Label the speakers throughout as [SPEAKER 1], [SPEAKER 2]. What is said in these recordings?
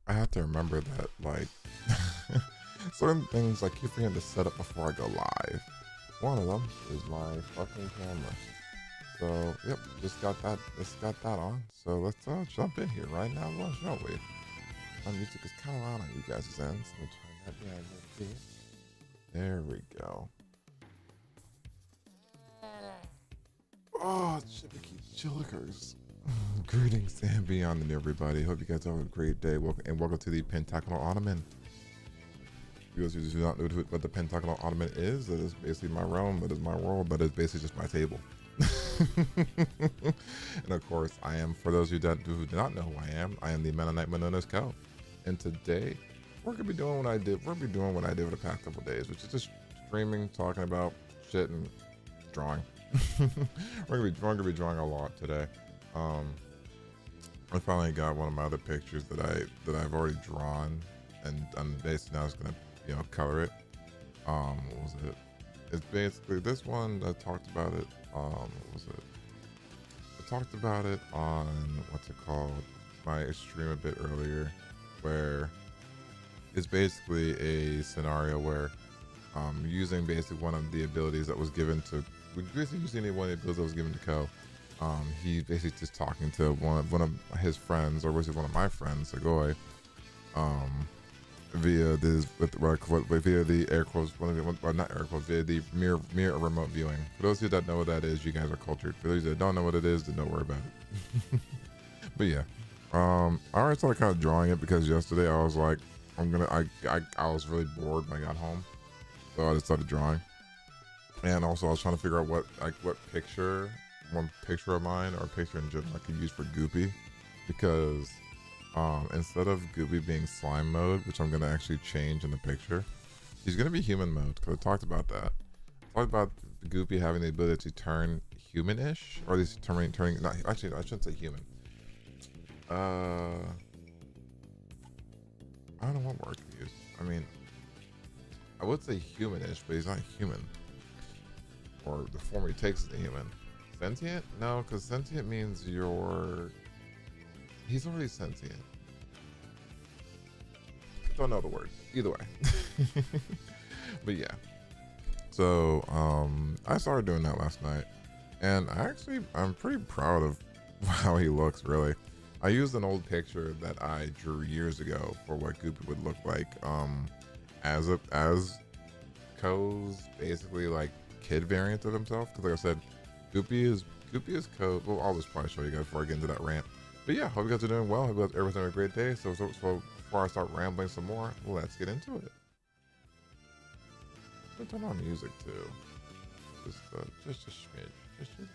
[SPEAKER 1] I have to remember that, like, certain things I keep forgetting to set up before I go live. One of them is my fucking camera. So, yep, just got that on. So let's jump in here right now, shall we? My music is kind of loud on you guys' ends. Let me turn that down a little bit. There we go. Oh, Chippy Chillikers. Greetings and beyond, everybody. Hope you guys have a great day. Welcome to the Pentagonal Ottoman. For those who do not know what the Pentagonal Ottoman is, that is basically my realm, that is my world, that is basically just my table. And of course, I am, for those who do not know who I am the Mennonite Monona's Co. And today, we're gonna be doing what I did. We're gonna be doing what I did for the past couple days, which is just streaming, talking about shit, and drawing. we're gonna be drawing a lot today. I finally got one of my other pictures that I've already drawn, and I'm basically now just gonna color it. What was it? It's basically this one that talked about it. What was it? I talked about it on what's it called? My stream a bit earlier, where it's basically a scenario where using basically one of the abilities that was given to using one of the abilities that was given to Ko. He's basically just talking to one of his friends, or was it one of my friends, Segoy, via the air quotes, not air quotes, via the mere remote viewing. For those of you that know what that is, you guys are cultured. For those that don't know what it is, then don't worry about it. But yeah, I already started kind of drawing it because yesterday I was like, I was really bored when I got home, so I just started drawing. And also I was trying to figure out what picture, one picture of mine or a picture in general I could use for Goopy, because instead of Goopy being slime mode, which I'm gonna actually change in the picture, he's gonna be human mode, because I talked about that. I talked about Goopy having the ability to turn human-ish, or at least turning not actually I shouldn't say human. I don't know what word to use. I mean, I would say human-ish, but he's not human. Or the form he takes is a human. Sentient? No, because sentient means he's already sentient. Don't know the word. Either way. But yeah. So I started doing that last night, and I'm pretty proud of how he looks, really. I used an old picture that I drew years ago for what Goopy would look like as Ko's basically like kid variant of himself, because like I said, Goopy is Ko. Well, I'll just probably show you guys before I get into that rant. But yeah, hope you guys are doing well. Hope you guys everyone's having a great day. So before I start rambling some more, let's get into it. I'll turn on music too. Just a smidge.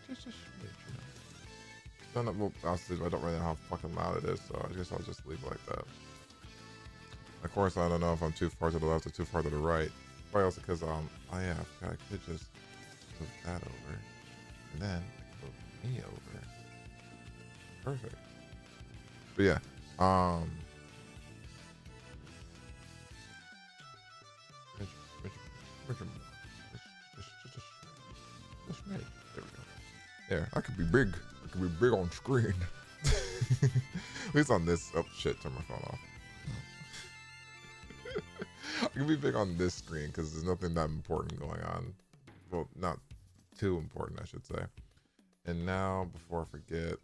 [SPEAKER 1] Just a smidge, you know. Well, I don't really know how fucking loud it is, so I guess I'll just leave it like that. Of course, I don't know if I'm too far to the left or too far to the right. Probably also because I could just move that over, and then I could move me over. Perfect. But yeah, just there we go. There, I could be big. I could be big on screen. At least on this. Oh shit! Turn my phone off. I can be big on this screen because there's nothing that important going on. Well, not too important, I should say. And now, before I forget,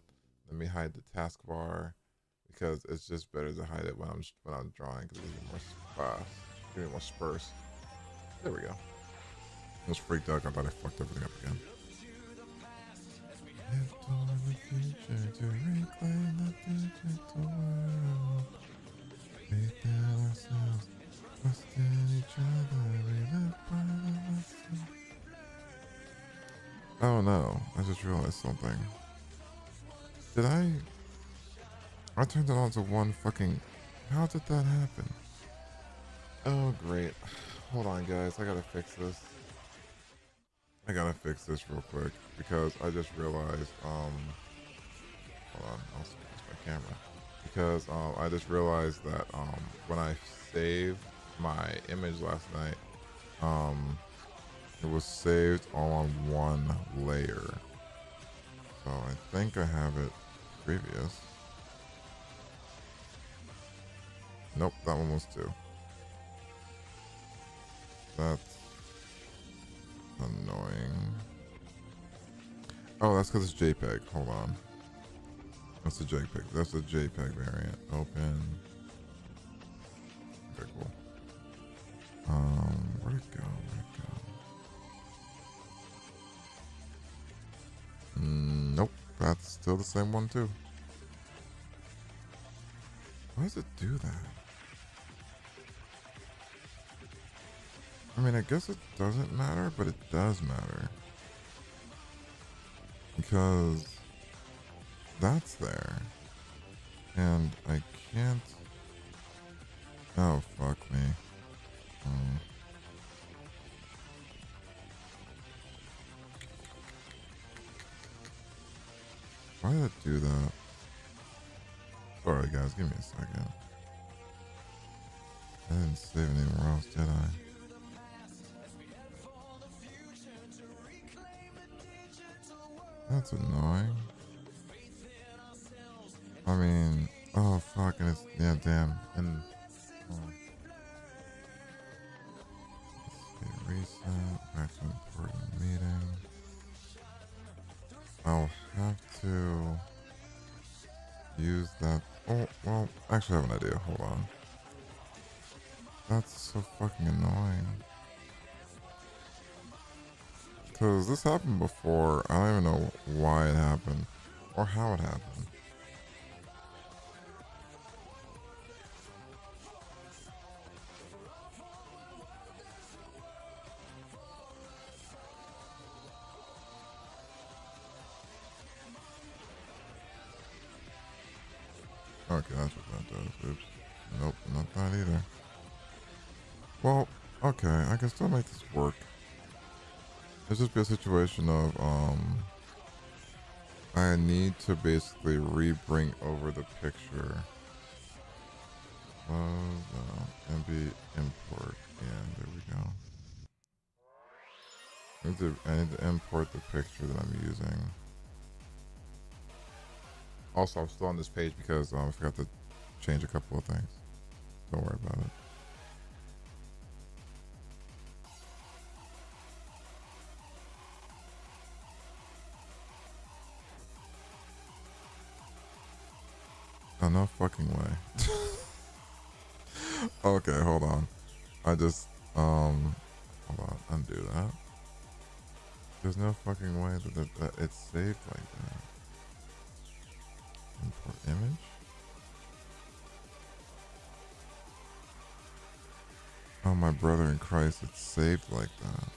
[SPEAKER 1] let me hide the taskbar, because it's just better to hide it when I'm drawing, because it gives me more space. There we go. I was freaked out. I thought I fucked everything up again. The future to reclaim the digital world. Faith in ourselves, trust in each other, we live by the lesson. Oh no, I just realized something. Did I turned it on to one fucking, how did that happen? Oh great. Hold on guys, I gotta fix this. I gotta fix this real quick, because I just realized, hold on, I'll switch my camera. Because I just realized that when I saved my image last night, it was saved all on one layer. So I think I have it previous. Nope, that one was 2. That's annoying. Oh, that's because it's JPEG. Hold on. That's the JPEG. That's the JPEG variant. Open. Okay, cool. Where'd it go? Nope. That's still the same one too. Why does it do that? I mean, I guess it doesn't matter, but it does matter. Because that's there. And I can't... Oh, fuck me. Why did it do that? Sorry guys, give me a second. I didn't save anywhere else, did I? That's annoying. I mean, oh fuck, and it's, yeah, damn. And, let's see, reset, back to important meeting. I'll have to use that. Oh, well, actually I have an idea. Hold on. That's so fucking annoying. Because this happened before. I don't even know why it happened or how it happened. Okay, that's what that does. Oops. Nope, not that either. Well, okay, I can still make this work. It's just be a situation of, I need to basically re-bring over the picture. MB import. Yeah, there we go. I need to import the picture that I'm using. Also, I'm still on this page because I forgot to change a couple of things. Don't worry about it. Oh, no fucking way. Okay, hold on. I just, hold on, undo that. There's no fucking way that it's saved like that. Import image. Oh, my brother in Christ, it's saved like that.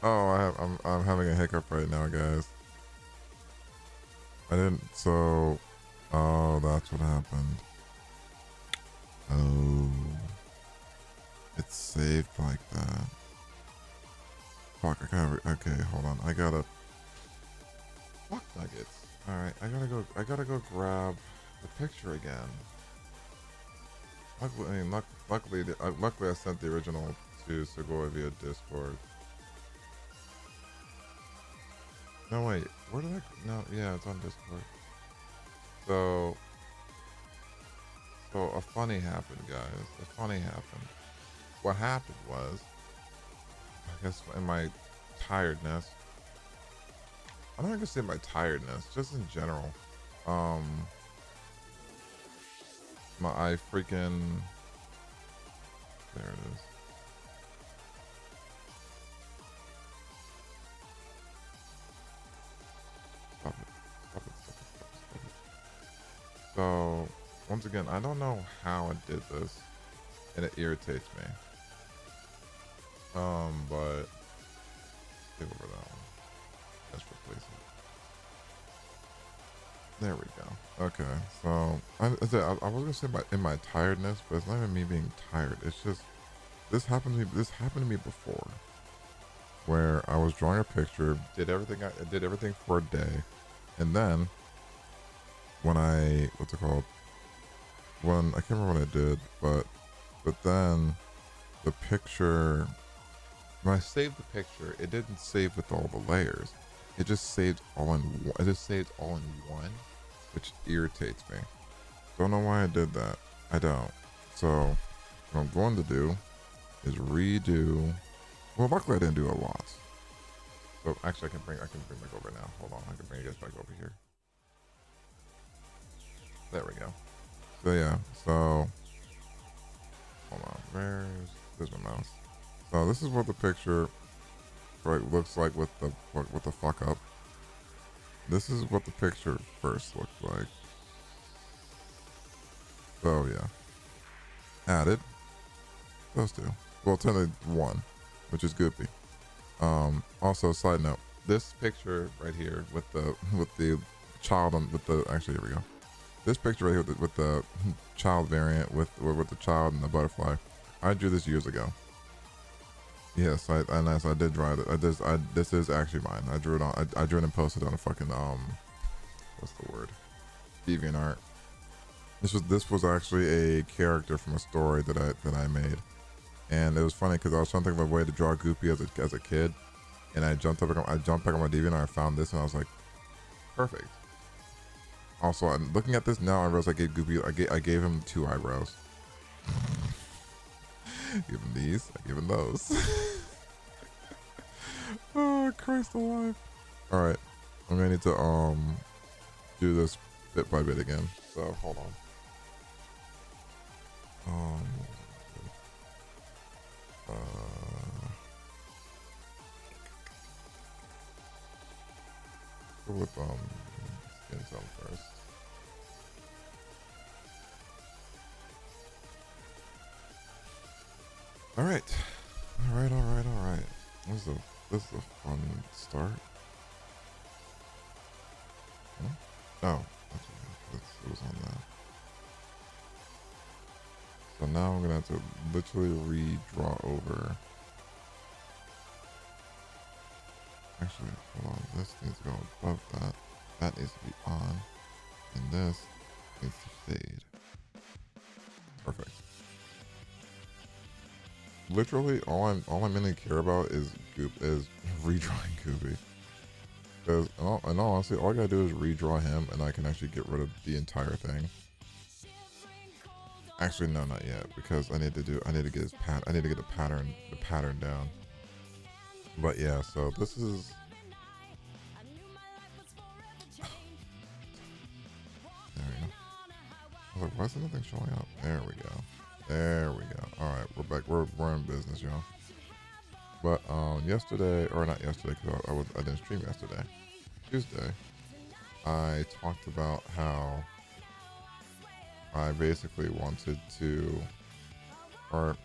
[SPEAKER 1] Oh, I'm having a hiccup right now, guys. I didn't, so, oh, that's what happened. Oh, it's saved like that. Fuck, okay, hold on, I gotta, fuck nuggets. Alright, I gotta go grab the picture again. Luckily I sent the original to Segoy via Discord. No, wait, where did no, yeah, it's on Discord. So a funny happened, guys. A funny happened. What happened was, I guess in my tiredness, I'm not gonna say my tiredness, just in general. I freaking, there it is. Stop it. So, once again, I don't know how it did this, and it irritates me. But take over that one. Let's replace it. There we go. Okay, so I was gonna say in my tiredness, but it's not even me being tired. It's just this happened to me. This happened to me before, where I was drawing a picture, did everything. I did everything for a day, and then when what's it called? When I can't remember what I did, but then the picture. When I saved the picture, it didn't save with all the layers. it just saved all in one. It just saved all in one, which irritates me. Don't know why I did that. I don't. So what I'm going to do is redo. Well, luckily I didn't do a lot. So actually, I can bring back over now. Hold on, I can bring you guys back over here. There we go. So yeah, so hold on. There's my mouse. So this is what the picture looks like with the fuck up. This is what the picture first looked like. So yeah, added those two. Well, technically one, which is Goopy. Also, side note, this picture right here with the child on actually here we go. This picture right here with the child variant with the child and the butterfly, I drew this years ago. Yes, I did draw it. This is actually mine. I drew it on. I drew it and posted it on a fucking what's the word? DeviantArt. This was actually a character from a story that I made, and it was funny because I was trying to think of a way to draw Goopy as a kid, and I jumped back on my DeviantArt. I found this and I was like, perfect. Also, I'm looking at this now. I realized I gave Goopy. I gave him 2 eyebrows. Give him these. I give him those. Oh Christ alive! All right, I'm gonna need to do this bit by bit again. So hold on. Go with skin tone first. All right. This is a fun start. Huh? Oh, it was on that. So now I'm gonna have to literally redraw over. Actually, hold on. This needs to go above that. That needs to be on, and this needs to fade. Perfect. Literally, all I mainly care about is redrawing Goopy. Because in all honesty, all I gotta do is redraw him, and I can actually get rid of the entire thing. Actually, no, not yet, because I need to get the pattern down. But yeah, so this is. There we go. I was like, why is nothing showing up? There we go. There we go. All right, we're back. We're in business, y'all. But yesterday, or not yesterday, because I didn't stream yesterday. Tuesday, I talked about how I basically wanted to, or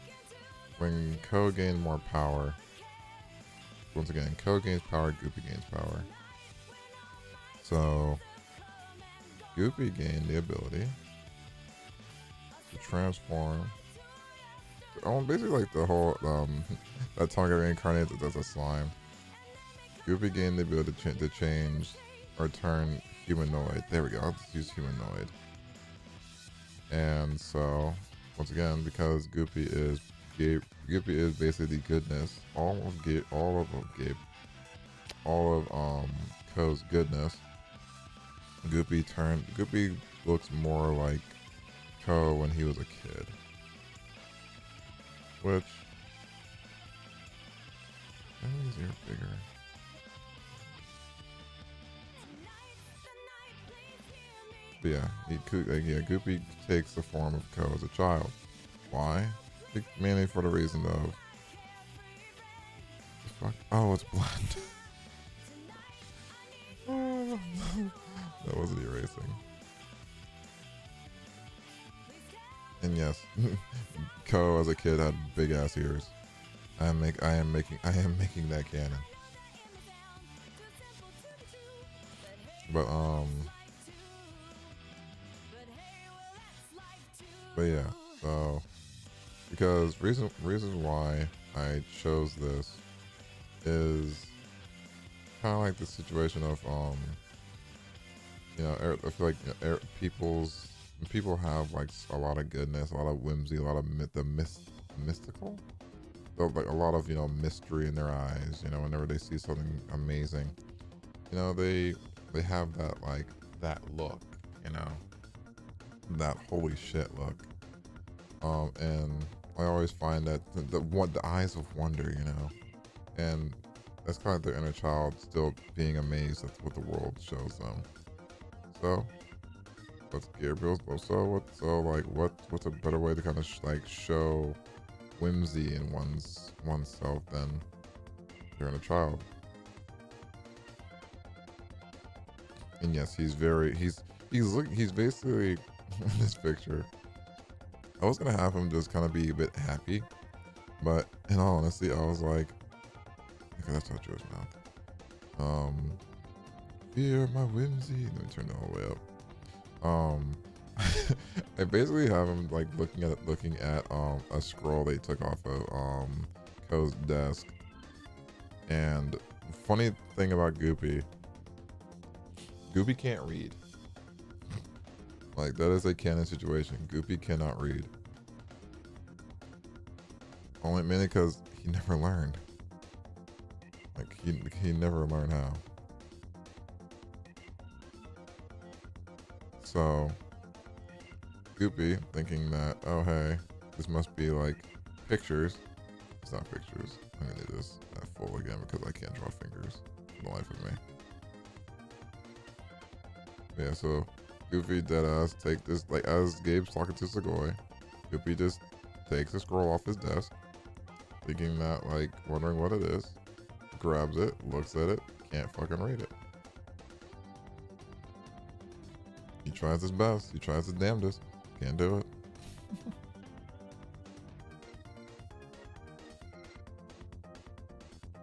[SPEAKER 1] when Ko gained more power. Once again, Ko gains power, Goopy gains power. So Goopy gained the ability to transform. Basically like the whole that Tonga reincarnates as a slime. Goopy gained the ability to change or turn humanoid. There we go. I'll just use humanoid. And so once again, because Goopy is basically the goodness, all of Ko's goodness. Goopy looks more like Ko when he was a kid. Which, I think his ear bigger. But yeah, Goopy takes the form of Ko as a child. Why? Mainly for the reason of the fuck. Oh, it's blend. Oh, that wasn't erasing. And yes, Ko as a kid had big ass ears. I am making that canon. But yeah, so because reason why I chose this is kind of like the situation of I feel like people have like a lot of goodness, a lot of whimsy, a lot of mystical. So like a lot of mystery in their eyes. Whenever they see something amazing, you know, they have that like that look, you know, that holy shit look. And I always find that the eyes of wonder, you know, and that's kind of their inner child still being amazed at what the world shows them. So what's Gabriel's? What's a better way to kind of like show whimsy in oneself than during a child? And yes, he's basically in this picture. I was gonna have him just kind of be a bit happy, but in all honesty, I was like, okay, that's not Joe's mouth. Fear my whimsy. Let me turn the whole way up. I basically have him like looking at a scroll they took off of Ko's desk. And funny thing about Goopy can't read. Like, that is a canon situation. Goopy cannot read. Only mainly because he never learned. Like, he never learned how. So, Goopy thinking that, oh hey, this must be like pictures. It's not pictures. I'm gonna do this at full again because I can't draw fingers for the life of me. Yeah, so Goofy deadass take this, like as Gabe's talking to Segoy, Goofy just takes a scroll off his desk, thinking that, like, wondering what it is, grabs it, looks at it, can't fucking read it. He tries his best, he tries his damnedest, can't do it.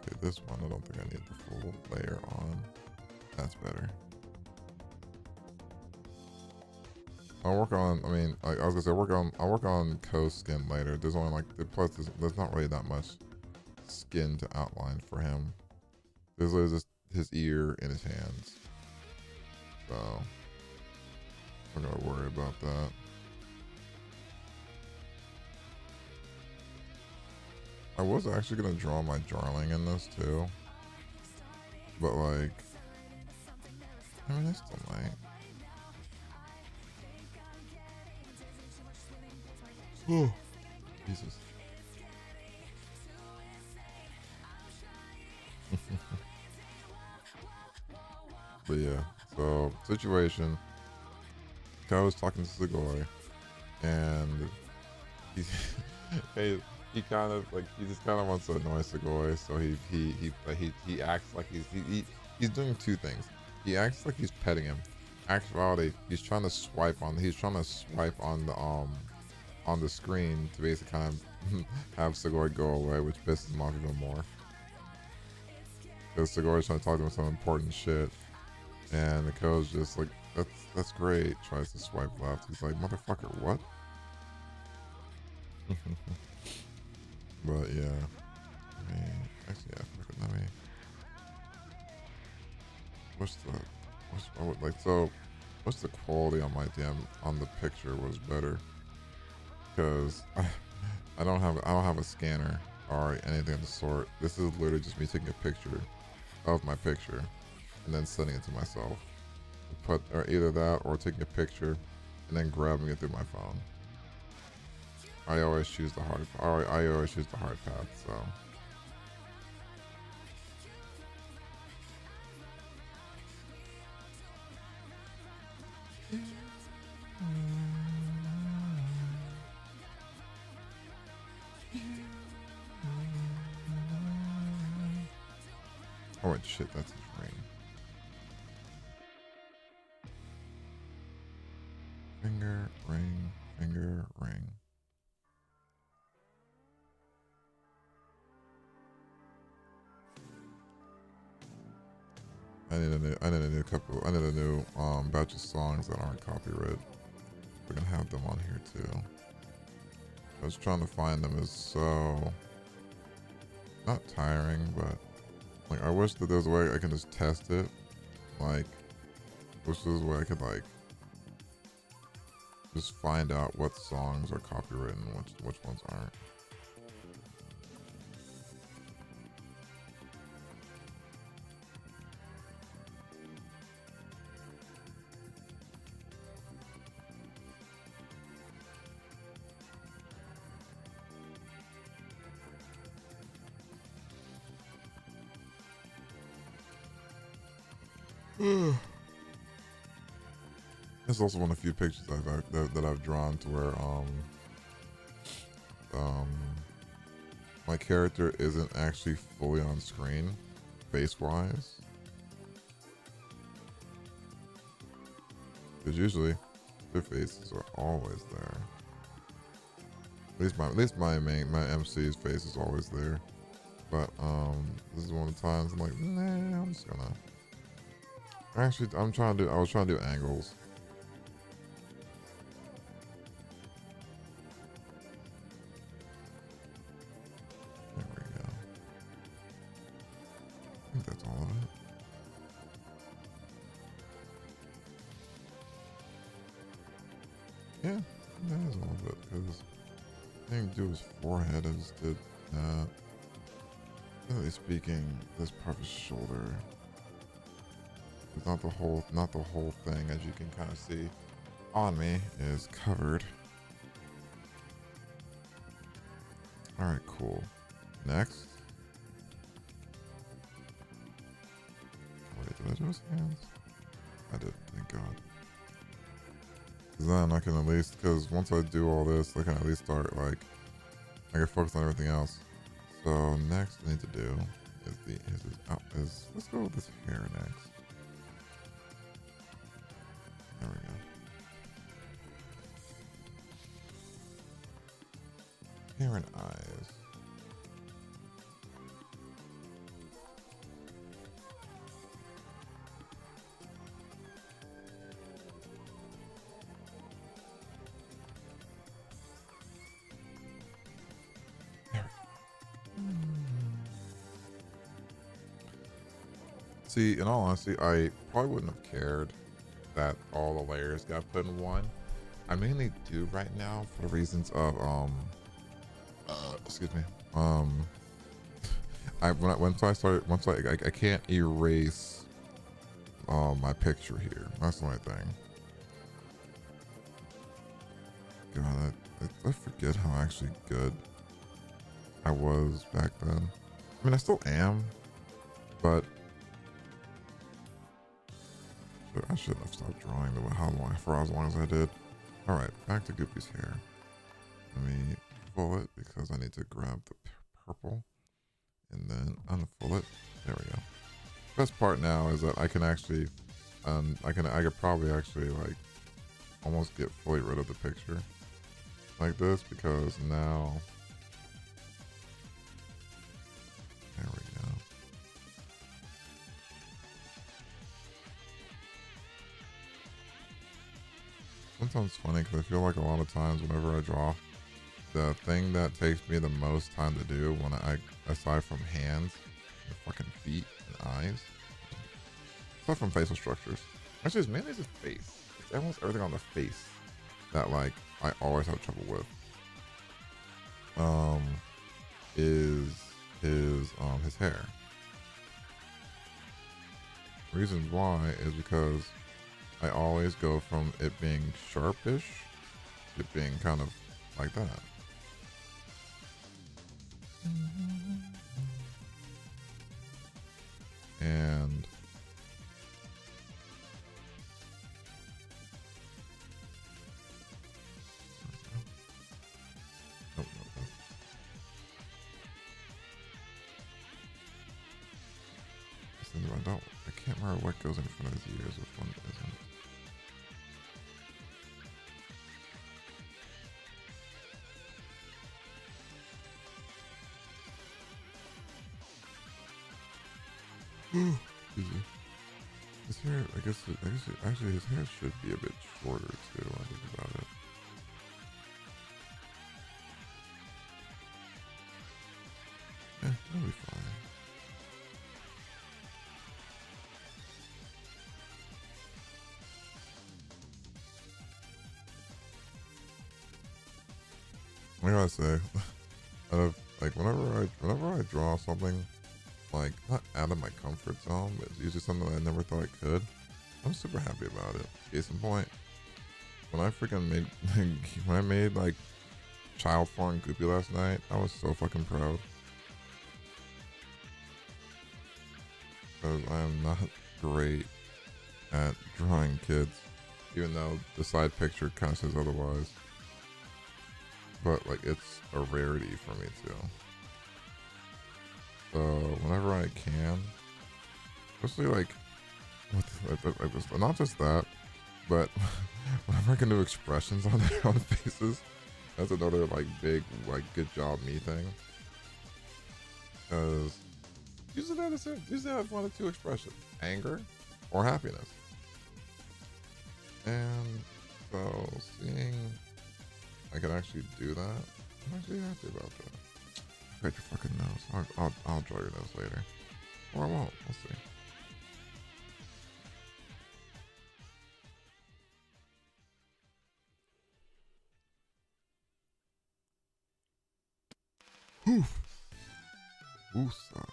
[SPEAKER 1] Okay, this one, I don't think I need the full layer on. That's better. I'll work on, I was gonna say, I'll work on Ko's skin later. There's only like, there's not really that much skin to outline for him. There's just his ear and his hands. So, I'm not gonna worry about that. I was actually gonna draw my darling in this too. But like, it's still night. Oh, Jesus. But yeah, so situation. I was talking to Segoy, and he he kind of like, he just kind of wants to annoy Segoy, so he acts like he's doing two things. He acts like he's petting him. Actuality, he's trying to swipe on the screen to basically kind of have Segoy go away, which pisses him off even more. Because Segoy's trying to talk to him some important shit, and the code's just like, that's great. Tries to swipe left. He's like, motherfucker, what? But yeah, actually, yeah, let me. What's the quality on my on the picture was better? Because I don't have a scanner or anything of the sort. This is literally just me taking a picture of my picture and then sending it to myself. Or either that or taking a picture and then grabbing it through my phone. I always choose the hard path, so. Oh wait, shit, that's his ring. Finger, ring, finger, ring. I need a new batch of songs that aren't copyrighted. We're gonna have them on here too. I was trying to find them, is so not tiring, but like, I wish that there's a way I can just test it. Like, wish there's a way I could like just find out what songs are copyrighted and which ones aren't. It's also one of the few pictures that I've drawn to where um my character isn't actually fully on screen, face wise. Because usually their faces are always there. At least my MC's face is always there. But this is one of the times I'm like, nah, I'm just gonna. Actually, I was trying to do angles. There we go. I think that's all of it. Yeah, that is all of it. Because I didn't do his forehead. I just did that. Generally speaking, this part of his shoulder. It's not the whole thing, as you can kind of see on me, is covered. Alright, cool. Next. Wait, did I do his hands? I did, thank God. Because then I can at least, because once I do all this, I can at least start, like, I can focus on everything else. So next I need to do is let's go with this hair next. There we go. Hair and eyes. See, in all honesty, I probably wouldn't have cared that all the layers got put in one. I mainly do right now for the reasons of excuse me. I can't erase my picture here. That's the only thing. God, I forget how actually good I was back then. I mean, I still am, but I shouldn't have stopped drawing for as long as I did. Alright, back to Goopy's hair. Let me full it because I need to grab the purple and then unfull it. There we go. Best part now is that I can actually I could probably actually like almost get fully rid of the picture like this, because now there we go. Sometimes it's funny because I feel like a lot of times whenever I draw, the thing that takes me the most time to do when aside from hands, and fucking feet and eyes, aside from facial structures, actually it's mainly just face. It's almost everything on the face that like I always have trouble with. Is his hair. Reasons why is because I always go from it being sharpish to it being kind of like that. And oh, no. I can't remember what goes in front of his ears, which one isn't. Excuse me. His hair, I guess actually his hair should be a bit shorter too when I think about it. That'll be fine. I gotta say, like whenever I draw something like not out of my comfort zone, but it's usually something that I never thought I could, I'm super happy about it. Case in point, when I freaking made when I made like child form Goopy last night, I was so fucking proud. Because I am not great at drawing kids, even though the side picture kind of says otherwise. But like, it's a rarity for me too. So whenever I can, especially like, not just that, but whenever I can do expressions on their own faces, that's another like big like good job me thing. Because usually I have one or two expressions: anger or happiness. And so seeing I can actually do that, I'm actually happy about that. Write your fucking nose. I'll draw your nose later, or I won't. We'll see. Oof. Oosa.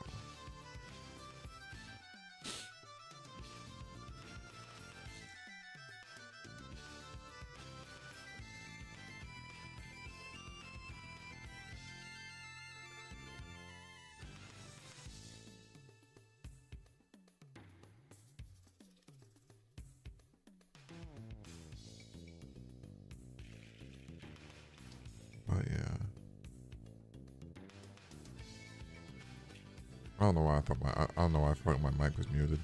[SPEAKER 1] But yeah. I don't know why I don't know why I felt like my mic was muted.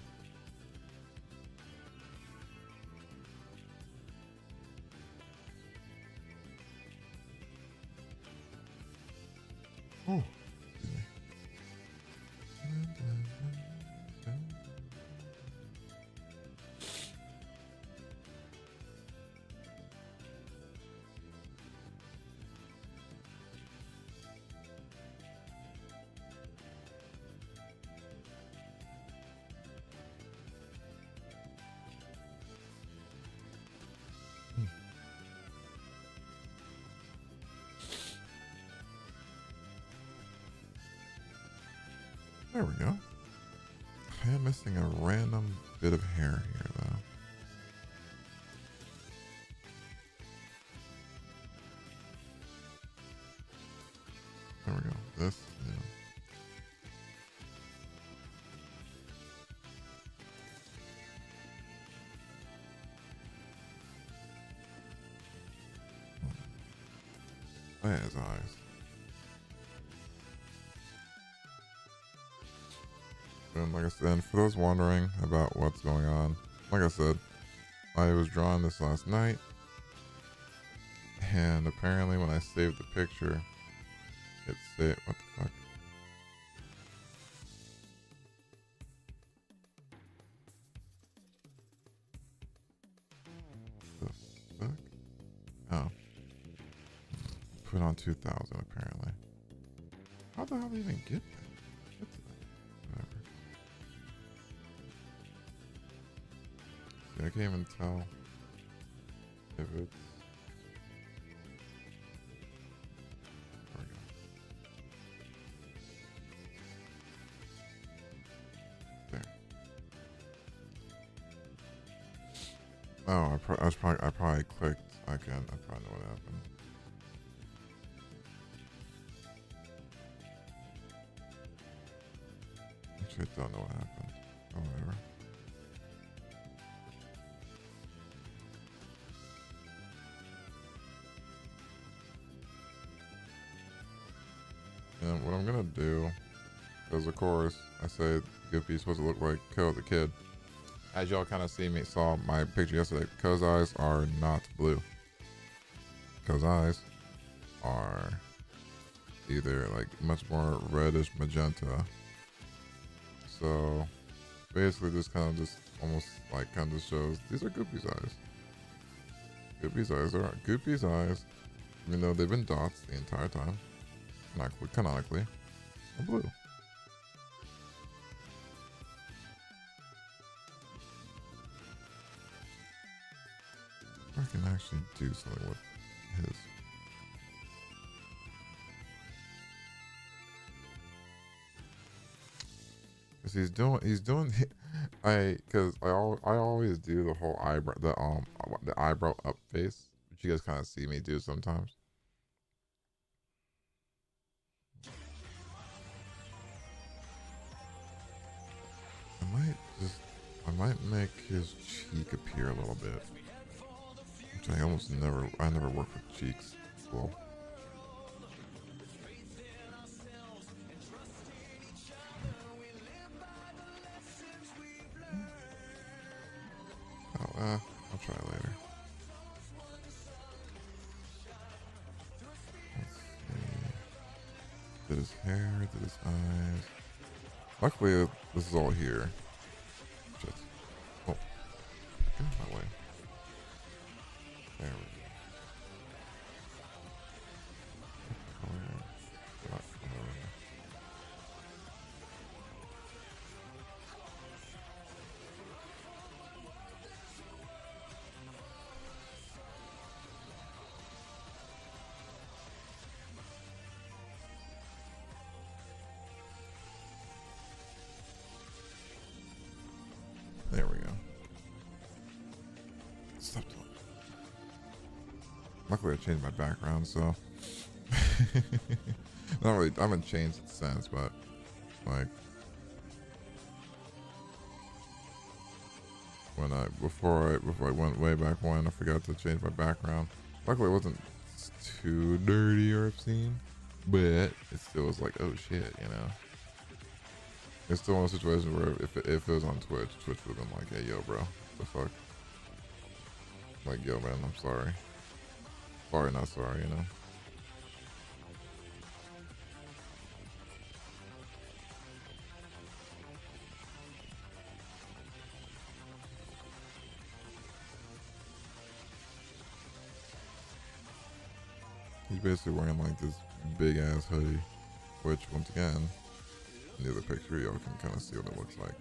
[SPEAKER 1] Oh, excuse me. There we go. I am missing a random bit of hair here, though. There we go. This, yeah. Oh, yeah, his eyes. And like I said, for those wondering about what's going on, like I said, I was drawing this last night, and apparently when I saved the picture, it said, what the fuck? The fuck? Oh. Put on 2000 apparently. How the hell do you even get that? Whatever. See, I can't even tell if it's... There we go. There. Oh, I probably clicked. I probably know what happened. Actually, I don't know what happened. Oh, whatever. And what I'm gonna do, because of course I said Goofy's supposed to look like Ko the kid. As y'all kind of saw my picture yesterday, Ko's eyes are not blue. Ko's eyes are either like much more reddish magenta. So basically, this kind of just almost like kind of shows these are Goopy's eyes. Goopy's eyes are Goopy's eyes, even though they've been dots the entire time. Canonically, are blue. I can actually do something with his. Cause he's doing, cause I always do the whole eyebrow, the eyebrow up face, which you guys kind of see me do sometimes. I might just I might make his cheek appear a little bit. Which I never work with cheeks. Cool. Oh, I'll try later. Did his hair, did his eyes. Luckily, this is all here. Shit. Oh, get out of my way. There we go. There we go. Stop doing it. Luckily I changed my background, so not really, I haven't changed it since, but like before I went way back when, I forgot to change my background. Luckily it wasn't too dirty or obscene, but it still was like, oh shit, you know. It's still in a situation where if it was on Twitch would have been like, hey, yo, bro, what the fuck? Like, yo, man, I'm sorry. Sorry, not sorry, you know? He's basically wearing like this big ass hoodie, which once again, in the other picture, y'all can kind of see what it looks like.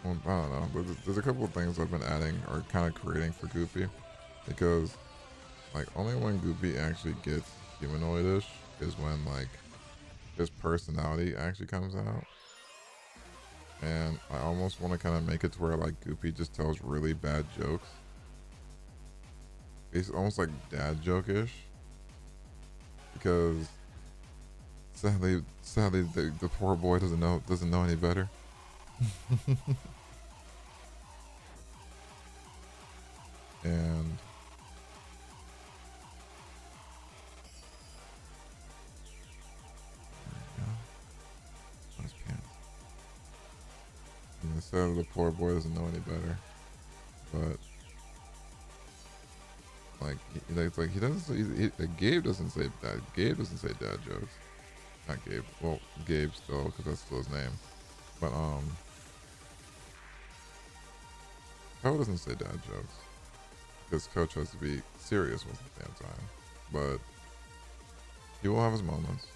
[SPEAKER 1] Well, I don't know, but there's a couple of things I've been adding or kind of creating for Goopy, because like only when Goopy actually gets humanoidish is when like his personality actually comes out, and I almost want to kind of make it to where like Goopy just tells really bad jokes. It's almost like dad joke-ish, because sadly the poor boy doesn't know any better. And nice pants. Yeah, sadly the poor boy doesn't know any better, but like he doesn't. Like, Gabe doesn't say that. Gabe doesn't say dad jokes. Not Gabe. Well, Gabe still, because that's still his name. But Coach doesn't say dad jokes because Coach has to be serious most of the damn time. But he will have his moments,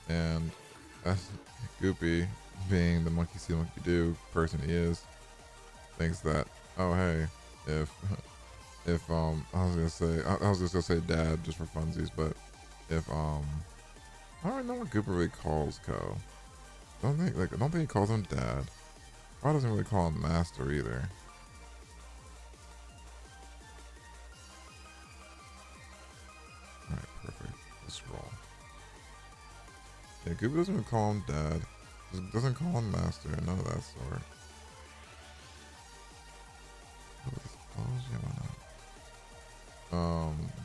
[SPEAKER 1] and as Goopy, being the monkey see monkey do person he is, thinks that, oh hey, if I was just gonna say dad just for funsies, but if I don't know what Gooper really calls Co. I don't think he calls him dad. Probably doesn't really call him master either. Alright, perfect. Let's roll. Yeah, Gooper doesn't even call him dad. Doesn't call him master, none of that sort.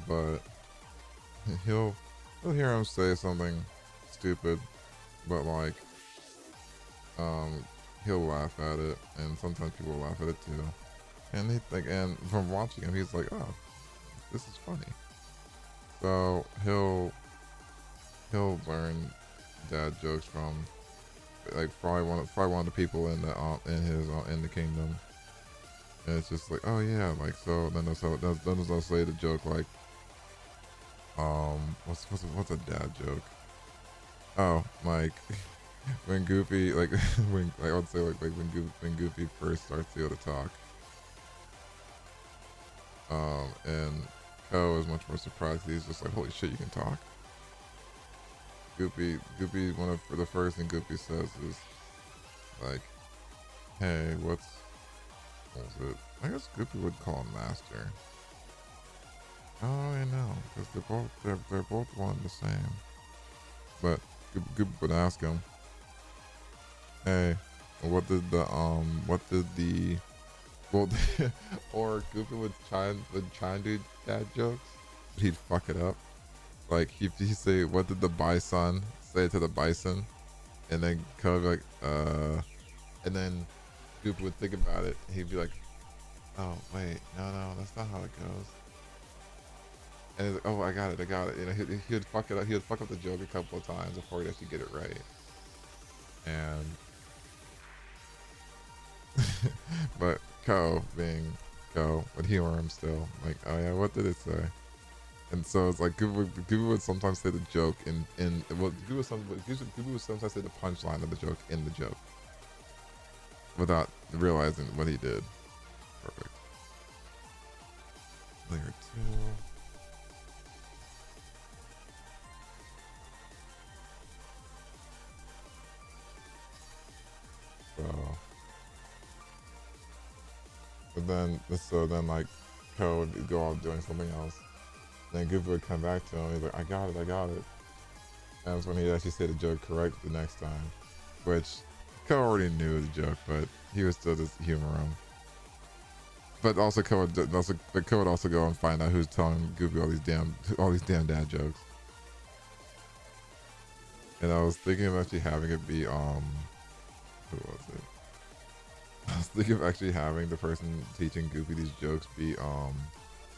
[SPEAKER 1] But he'll hear him say something stupid, but like um, he'll laugh at it, and sometimes people laugh at it too. And he like, and from watching him, he's like, oh, this is funny. So he'll learn dad jokes from like probably one of the people in the kingdom. And it's just like, oh yeah, like so. Then they'll say the joke like, what's a dad joke? Oh, like when Goofy like when like I would say like when Goofy first starts to be able to talk. And Ko is much more surprised. He's just like, holy shit, you can talk. Goofy for the first thing Goofy says is like, hey, what was it? I guess Goofy would call him Master. Oh, I know, because they're both one and the same. But Goofy would ask him, hey, what did the well, or Goofy would try and do dad jokes. He'd fuck it up. Like he'd say, what did the bison say to the bison? And then Ko would be like, and then Goofy would think about it. He'd be like, oh wait, no, that's not how it goes. And he's like, oh, I got it. You know, he'd fuck it up. He'd fuck up the joke a couple of times before he'd actually get it right. And but Ko, being Ko, would humor him still. Like, oh yeah, what did it say? And so it's like Goofy would sometimes say the joke Goofy would sometimes say the punchline of the joke in the joke without realizing what he did. Perfect. Layer 2. So then like Ko would go off doing something else. Then Goofy would come back to him. He's like, I got it. And that's when he'd actually say the joke correct the next time. Which Ko already knew the joke, but he would still just humor him. But also Ko would also go and find out who's telling Goofy all these damn dad jokes. And I was thinking of actually having it be who was it? I was thinking of actually having the person teaching Goofy these jokes be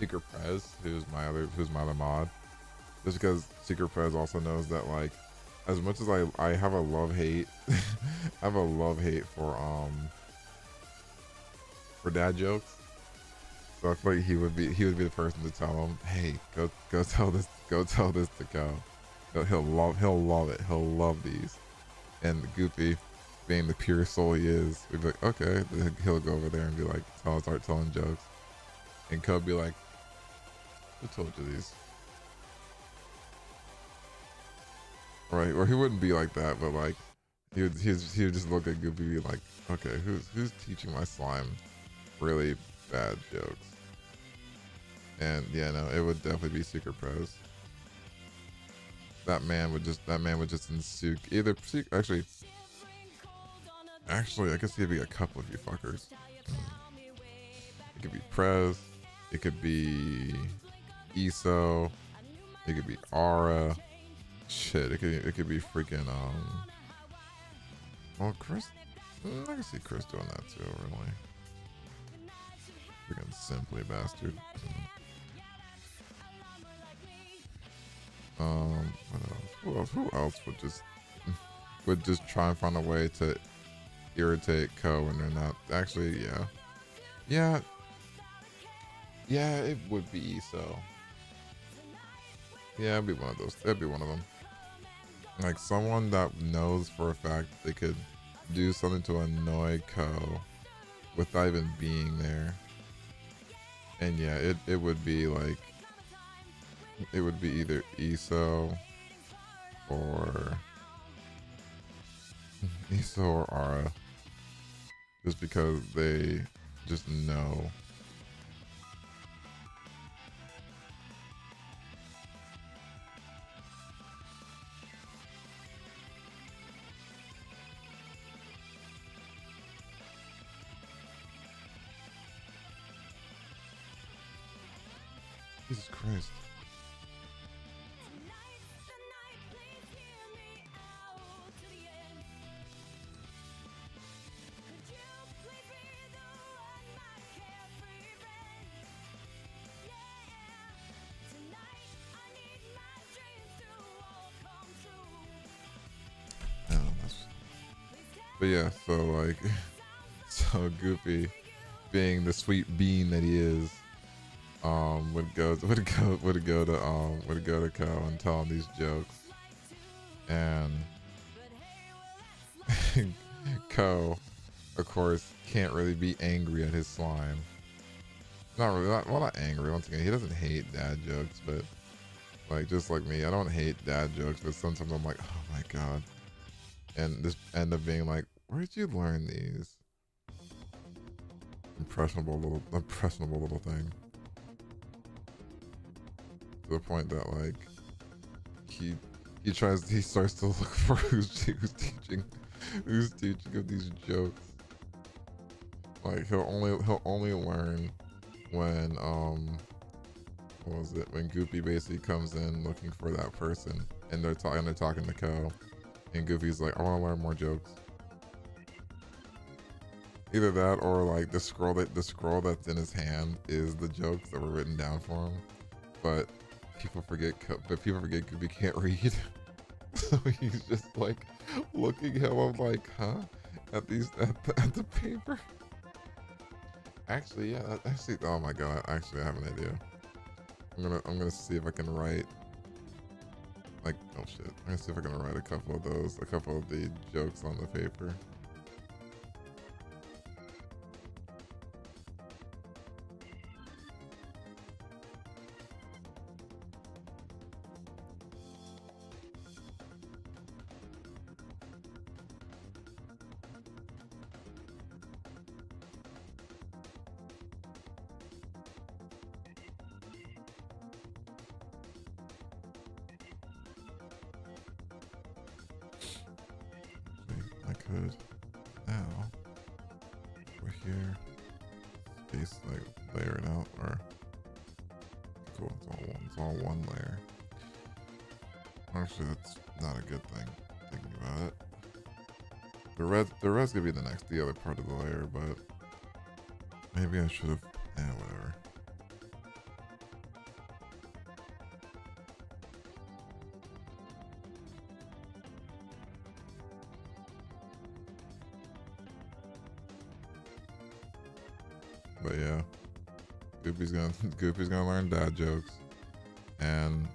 [SPEAKER 1] Secret Prez, who's my other mod. Just because Secret Prez also knows that like as much as I have a love-hate I have a love-hate for dad jokes. So I feel like he would be the person to tell him, hey, go tell this to Ko. He'll love it. He'll love these. And Goofy, being the pure soul he is, we'd be like, okay. Then he'll go over there and be like, start telling jokes. And Ko be like, who told you these? Right? Or he wouldn't be like that, but like he would just look at Goofy and be like, okay, who's teaching my slime really bad jokes? And yeah, no, it would definitely be Secret Prez. That man would just ensue either actually I guess he'd be a couple of you fuckers. It could be Prez, it could be Iso, it could be Aura. Shit, it could be freaking well, Chris, I can see Chris doing that too, really. Freaking simply bastard. What else? Who else would just try and find a way to irritate Ko when they're not actually? Yeah, it would be Iso. Yeah, it'd be one of those. It'd be one of them. Like someone that knows for a fact they could do something to annoy Ko without even being there. And yeah, it would be like, it would be either Iso or Aura, just because they just know. Jesus Christ. But yeah, so like, so Goofy, being the sweet bean that he is, would go to Ko and tell him these jokes, and Ko, of course, can't really be angry at his slime. Not really, not angry. Once again, he doesn't hate dad jokes, but like just like me, I don't hate dad jokes, but sometimes I'm like, oh my god, and just end up being like, where'd you learn these? Impressionable little thing. To the point that like he starts to look for who's teaching of these jokes. Like he'll only learn when what was it, when Goofy basically comes in looking for that person, and they're talking to Ko, and Goofy's like, I want to learn more jokes. Either that or like the scroll that's in his hand is the jokes that were written down for him, but people forget Goofy can't read. So he's just like looking at him like, huh, at the paper. Actually, yeah, oh my god, actually I have an idea. I'm gonna see if I can write, like, oh shit, I'm gonna see if I can write a couple of the jokes on the paper. I could now over here space like layer it out, or cool, it's all one layer. Actually, that's not a good thing, thinking about it. The red's gonna be the other part of the layer, but maybe I should have, whatever. But yeah, Goofy's gonna learn dad jokes, and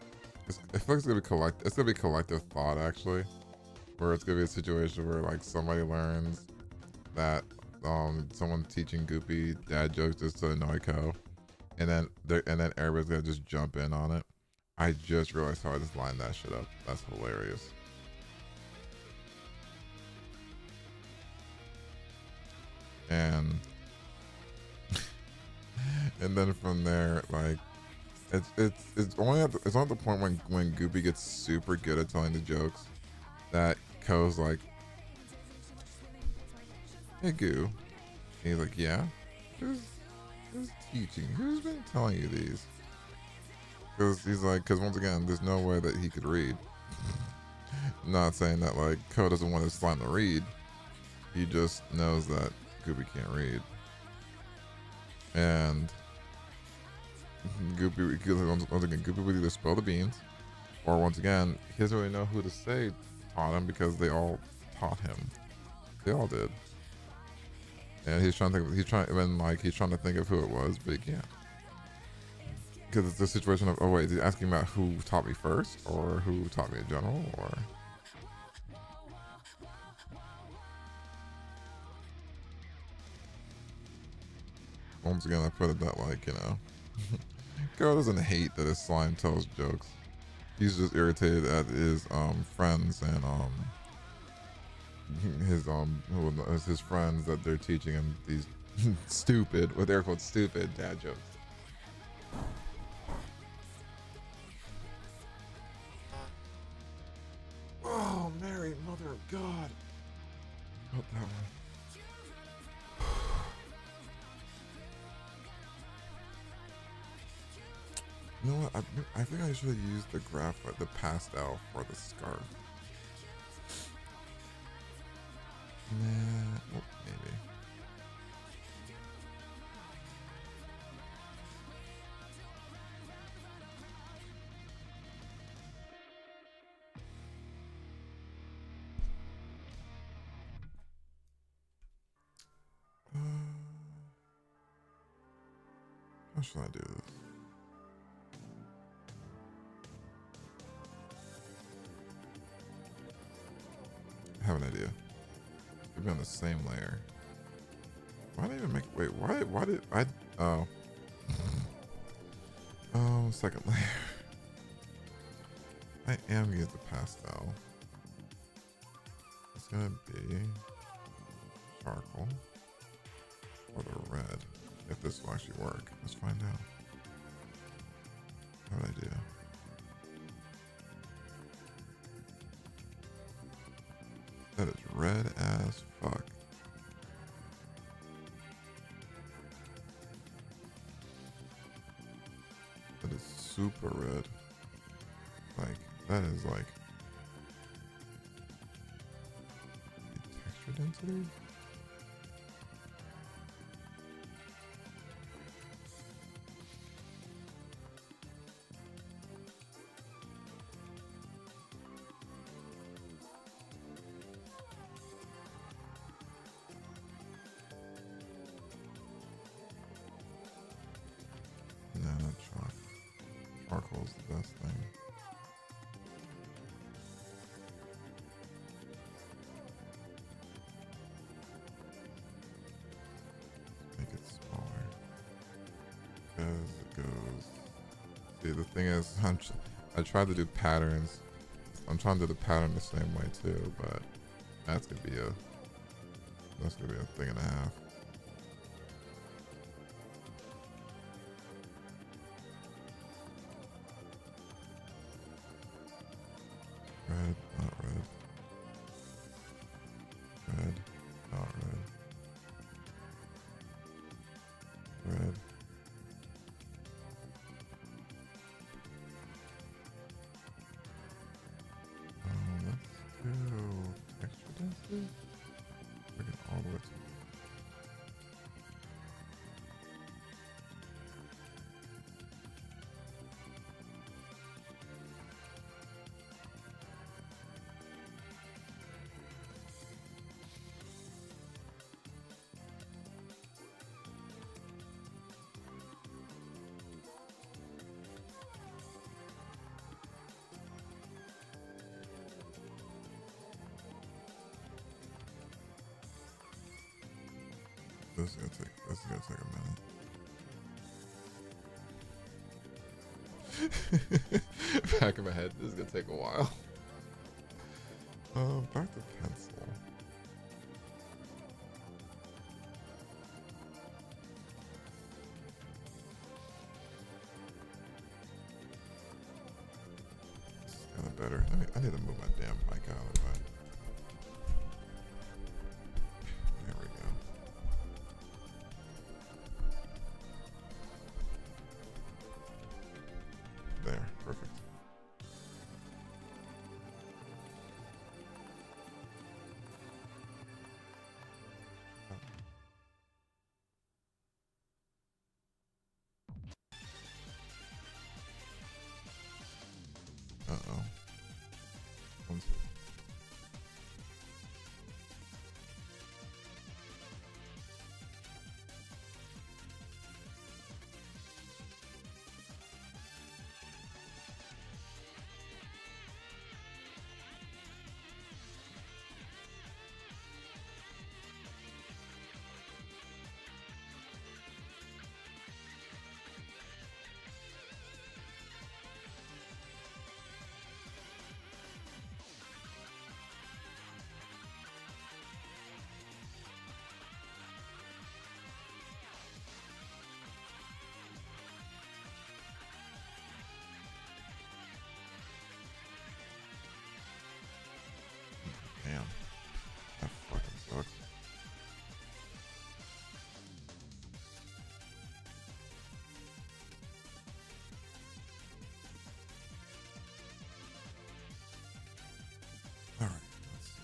[SPEAKER 1] I feel like it's gonna be collective thought actually, where it's gonna be a situation where like somebody learns that someone's teaching Goofy dad jokes just to annoy Ko, and then everybody's gonna just jump in on it. I just realized how I just lined that shit up. That's hilarious. And and then from there, like it's only at the point when Goofy gets super good at telling the jokes that Ko's like, hey Goo, and he's like, yeah, who's teaching? Who's been telling you these? Because he's like, because once again, there's no way that he could read. Not saying that like Ko doesn't want his slime to read. He just knows that Goofy can't read. And Goofy would either spill the beans, or once again, he doesn't really know who to say taught him, because they all taught him. They all did. And he's trying to think of who it was, but he can't. Because it's the situation of, oh wait, is he asking about who taught me first, or who taught me in general, or? Once again, I put it that, like, you know, Ko doesn't hate that his slime tells jokes. He's just irritated at his friends and his friends that they're teaching him these stupid, with air quotes, stupid dad jokes. Oh, Mary, Mother of God. Put that one. You know what? I think I should have used the graphite, the pastel for the scarf. Nah, well, maybe. should I do this? I have an idea. It'll be on the same layer. Why did I even make? Wait, why did I? Oh. Oh, second layer. I am gonna use the pastel. It's gonna be charcoal or the red. If this will actually work, let's find out. I have an idea. That is red as fuck. That is super red. Like, that is like texture density? No, not chalk. Charcoal's the best thing. Make it smaller. As it goes. See, the thing is, I tried to do patterns. I'm trying to do the pattern the same way too, but that's gonna be a thing and a half. Red, not red. Red, not red. Red. Let's do texture density. Bring it all the way to. This is gonna take a minute. Back of my head, this is gonna take a while. Back to pencil. This is kinda better. I need to move my damn mic out of the way. There we go. There, perfect. Uh-oh. One second. Damn. That fucking sucks. Alright, let's see.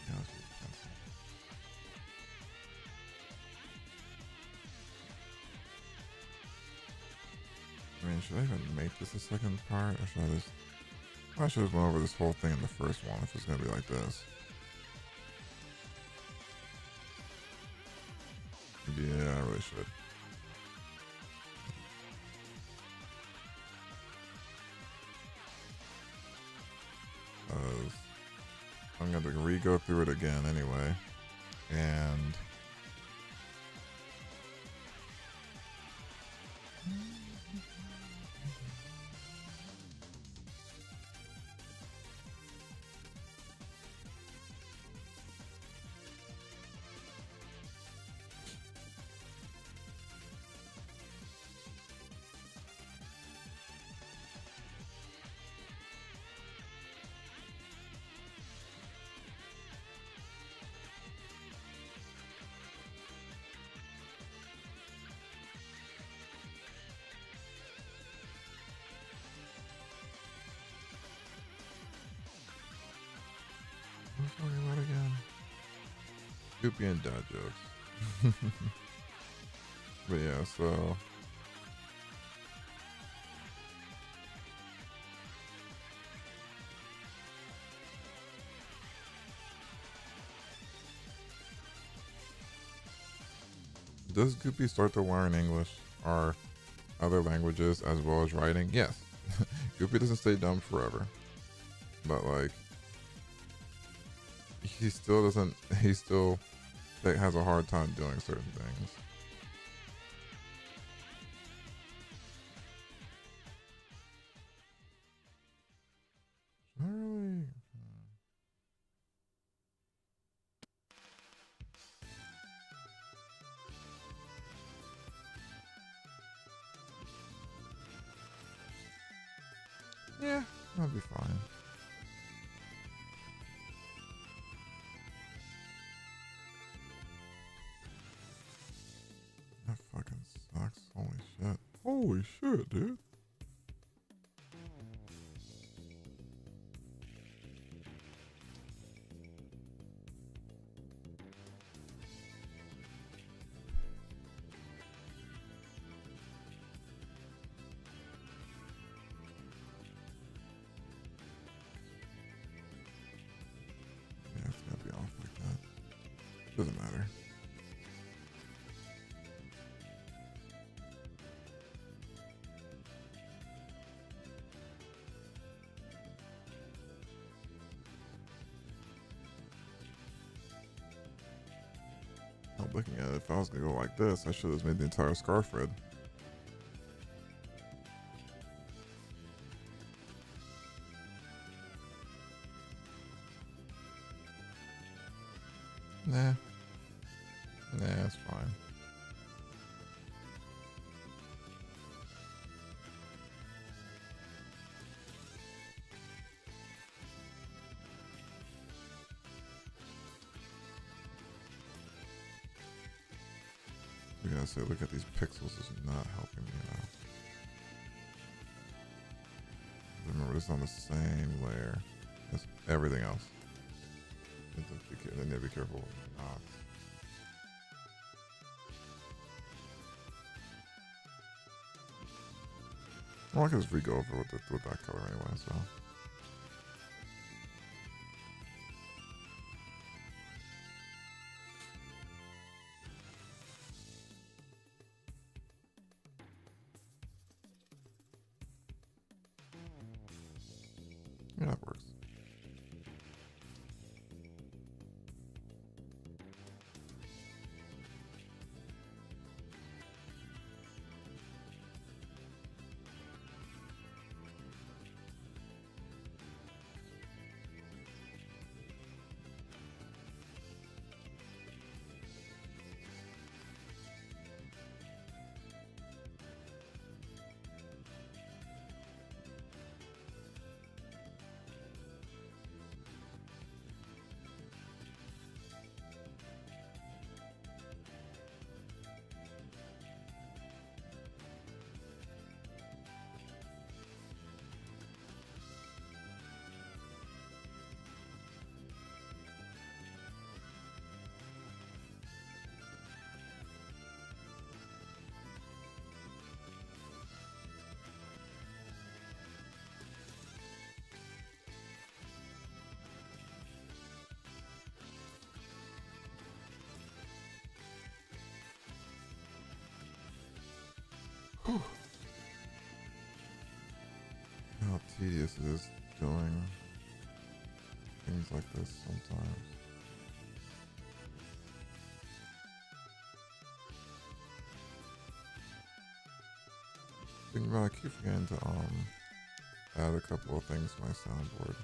[SPEAKER 1] Yeah, let's use pencil. I mean, should I even make this a second part, or should I just... I should have went over this whole thing in the first one if it's gonna be like this. Maybe they should. I'm going to re-go through it again anyway. And what are we talking about again? Goopy and dad jokes. But yeah, so does Goopy start to learn English or other languages as well as writing? Yes. Goopy doesn't stay dumb forever. But like he still like, has a hard time doing certain things. Really? Yeah, that'll be fine. That fucking sucks. Holy shit. Holy shit, dude. Yeah, it's gotta be off like that. Doesn't matter. I'm looking at it. If I was gonna go like this, I should have made the entire scarf red. Nah. Nah, it's fine. We gotta say, look at these pixels. This is not helping me out. Remember, this is on the same layer as everything else. They need to be careful with knots. Well, I can just re-go over with that color anyway, so. Yeah, that works. How tedious it is doing things like this sometimes. Thinking about, I keep forgetting to add a couple of things to my soundboard,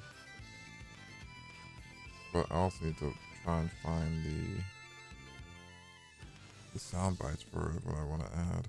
[SPEAKER 1] but I also need to try and find the sound bites for what I want to add.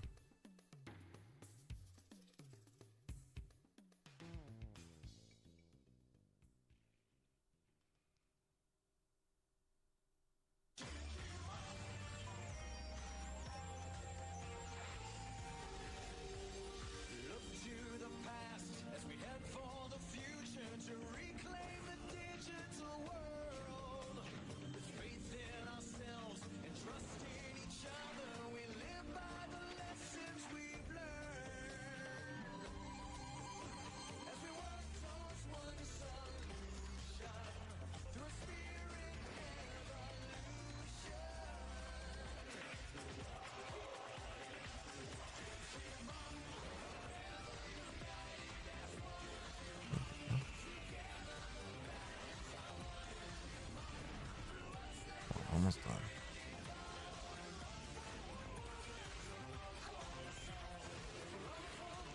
[SPEAKER 1] Almost done.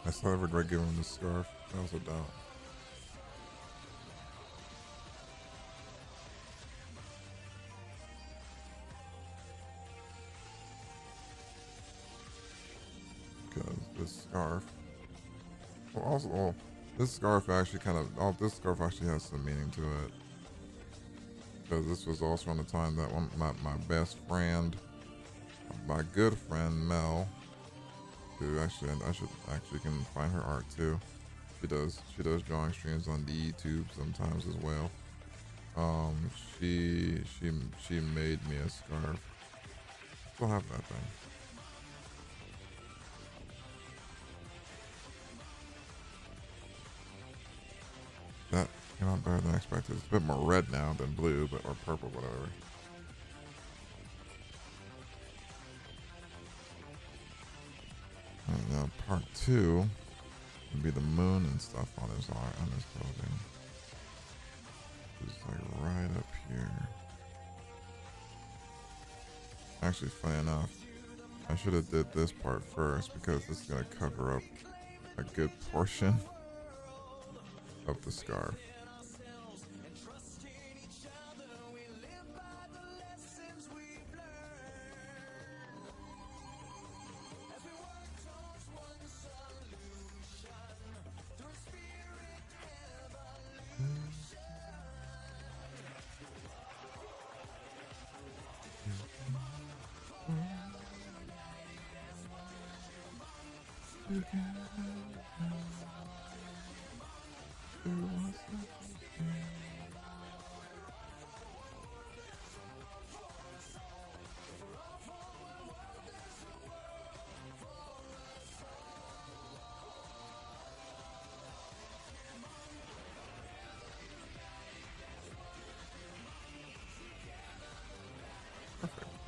[SPEAKER 1] I still have regret giving him the scarf. I also don't. Because this scarf. This scarf actually this scarf actually has some meaning to it. Because this was also on the time that my best friend, my good friend Mel, who actually I should actually can find her art too. She does drawing streams on the YouTube sometimes as well. She made me a scarf. Still have that thing. That came out better than expected. It's a bit more red now than blue, or purple, whatever. And now part 2 would be the moon and stuff on his clothing. Just like right up here. Actually, funny enough, I should have did this part first because this is gonna cover up a good portion of the scarf.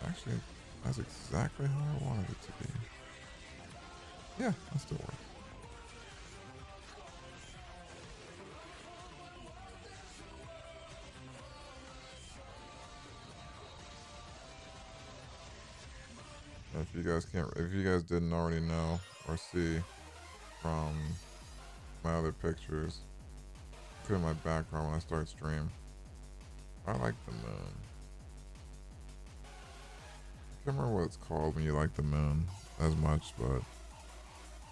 [SPEAKER 1] Actually, that's exactly how I wanted it to be. Yeah, that still works. If you guys didn't already know or see from my other pictures, look at my background when I start stream. I like the moon. I can't remember what it's called when you like the moon as much, but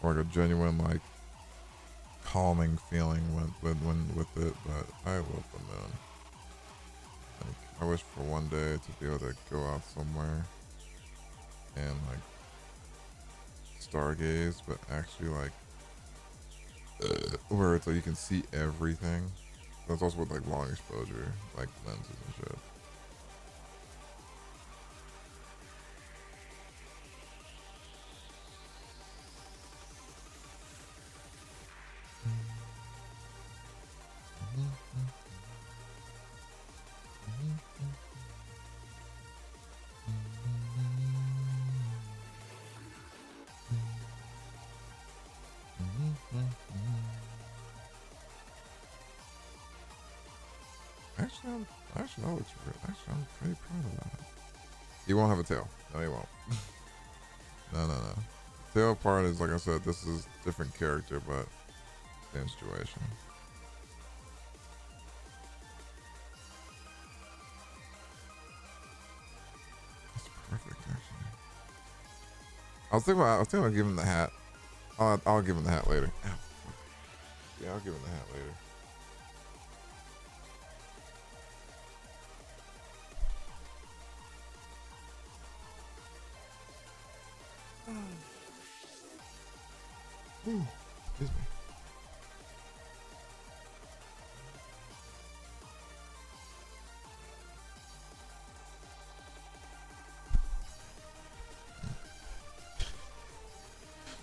[SPEAKER 1] like a genuine like calming feeling with it. But I love the moon. Like, I wish for one day to be able to go out somewhere and like stargaze, but actually like where it's like you can see everything. That's also with like long exposure, like lenses and shit. Actually, no, it's real. Actually, I'm pretty proud of that. He won't have a tail. No, he won't. No. Tail part is, like I said, this is different character, but same situation. That's perfect, actually. I was thinking about giving him the hat. I'll give him the hat later. Ow. Yeah, I'll give him the hat later. Ooh, excuse me.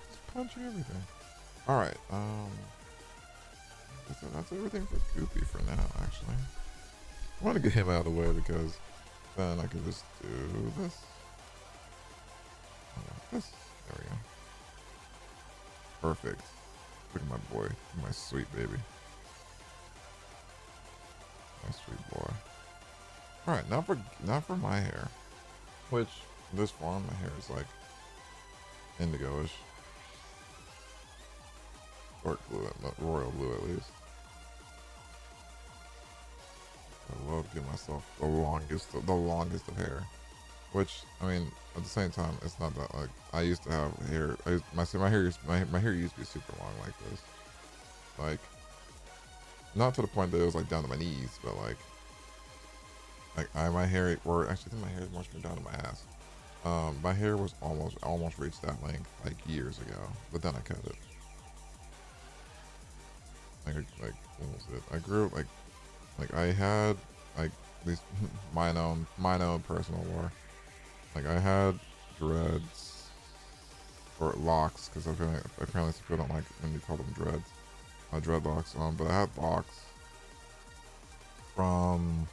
[SPEAKER 1] Just punching everything. All right. That's everything for Goopy for now. Actually, I want to get him out of the way because then I can just do this. This. There we go. Perfect. Look at my boy, my sweet baby, my sweet boy. All right, now for my hair, which in this form my hair is like indigo-ish, dark blue, royal blue at least. I love giving myself the longest of hair, which I mean at the same time it's not that like I used to have hair. My hair used to be super long like this, like not to the point that it was like down to my knees, but like my hair, or actually I think my hair is much more down to my ass. My hair was almost reached that length like years ago, but then I cut it. Like almost it. I grew like I had like these my own personal lore. Like I had dreads or locks because apparently some people don't like when you call them dreads. Dreadlocks. But I had locks from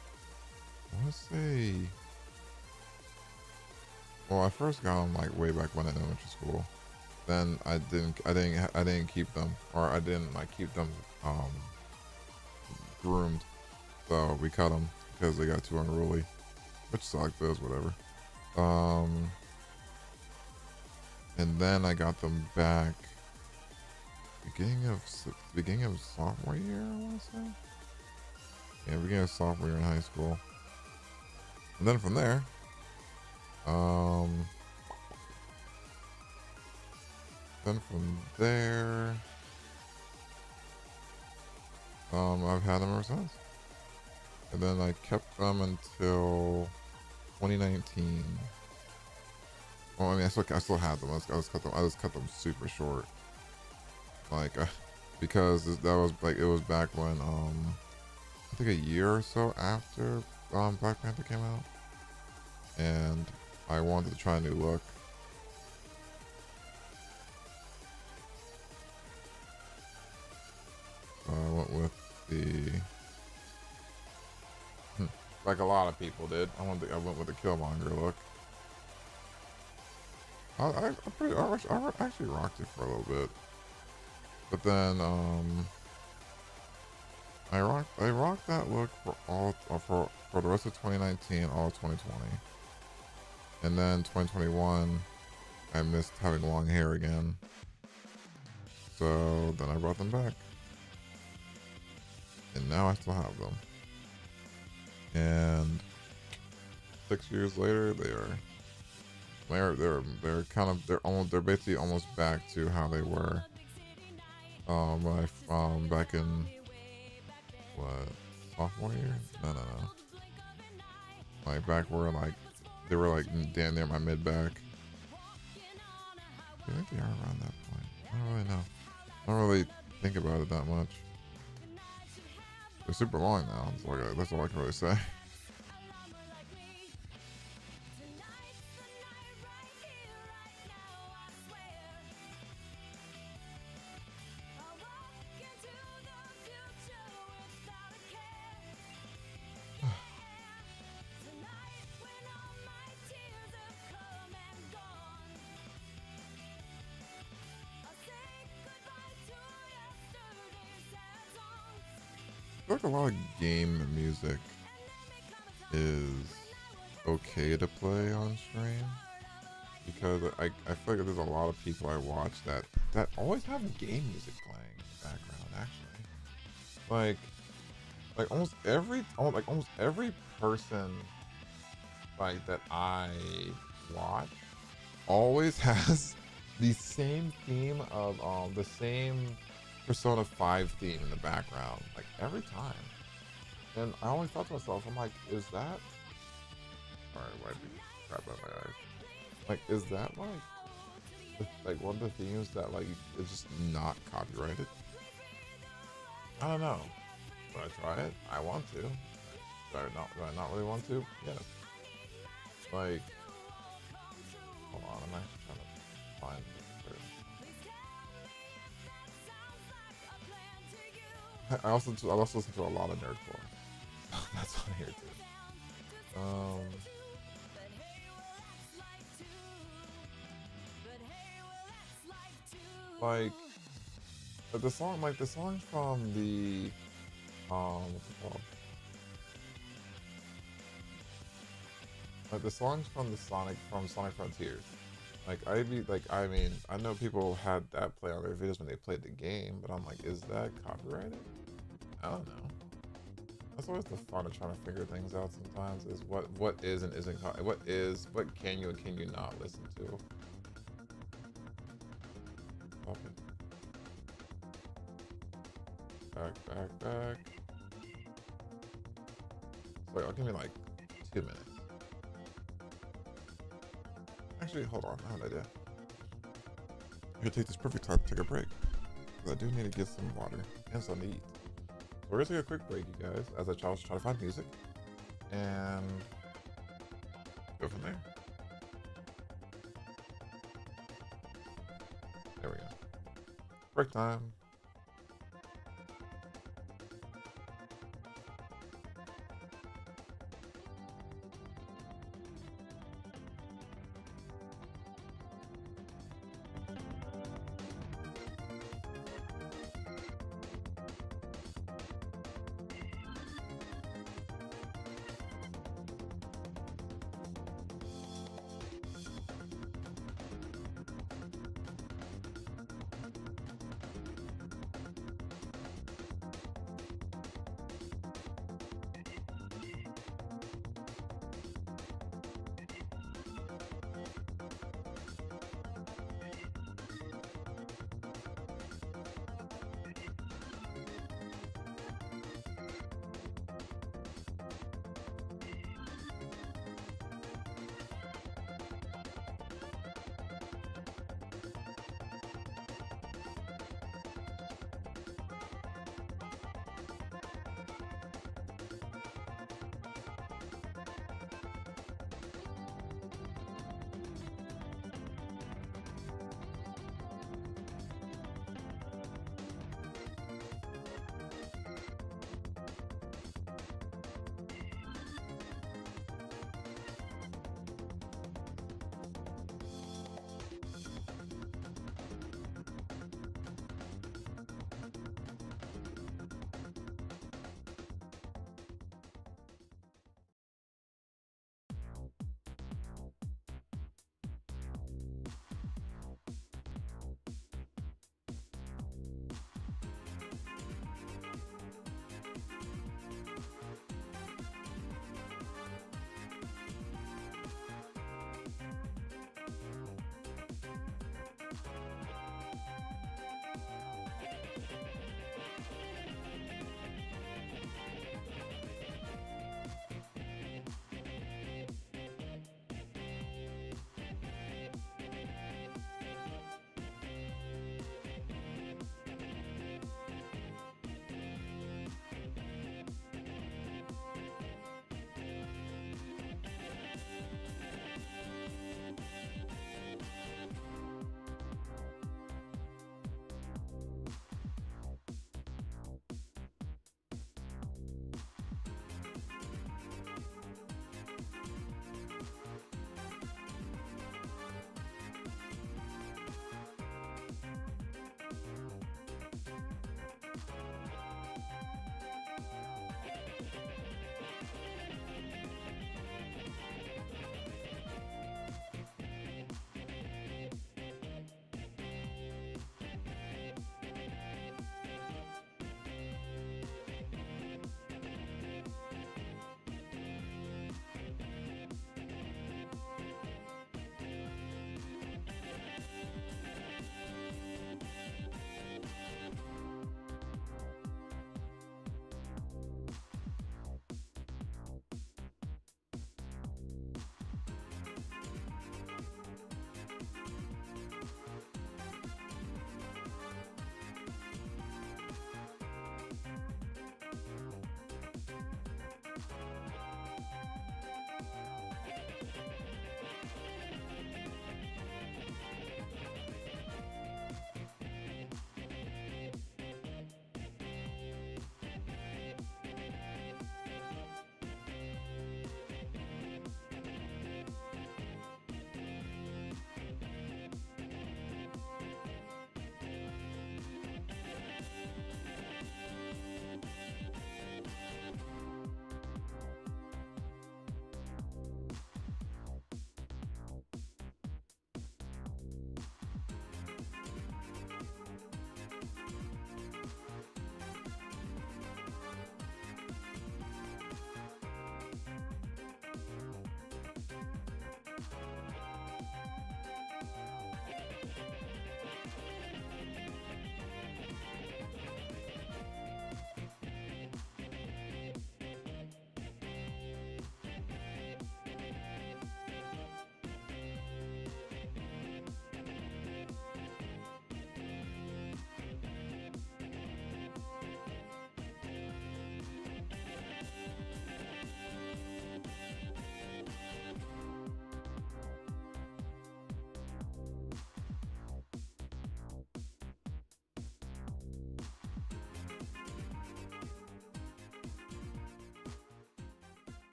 [SPEAKER 1] I want to say. Well, I first got them like way back when in elementary school. Then I didn't keep them, or I didn't like keep them groomed. So we cut them because they got too unruly, which sucked, but it was whatever. And then I got them back beginning of sophomore year, I want to say. Yeah, beginning of sophomore year in high school. And then from there, I've had them ever since. And then I kept them until 2019. Well, I mean, I still had them. I just cut them super short, like because that was like it was back when I think a year or so after Black Panther came out, and I wanted to try a new look. So I went with the like a lot of people did. I went with the Killmonger look. I actually rocked it for a little bit, but then I rocked that look for the rest of 2019, all of 2020, and then 2021 I missed having long hair again, so then I brought them back, and now I still have them, and 6 years later they're basically almost back to how they were back in what, sophomore year? No. Like back where like they were like damn near my mid back. I think they are around that point. I don't really know. I don't really think about it that much. They're super long now. That's all I can really say. Like a lot of game music is okay to play on stream, because I feel like there's a lot of people I watch that always have game music playing in the background. Actually, almost every person like that I watch always has the same theme of the same Persona 5 theme in the background, like every time. And I always thought to myself, I'm like, is that? Alright, wiping crap out my eyes. Like, is that like one of the themes that like is just not copyrighted? I don't know. Would I try it? I want to. Do I not really want to? Yes. Like, hold on, I'm actually trying to find this. I also listen to a lot of nerdcore. That's on here too. Like the songs from the what's it called? Like the songs from the Sonic Frontiers. Like I mean, I know people had that play on their videos when they played the game, but I'm like, is that copyrighted? I don't know. That's always the fun of trying to figure things out sometimes, is what is and isn't what can you and can you not listen to. Stop it. Back. So I'll give me like 2 minutes. Actually, hold on, I have an idea. I'm gonna take this perfect time to take a break, because I do need to get some water and something to eat. So we're gonna take a quick break, you guys, as I try to find music and go from there. There we go. Break time.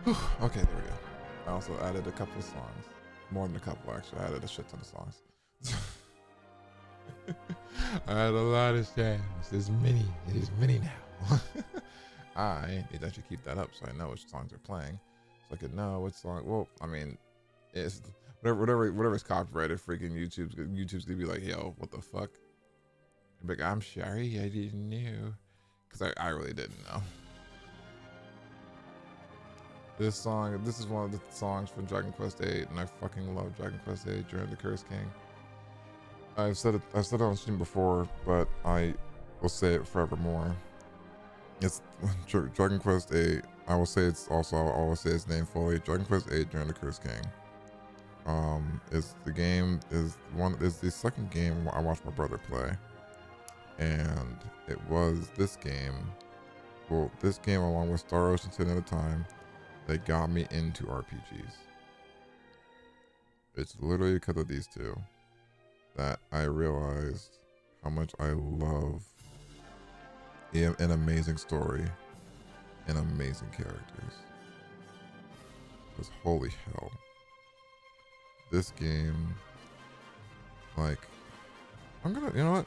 [SPEAKER 1] Okay, there we go. I also added a couple of songs. More than a couple, actually. I added a shit ton of songs. I had a lot of jams. There's many. There's many now. I need to actually keep that up so I know which songs are playing. So I could know which song. Well, I mean, it's whatever's copyrighted. Freaking YouTube's gonna be like, yo, what the fuck? I'm like, I'm sorry, I didn't know, because I really didn't know. This is one of the songs from Dragon Quest VIII, and I fucking love Dragon Quest VIII during the Curse King. I've said it on stream before, but I will say it forevermore. It's Dragon Quest VIII. I will say it's also, I'll always say its name fully. Dragon Quest VIII during the Curse King. Is the second game I watched my brother play, and it was this game. Well, this game along with Star Ocean 10 at a time that got me into RPGs. It's literally because of these two that I realized how much I love an amazing story and amazing characters. Because holy hell, this game, like, you know what?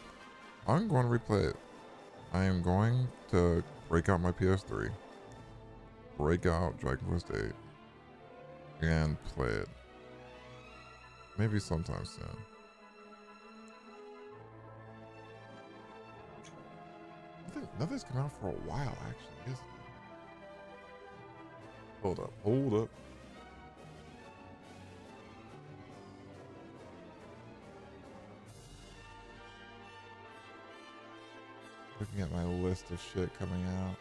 [SPEAKER 1] I'm going to replay it. I am going to break out my PS3, break out Dragon Quest VIII, and play it. Maybe sometime soon. Nothing's come out for a while, actually, isn't it? Hold up. Looking at my list of shit coming out.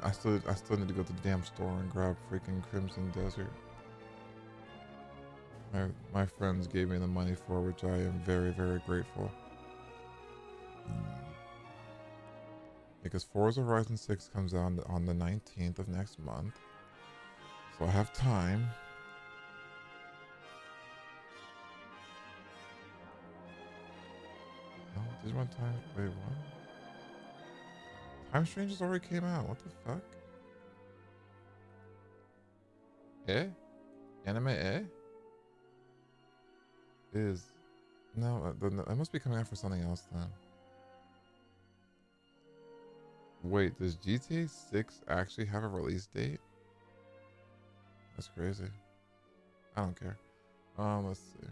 [SPEAKER 1] I still need to go to the damn store and grab freaking Crimson Desert. My friends gave me the money for, which I am very, very grateful. Because Forza Horizon 6 comes out on the 19th of next month, so I have time. No, Digimon Time. Wait, what? Time Strangers already came out. What the fuck? Eh? Anime eh? No, it must be coming out for something else then. Wait, does GTA 6 actually have a release date? That's crazy. I don't care. Let's see.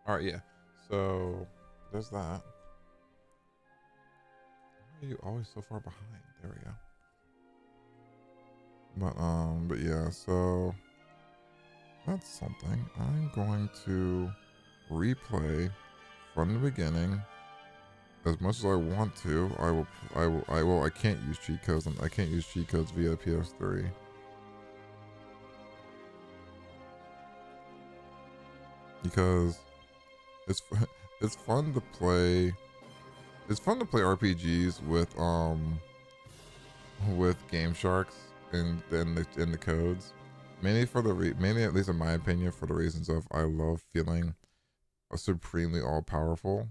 [SPEAKER 1] Alright, yeah. So there's that. Why are you always so far behind? There we go. But yeah, so that's something. I'm going to replay from the beginning as much as I want to. I can't use cheat codes. I can't use cheat codes via PS3. Because it's fun to play. It's fun to play RPGs with Game Sharks and the codes. Mainly at least in my opinion, for the reasons of I love feeling supremely all powerful,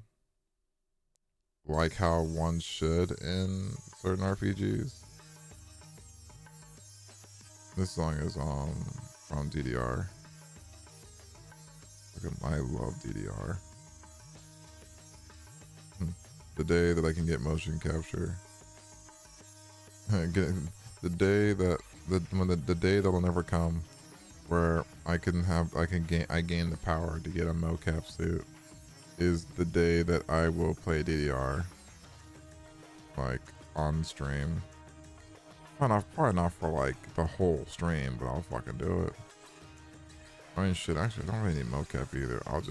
[SPEAKER 1] like how one should in certain RPGs. This song is from DDR. I love DDR. The day that I can get motion capture. The day that'll never come, where I gain the power to get a mocap suit, is the day that I will play DDR, like on stream. Probably not for like the whole stream, but I'll fucking do it. I mean, shit. Actually, I don't really need mocap either. I'll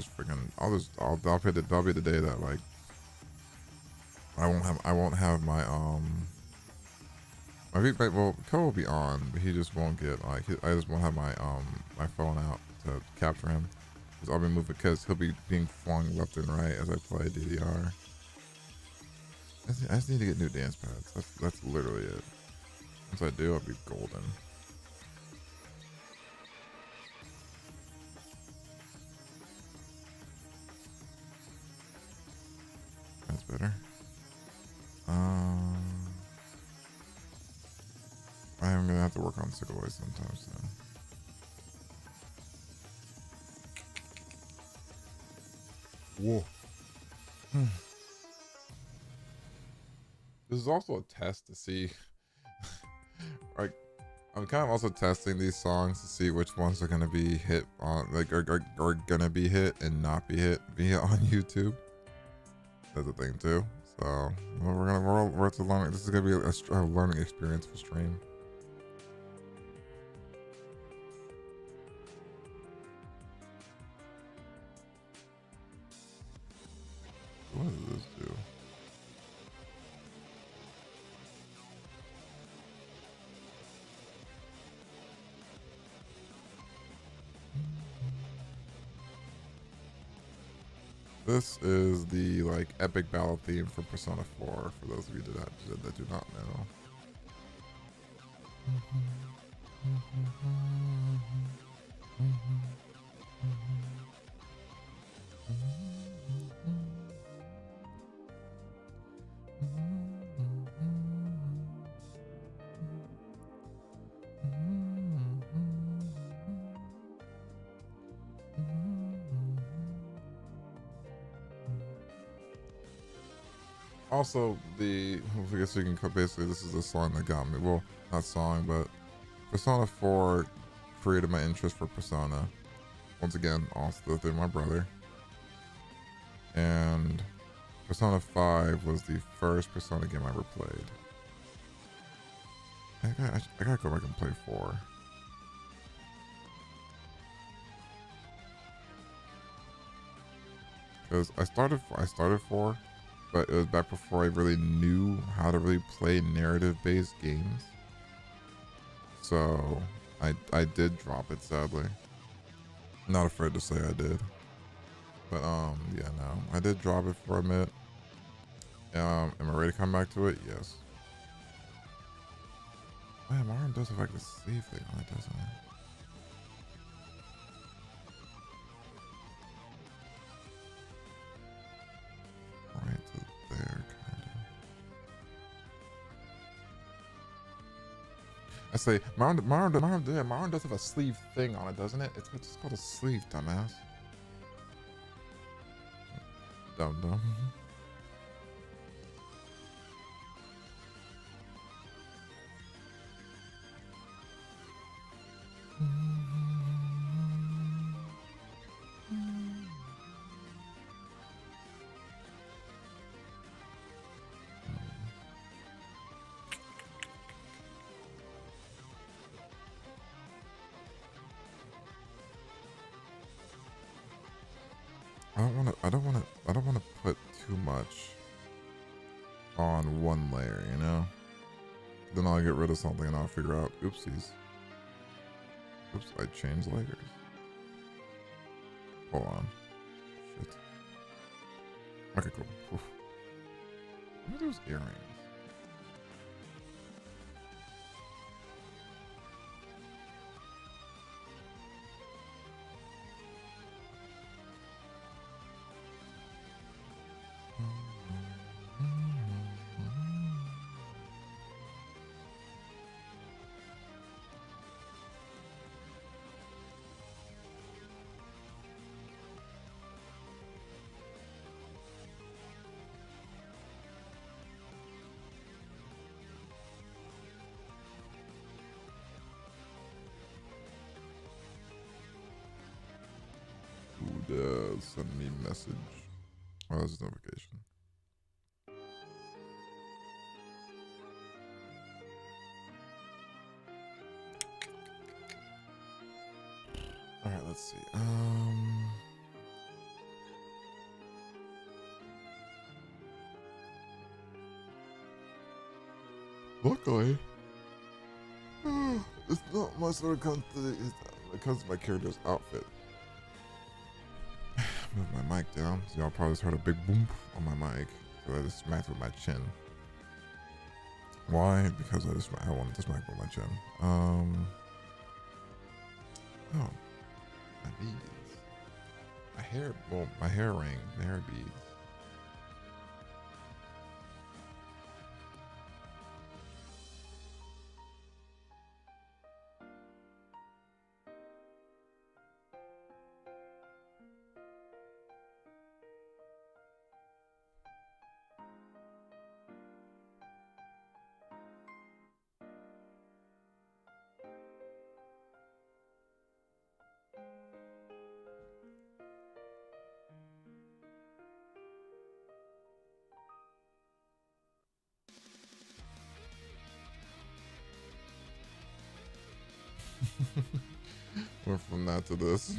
[SPEAKER 1] that'll be the day that like I won't have my well, Ko will be on, but he just won't get like I just won't have my my phone out to capture him. Because I'll be moving, because he'll be being flung left and right as I play DDR. I just need to get new dance pads. That's literally it. Once I do, I'll be golden. That's better. I am gonna have to work on Sigaloy sometime soon. Whoa. This is also a test to see, like, I'm kind of also testing these songs to see which ones are gonna be hit on, like, are gonna be hit and not be hit via on YouTube. That's a thing too. So we're to learn. This is gonna be a learning experience for stream. What does this do? This is the like epic battle theme for Persona 4. For those of you that do not know. Also, I guess we can basically, this is the song that got me. Well, not song, but Persona 4 created my interest for Persona. Once again, also through my brother. And Persona 5 was the first Persona game I ever played. I gotta go back and play 4. Because I started 4, but it was back before I really knew how to really play narrative-based games. So I did drop it, sadly. Not afraid to say I did. But yeah, no, I did drop it for a minute. Am I ready to come back to it? Yes. Man, my arm does have like the save thing on it, doesn't it? Right to there, kind of. I say, my arm does have a sleeve thing on it, doesn't it? It's just called a sleeve, dumbass. Dumb. I don't wanna put too much on one layer, you know? Then I'll get rid of something and I'll figure out, oopsies. Oops, I changed layers. Hold on. Shit. Okay, cool. Oof. What are those earrings? Send me message. Oh, that's a notification. All right, let's see. Luckily, it's not much when it comes to my character's outfit. Move my mic down, so y'all probably just heard a big boom on my mic. So I just smacked with my chin. Why? Because I wanted to smack with my chin. Oh, my beads. My hair ring, my hair beads. Went from that to this.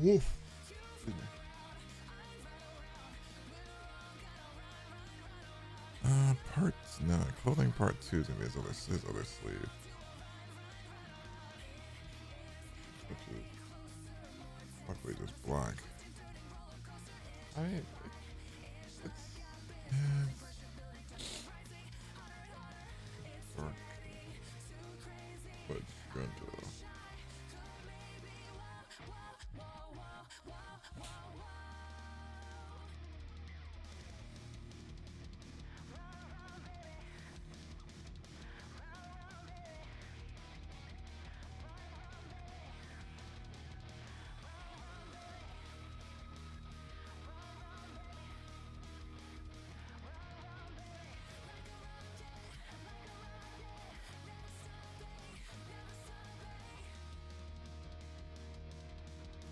[SPEAKER 1] Woof. Parts, no, clothing part 2 is gonna be his other sleeve. Which is luckily just black. I mean, it's dark, but good.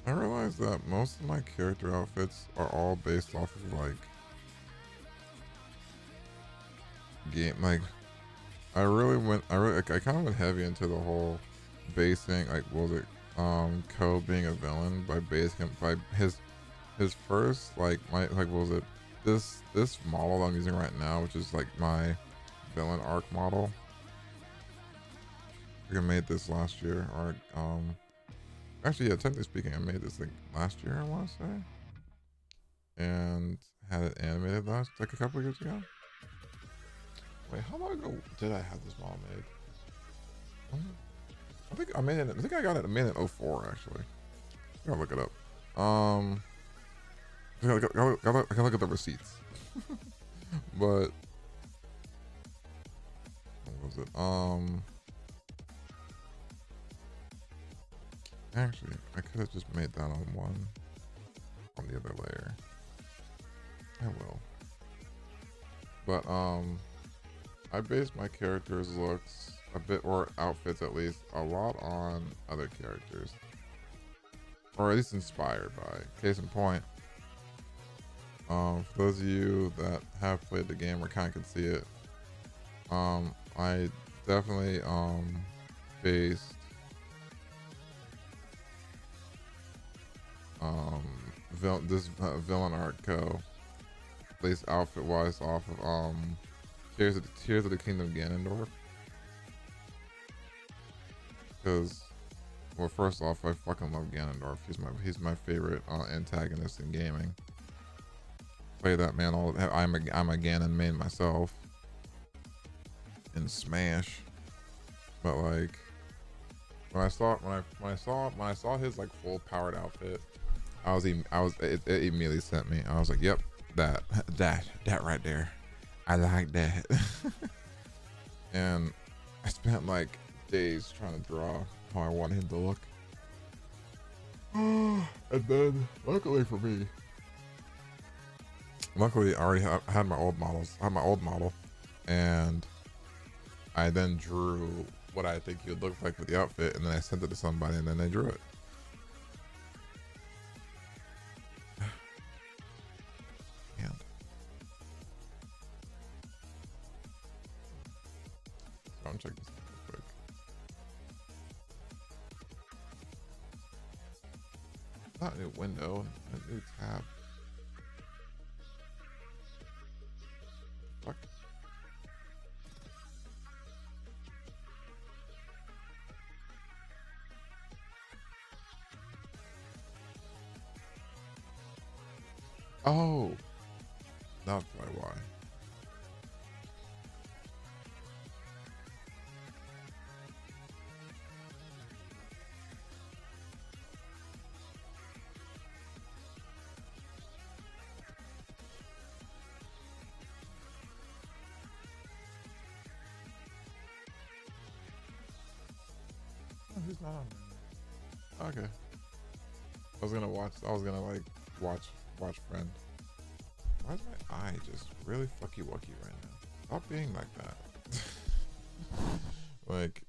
[SPEAKER 1] I realized that most of my character outfits are all based off of like game. Like I kind of went heavy into the whole basing, like what was it, Ko being a villain by basing him by his first like my like what was it, this model I'm using right now, which is like my villain arc model. I think I made this last year, or actually, yeah, technically speaking, I made this like last year, I want to say, and had it animated like a couple of years ago. Wait, how long ago did I have this model made? I think I made it. I think I got it made in 04 actually. I gotta look it up. I gotta look at the receipts. But what was it? Actually, I could have just made that on the other layer. I will. But I based my character's looks a bit, or outfits at least, a lot on other characters, or at least inspired by. Case in point, for those of you that have played the game or kind of can see it, I definitely based villain art Co, at least outfit wise, off of Tears of the Kingdom Ganondorf. Because, well, first off, I fucking love Ganondorf. He's my favorite antagonist in gaming. Play that man all. I'm a Ganon main myself in Smash. But like, when I saw his like full powered outfit, it immediately sent me. I was like, yep, that right there. I like that. And I spent like days trying to draw how I wanted him to look. And then, luckily for me, I already had my old models. I had my old model, and I then drew what I think he would look like for the outfit, and then I sent it to somebody, and then they drew it. I'm checking this real quick. Not a new window, a new tab. Fuck. Oh, that's probably why. Who's not on there? Okay. I was gonna like watch Watch, friend. Why is my eye just really fucky wucky right now? Stop being like that. Like.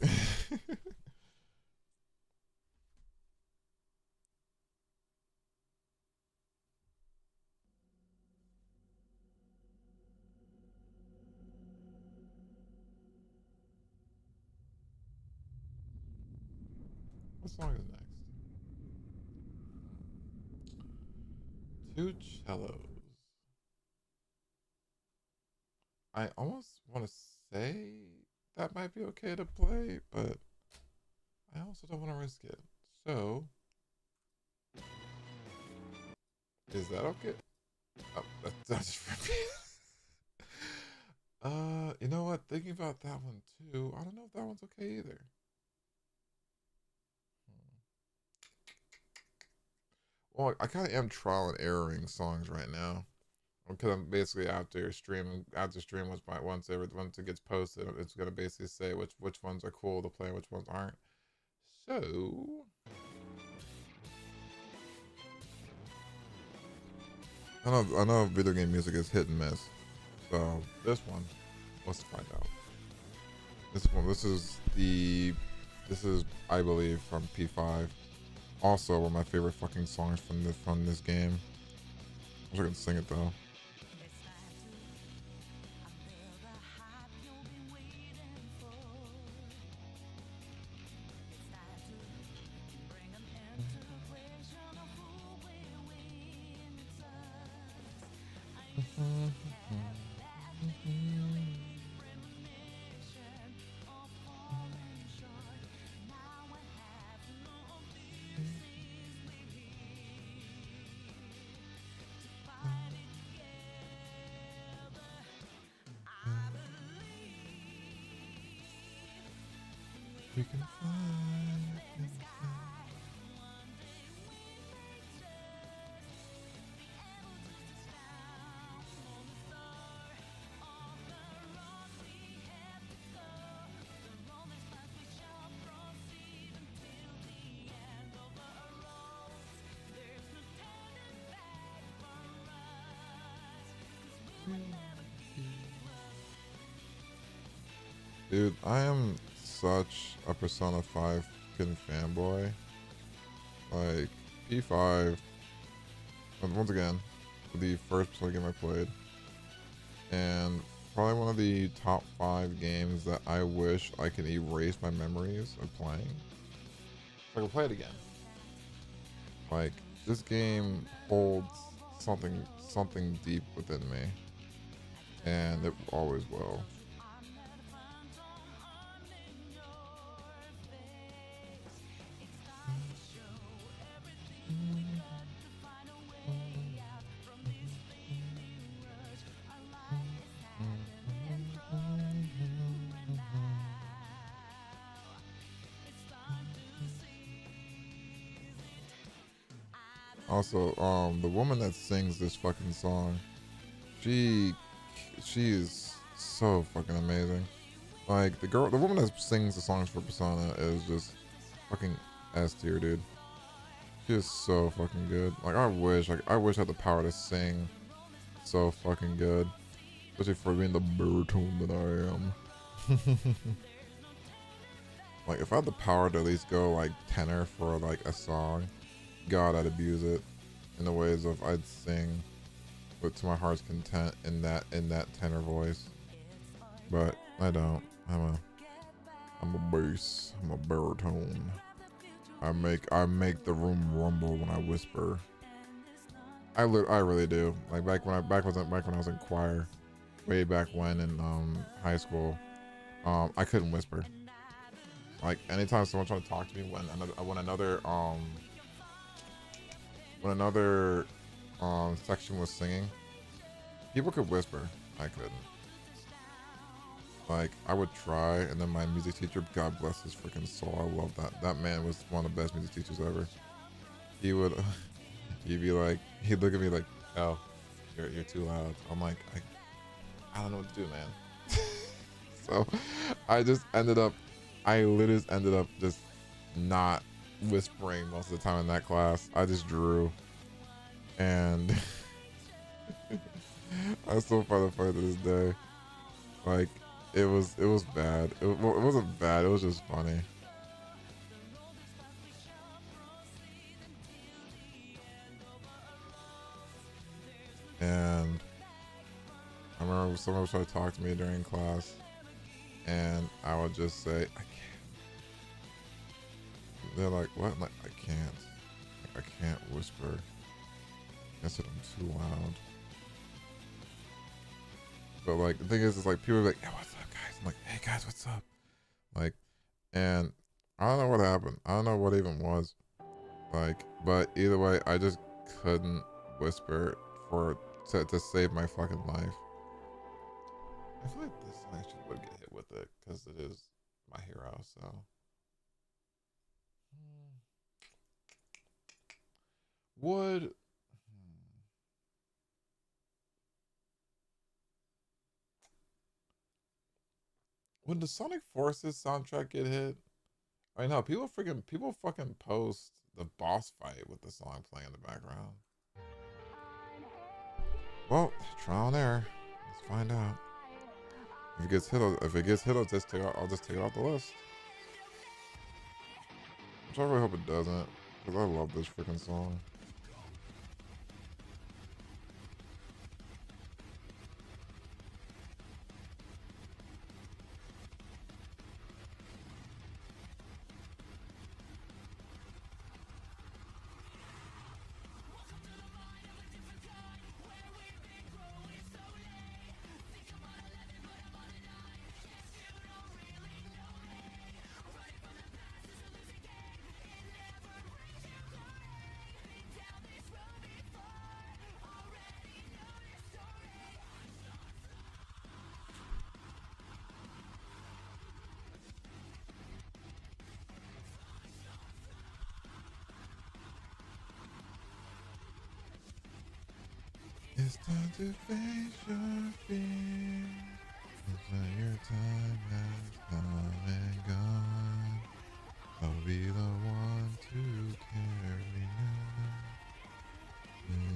[SPEAKER 1] What song is next? Two cellos. I almost want to say that might be okay to play, but I also don't want to risk it. So, is that okay? Oh, that's just you know what? Thinking about that one too, I don't know if that one's okay either. Well, I kind of am trial and erroring songs right now because I'm basically after streaming. After stream, once it gets posted, it's gonna basically say which ones are cool to play and which ones aren't. So, I know video game music is hit and miss. So this one, let's find out. This is I believe from P5. Also one of my favorite fucking songs from this game. I wish I could sing it though. We can fly in the sky. Dude, I am such a Persona 5 fucking fanboy. Like, P5, once again, the first Persona game I played, and probably one of the top 5 games that I wish I could erase my memories of playing. So I can play it again. Like, this game holds something deep within me, and it always will. Also, the woman that sings this fucking song, she is so fucking amazing. Like the woman that sings the songs for Persona is just fucking S tier, dude. She is so fucking good. Like I wish I had the power to sing so fucking good, especially for being the baritone that I am. Like if I had the power to at least go like tenor for like a song, God, I'd abuse it in the ways of I'd sing, but to my heart's content in that tenor voice. But I don't. I'm a bass. I'm a baritone. I make the room rumble when I whisper. I really do. Like back when I was in choir, way back when in high school, I couldn't whisper. Like anytime someone tried to talk to me when another section was singing, people could whisper. I couldn't. Like I would try, and then my music teacher, God bless his freaking soul, I love that man was one of the best music teachers ever. He would, he'd look at me like, oh, you're too loud. I'm like, I don't know what to do, man. So I literally ended up just not whispering most of the time in that class. I just drew, and I still find it funny to this day. Like, it was bad. Well, it wasn't bad. It was just funny. And I remember someone was trying to talk to me during class, and I would just say, I can't. They're like, what? I'm like, I can't. I can't whisper. I said I'm too loud. But like, the thing is like people are like, hey, what's up, guys? I'm like, hey guys, what's up? Like, and I don't know what happened. I don't know what even was. Like, but either way, I just couldn't whisper to save my fucking life. I feel like this song actually would get hit with it because it is my hero. So would would the Sonic Forces soundtrack get hit? I know people fucking post the boss fight with the song playing in the background. Well, trial and error. Let's find out. If it gets hit, I'll just take it off the list. Which I really hope it doesn't, because I love this freaking song. It's time to face your fear. It's like your time has come and gone. I'll be the one to carry on.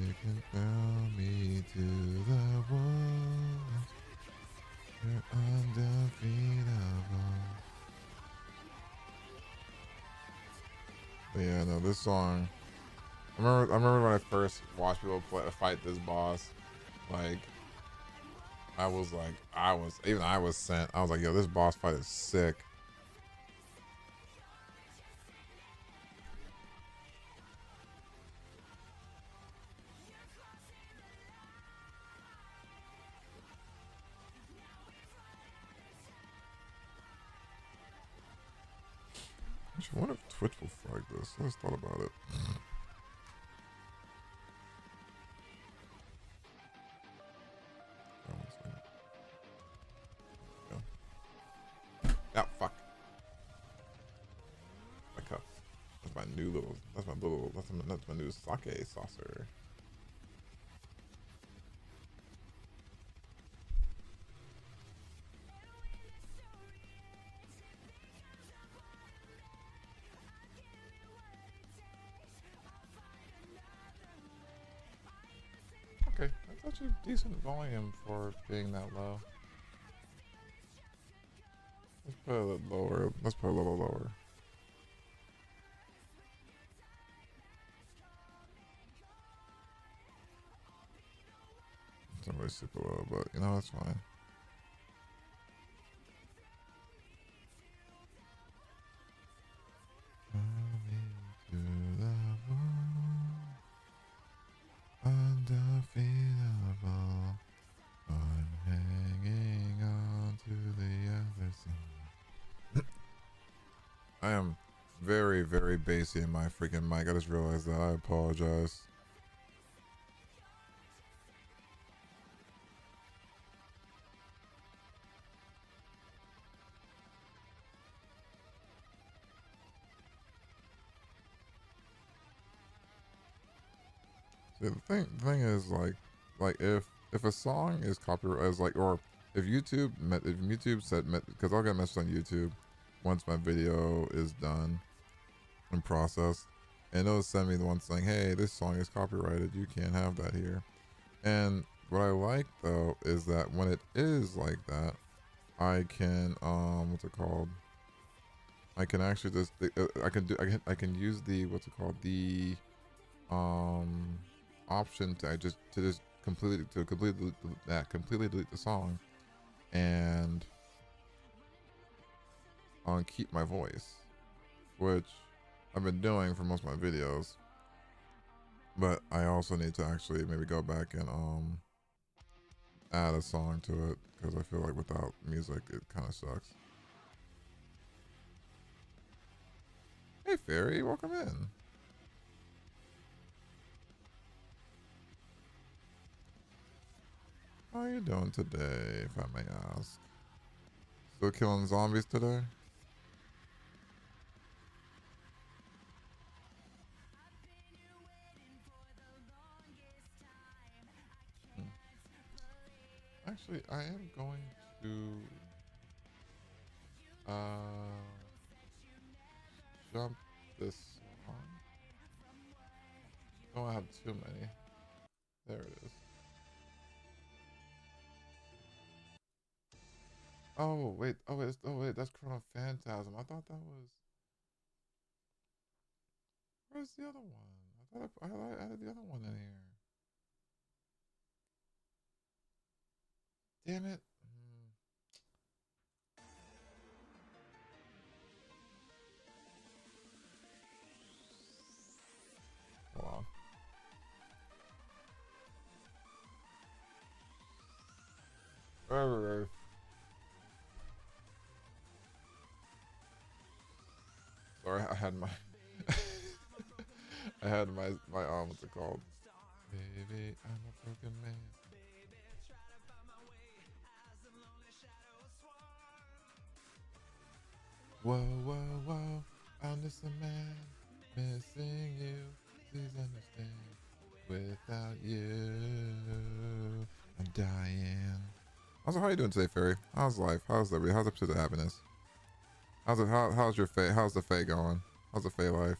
[SPEAKER 1] You can throw me to the wolves. You're undefeatable. But yeah, no, this song. I remember when I first watched people fight this boss. Like, I was sent. I was like, yo, this boss fight is sick. I wonder if Twitch will flag this. I just thought about it. Oh, fuck. My cup. That's my new little. That's my new sake saucer. Okay, that's actually decent volume for being that low. Let's put it a little lower. Let's put it a little lower. It's not really super low, but you know, that's fine. Undefeatable. I'm hanging on to the other side. I am very, very bassy in my freaking mic. I just realized that. I apologize. See, the thing is like if a song is copyright, as like, or if YouTube said, because I'll get messaged on YouTube once my video is done and processed, and it'll send me the one saying, hey, this song is copyrighted, you can't have that here. And What I like though is that when it is like that, I can what's it called? I can actually just I can use the what's it called, the um option to just completely delete the song and keep my voice, which I've been doing for most of my videos. But I also need to actually maybe go back and add a song to it because I feel like without music it kind of sucks. Hey Fairy, welcome in. How are you doing today, if I may ask? Still killing zombies today? Hmm. Actually, I am going to jump this song. Don't have too many. There it is. Oh wait, that's Chrono Phantasm. I thought that was. Where's the other one? I thought I added the other one in here. Damn it. Hold on. Right. Sorry, I had my I had my what's it called? Baby, I'm a broken man. Whoa, whoa, whoa, I'm just a man missing you. Please understand. Without you, I'm dying. Also, how you doing today, Fairy? How's life? How's everything? How's up to the happiness? How's it? How's your Fae? How's the Fae going? How's the Fae life?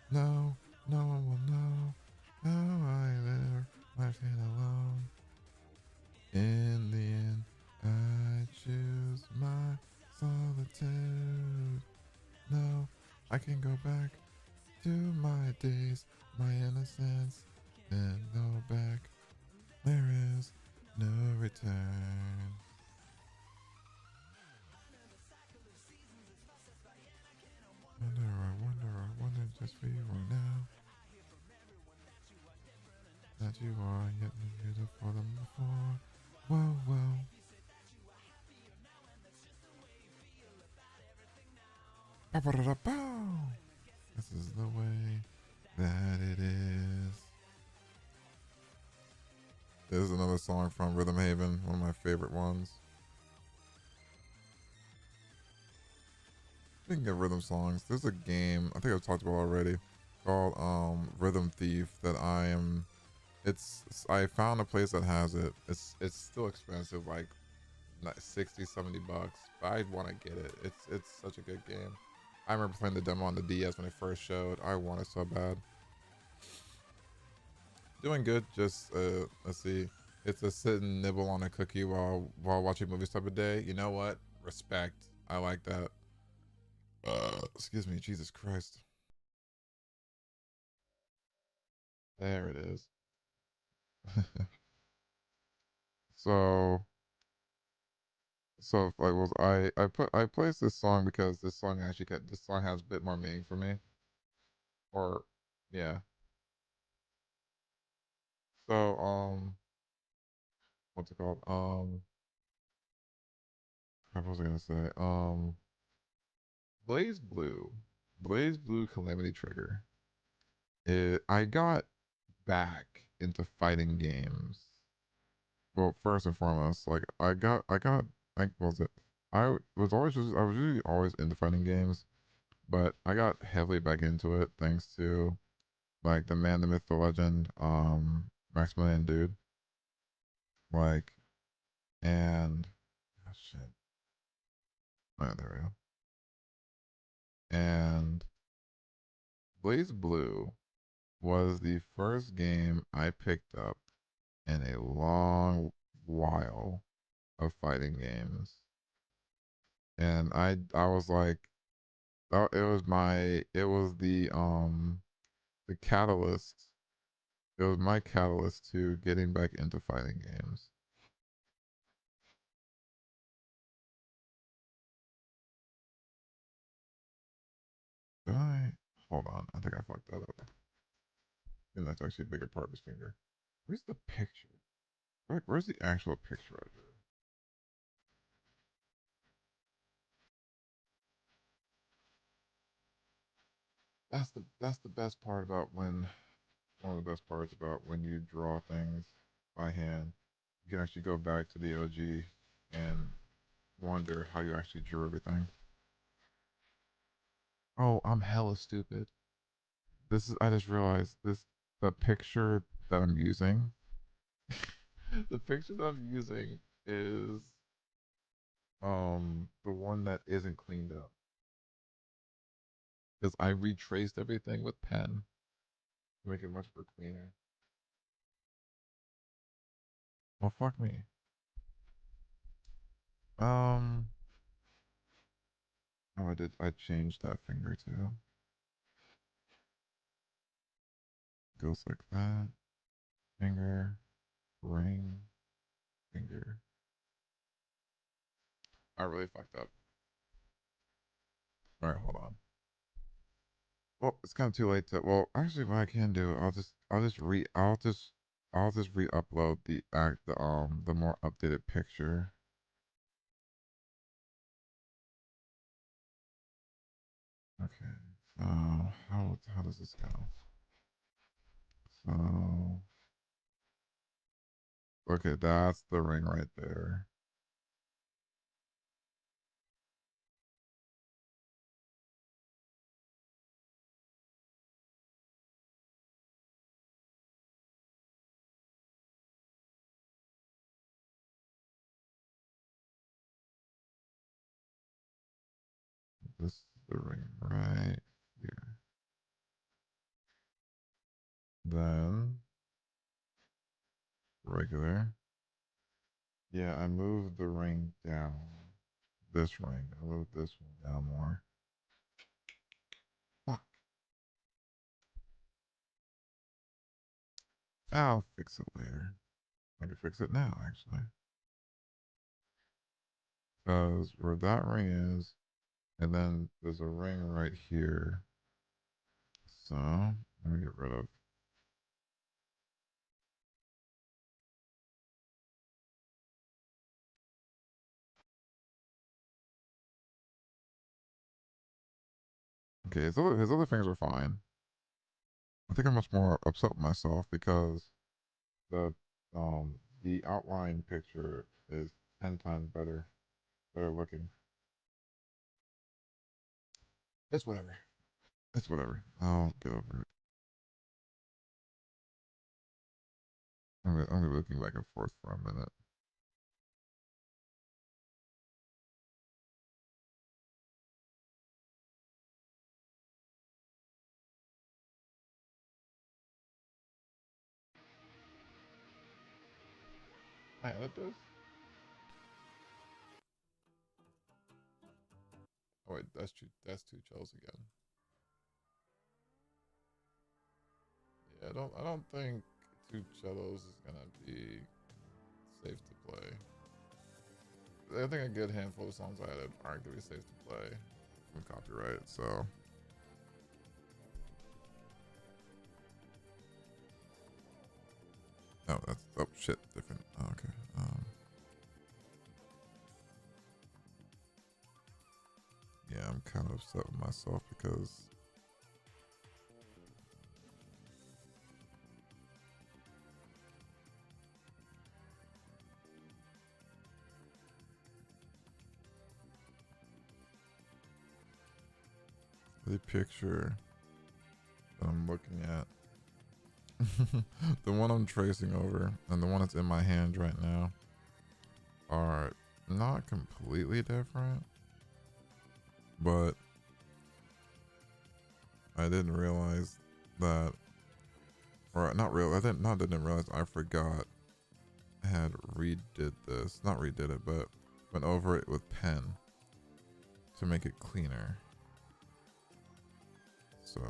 [SPEAKER 1] No, no one will know how I live life ain't alone. In the end, I choose my solitude. No, I can go back to my days, my innocence, and go back. There is no return. I wonder just for you right now. That you are yet more beautiful than before. Whoa, whoa. This is the way that it is. This is another song from Rhythm Haven, one of my favorite ones. Speaking of rhythm songs, there's a game I think I've talked about already called Rhythm Thief that I found a place that has it. It's still expensive, like 60-70 bucks, but I want to get it. It's such a good game. I remember playing the demo on the DS when it first showed. I want it so bad. Doing good. Just let's see. It's a sit and nibble on a cookie while watching movies type of day. You know what? Respect. I like that. Excuse me. Jesus Christ. There it is. so like was I placed this song because this song has a bit more meaning for me. Or yeah. So what's it called? What was I gonna say? Blaze Blue. Blaze Blue Calamity Trigger. I got back into fighting games. Well, first and foremost, like like what was it? I was usually always into fighting games, but I got heavily back into it thanks to like the man, the myth, the legend, Maximilian Dude. Like and oh shit. Oh, there we go. And Blaze Blue. was the first game I picked up in a long while of fighting games. And I was like, oh, it was the catalyst. It was my catalyst to getting back into fighting games. Did I hold on? I think I fucked that up. And that's actually a bigger part of his finger. Where's the picture? Where's the actual picture of it? That's the best part about when one of the best parts about when you draw things by hand. You can actually go back to the OG and wonder how you actually drew everything. Oh, I'm hella stupid. This is I just realized this the picture that I'm using. The picture that I'm using is the one that isn't cleaned up. Because I retraced everything with pen to make it much more cleaner. Well fuck me. Um oh I changed that finger too. Goes like that. Finger, ring, finger. I really fucked up. Alright, hold on. Well, it's kind of too late to. Well, actually, what I can do, I'll just re-upload the more updated picture. Okay. So how does this go? So okay, that's the ring right there. This is the ring right here. Then regular. Yeah, I moved the ring down. This ring. I moved this one down more. Fuck. I'll fix it later. I can fix it now, actually. Because where that ring is, and then there's a ring right here. So let me get rid of. Okay, his other fingers are fine. I think I'm much more upset with myself because the the outline picture is 10 times better looking. It's whatever. It's whatever. I'll get over it. I'm gonna be looking back and forth for a minute. I edit this? Oh wait, that's two chills again. Yeah, I don't think two cellos is gonna be safe to play. I think a good handful of songs I added aren't gonna be safe to play from copyright. So oh, that's oh shit different. Oh, okay. Yeah, I'm kind of upset with myself because the picture that I'm looking at, the one I'm tracing over, and the one that's in my hand right now are not completely different, but I didn't realize that Or not real. Didn't realize I forgot I had redid this. Not redid it, but went over it with pen to make it cleaner. So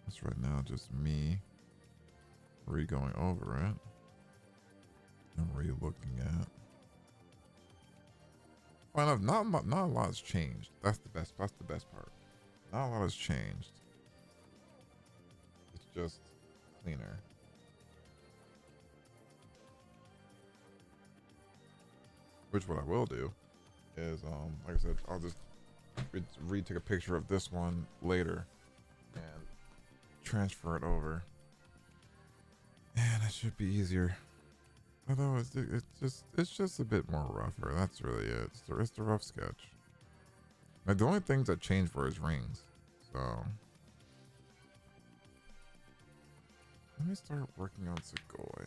[SPEAKER 1] it's right now just me re-going over it and re-looking at. Fine enough, not a lot has changed. That's the best part. Not a lot has changed. It's just cleaner. Which what I will do is like I said, I'll just take a picture of this one later and transfer it over. And it should be easier. Although it's just a bit more rougher. That's really it. It's the rough sketch. Like the only things that changed were his rings. So let me start working on Sugoi.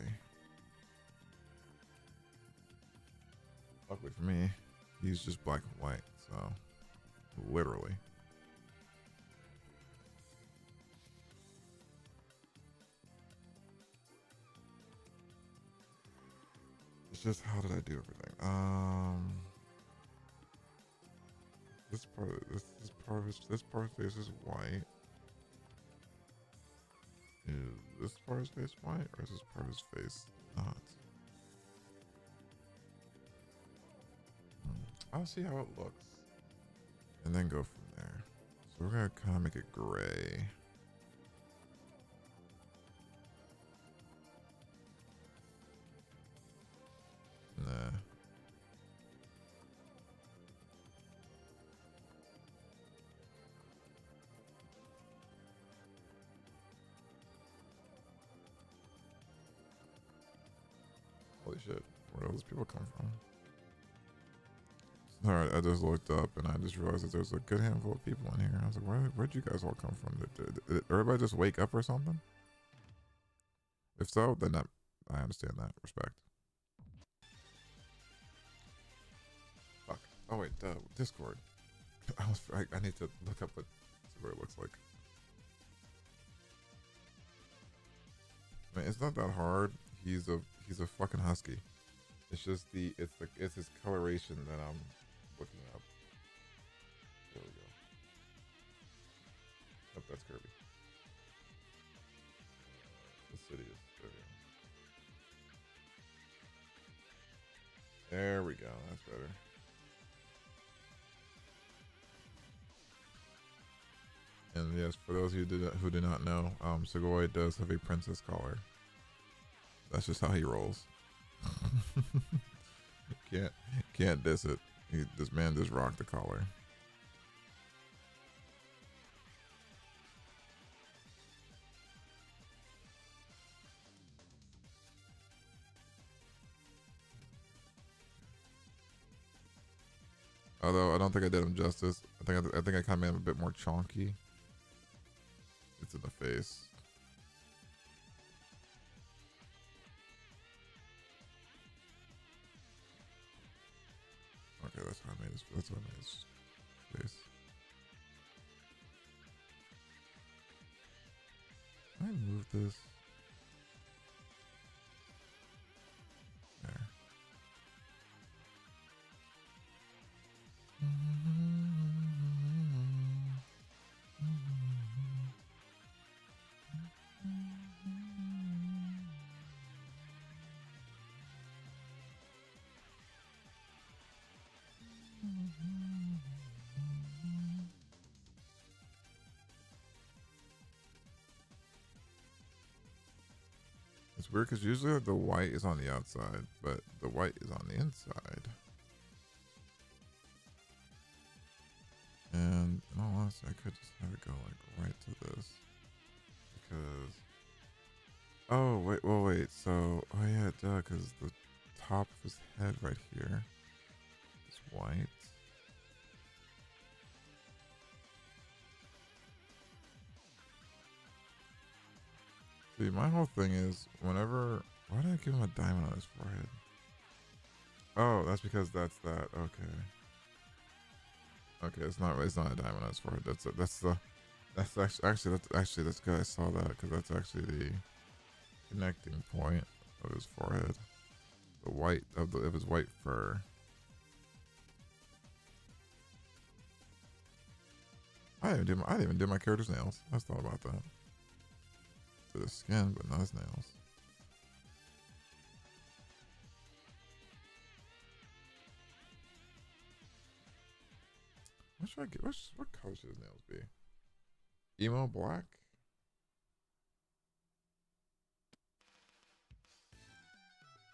[SPEAKER 1] Luckily for me, he's just black and white. So literally. It's just how did I do everything? This part of his face is white. Is this part of his face white, or is this part of his face not? I'll see how it looks, and then go from there. So we're gonna kind of make it gray. Nah. Holy shit, where do those people come from? Alright, I just looked up and I just realized that there's a good handful of people in here. I was like, where'd you guys all come from? Did everybody just wake up or something? If so, then I understand that. Respect. Fuck. Oh wait, Discord. I need to look up what it looks like. I mean, it's not that hard. He's a fucking husky. It's just it's his coloration that I'm looking up. There we go. Oh, that's Kirby. The city is there we go. That's better. And yes, for those of you who do not know, Sugoi does have a princess collar. That's just how he rolls. Can't diss it. This man just rocked the collar. Although I don't think I did him justice. I think I kind of made him a bit more chonky. It's in the face. Okay, that's how I made his face. Can I move this? There. It's weird because usually the white is on the outside, but the white is on the inside. And in all honesty, I could just have it go like right to this. Because, oh wait, so, oh yeah, duh, because the top of his head right here is white. See, my whole thing is whenever Why did I give him a diamond on his forehead? Oh, that's because that's that. Okay. Okay, it's not a diamond on his forehead. That's good. I saw that because that's actually the connecting point of his forehead. The white of his white fur. I didn't even do my character's nails. I just thought about that. To the skin, but not his nails. What should I get? What color should his nails be? Emo black?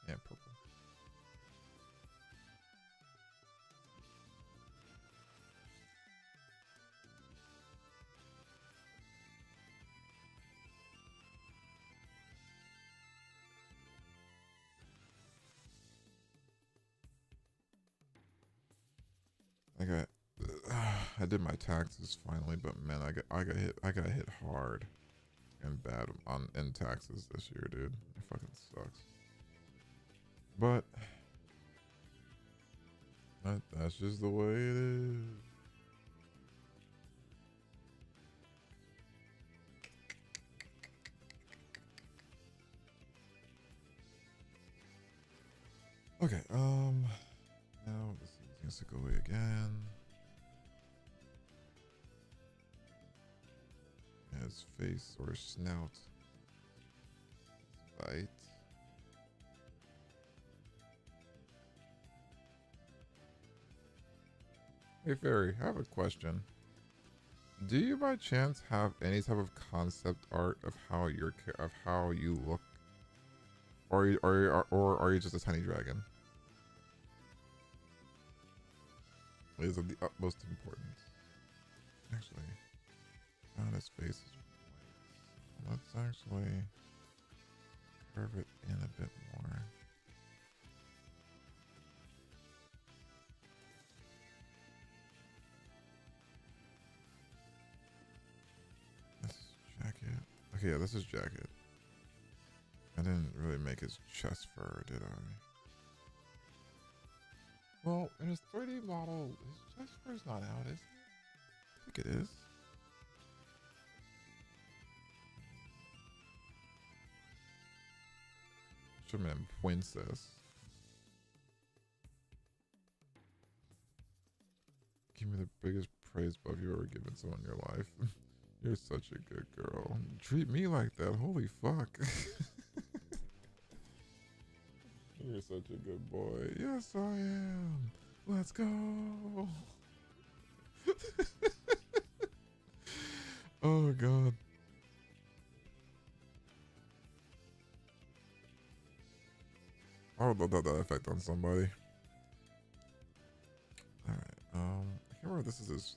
[SPEAKER 1] Yeah, purple. I did my taxes finally, but man, I got hit hard and bad in taxes this year, dude. It fucking sucks. But that's just the way it is. Okay, now this needs to go away again. His face or snout. Bite. Hey Fairy, I have a question. Do you by chance have any type of concept art of how you look, or are you just a tiny dragon? It is of the utmost importance. Actually, now his face is white. Let's actually curve it in a bit more. This is jacket. Okay, yeah, this is jacket. I didn't really make his chest fur, did I? Well, in his 3D model, his chest fur's not out, is it? I think it is. Should have been princess. Give me the biggest praise buff you've ever given someone in your life. You're such a good girl. Treat me like that. Holy fuck. You're such a good boy. Yes, I am. Let's go. Oh, God. I would love that effect on somebody. Alright, I can't remember if this is his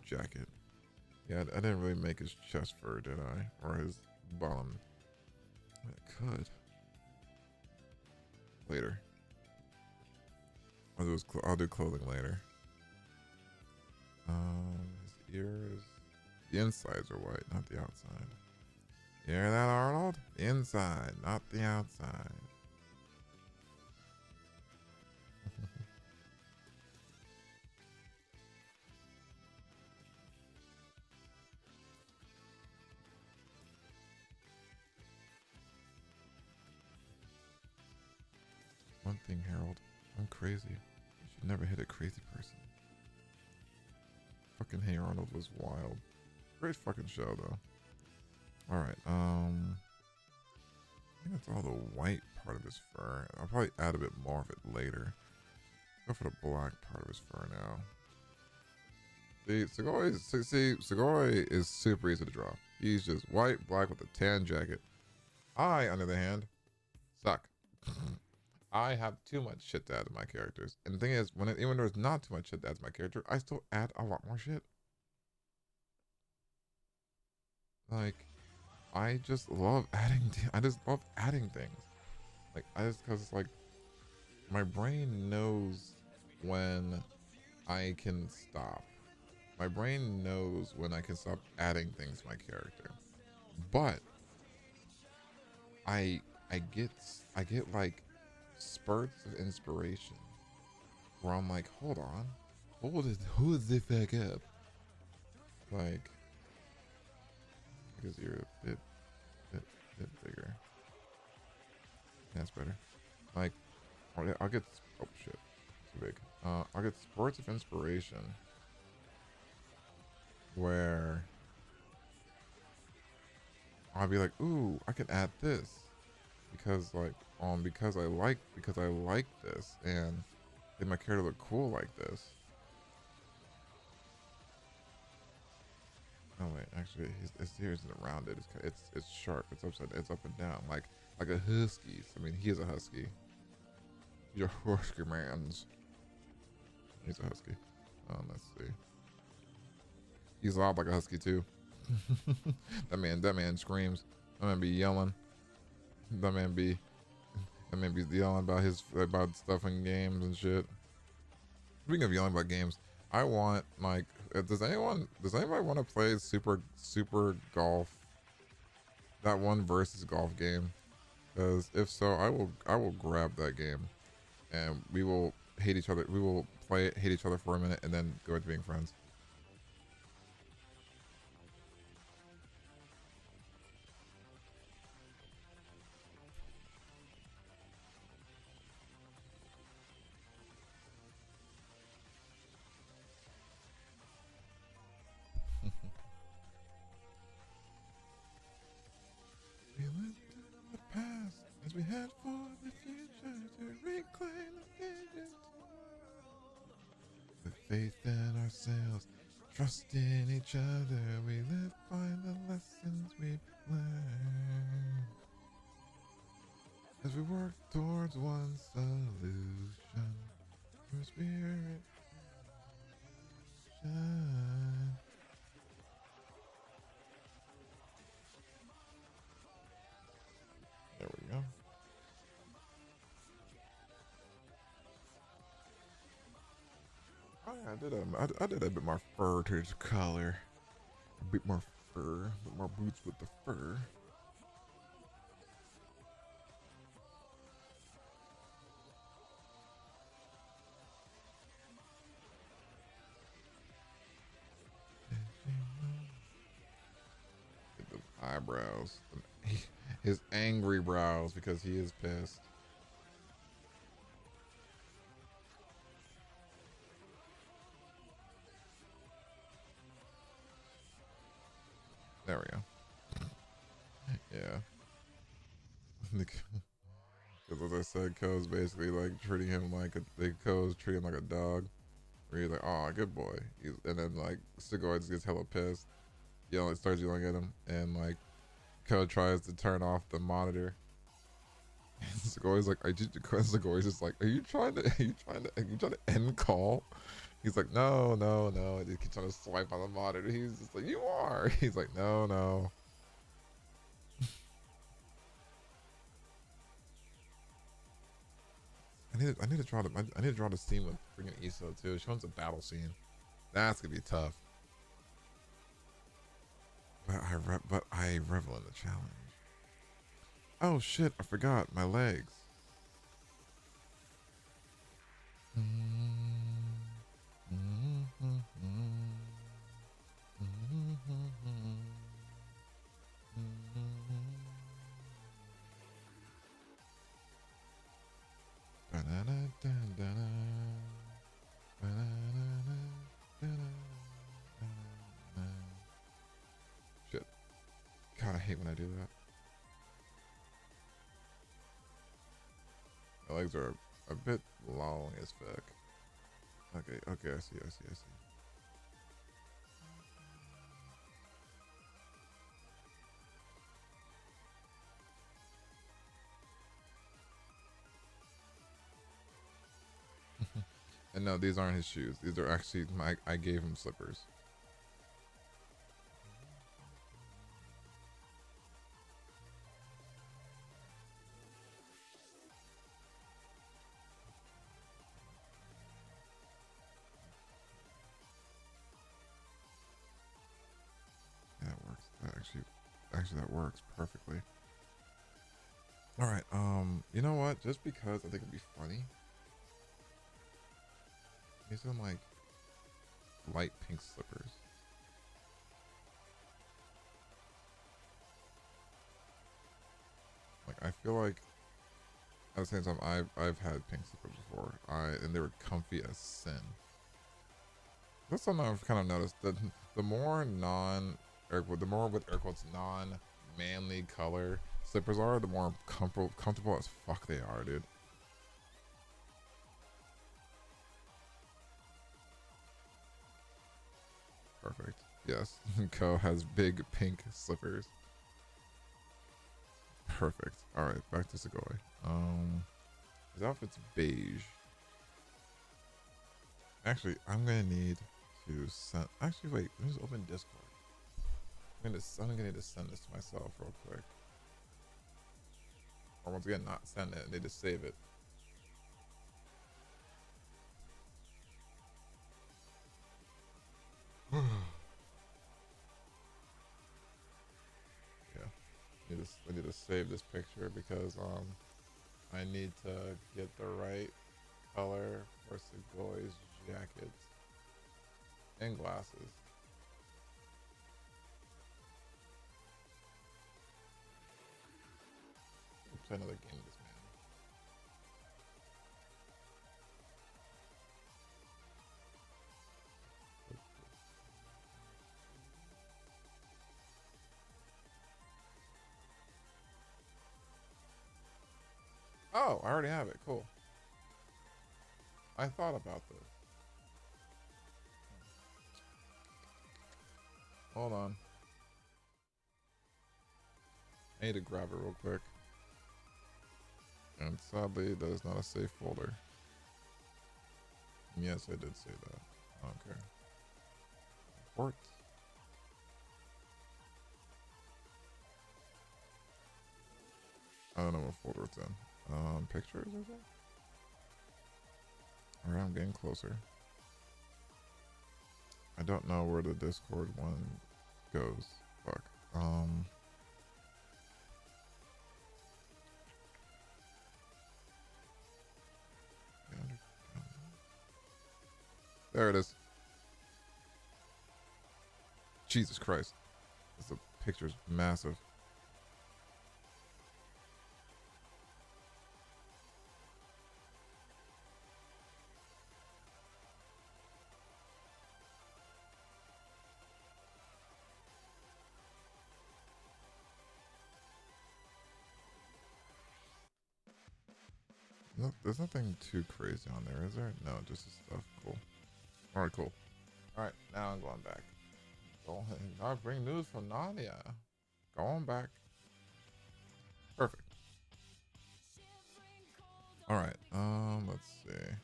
[SPEAKER 1] jacket. Yeah, I didn't really make his chest fur, did I? Or his bottom. I could. Later. I'll do clothing later. His ears. The insides are white, not the outside. You hear that, Arnold? The inside, not the outside. One thing, Harold. I'm crazy. You should never hit a crazy person. Fucking Hey Arnold was wild. Great fucking show, though. Alright, I think that's all the white part of his fur. I'll probably add a bit more of it later. Go for the black part of his fur now. Sugoi is super easy to draw. He's just white, black with a tan jacket. I, on the other hand, suck. I have too much shit to add to my characters. And the thing is, even when there's not too much shit to add to my character, I still add a lot more shit. Like, I just love adding. I just love adding things. Like, because like, my brain knows when I can stop. My brain knows when I can stop adding things to my character. But I I get like spurts of inspiration where I'm like, hold on, who is the fuck up? Like, because you're a bit bigger. That's better. Like, I'll get, oh shit, too big. I'll get spurts of inspiration where I'll be like, ooh, I can add this because because I like this and they might care to look cool like this. Oh wait, actually, his ear isn't rounded. It's sharp. It's upside. It's up and down, like a husky's. I mean, he is a husky. Your husky man's. He's a husky. Let's see. He's loud like a husky too. that man screams. That man be yelling. That man be yelling about stuff in games and shit. Speaking of yelling about games, I want like, does anybody want to play super golf? That one versus golf game? Because if so, I will grab that game, and we will hate each other. We will play it, hate each other for a minute, and then go into being friends. We lived in the past as we head for the future to reclaim the vision. With faith in ourselves, trust in each other, we live by the lessons we've learned. As we work towards one solution, through spirit shine. There we go. Oh yeah, I did a bit more fur to his collar. A bit more fur, a bit more boots with the fur. Get the eyebrows. His angry brows because he is pissed. There we go. Yeah. Because as I said, Ko's basically like treating him like Ko's treating him like a dog. Where he's like, oh, good boy. And then like Segoy just gets hella pissed. Starts yelling at him. And like Ko tries to turn off the monitor. And Segoy's like, Segoy's just like, are you trying to end call? He's like, no. And he keeps trying to swipe on the monitor. He's just like, you are. He's like, no. I need to draw the scene with freaking Iso too. She wants a battle scene. That's gonna be tough. But I revel in the challenge. Oh shit! I forgot my legs. Shit. God, I hate when I do that. My legs are a bit long as fuck. Okay, I see. And no, these aren't his shoes. These are actually I gave him slippers. That works. That actually that works perfectly. All right. You know what? Just because I think it'd be funny. These some like light pink slippers. Like I feel like at the same time I've had pink slippers before. And they were comfy as sin. That's something I've kind of noticed. The more the more with air quotes non-manly color slippers are, the more comfortable as fuck they are, dude. Perfect. Yes, Ko has big pink slippers. Perfect. All right, back to Sugoi. His outfit's beige. Actually, I'm gonna need to send. Actually, wait. Let me just open Discord. I'm gonna need to send this to myself real quick. Or once again, not send it. I need to save it. Yeah. I need to save this picture because I need to get the right color for Sugoi's jacket and glasses. Let's play another game with this man. Oh, I already have it. Cool. I thought about this. Hold on. I need to grab it real quick. And sadly, that is not a safe folder. Yes, I did say that. Okay. Port. I don't know what folder it's in. Pictures, is it? Alright, I'm getting closer. I don't know where the Discord one goes. Fuck. There it is. Jesus Christ. The picture's massive. No, there's nothing too crazy on there, is there? No, just the stuff. Cool. Alright, cool. Alright, now I'm going back. I bring news from Nadia. Going back. Perfect. Alright, let's see.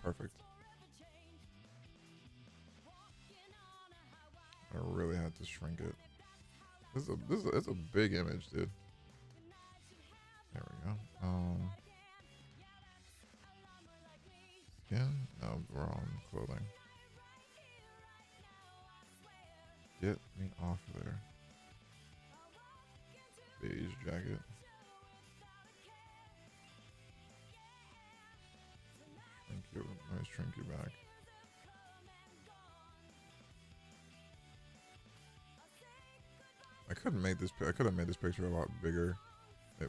[SPEAKER 1] Perfect. I really had to shrink it. It's a big image, dude. There we go. Skin? No, wrong clothing. Get me off of there. Beige jacket. Shrink you. Let me shrink you back. I could have made this picture a lot bigger.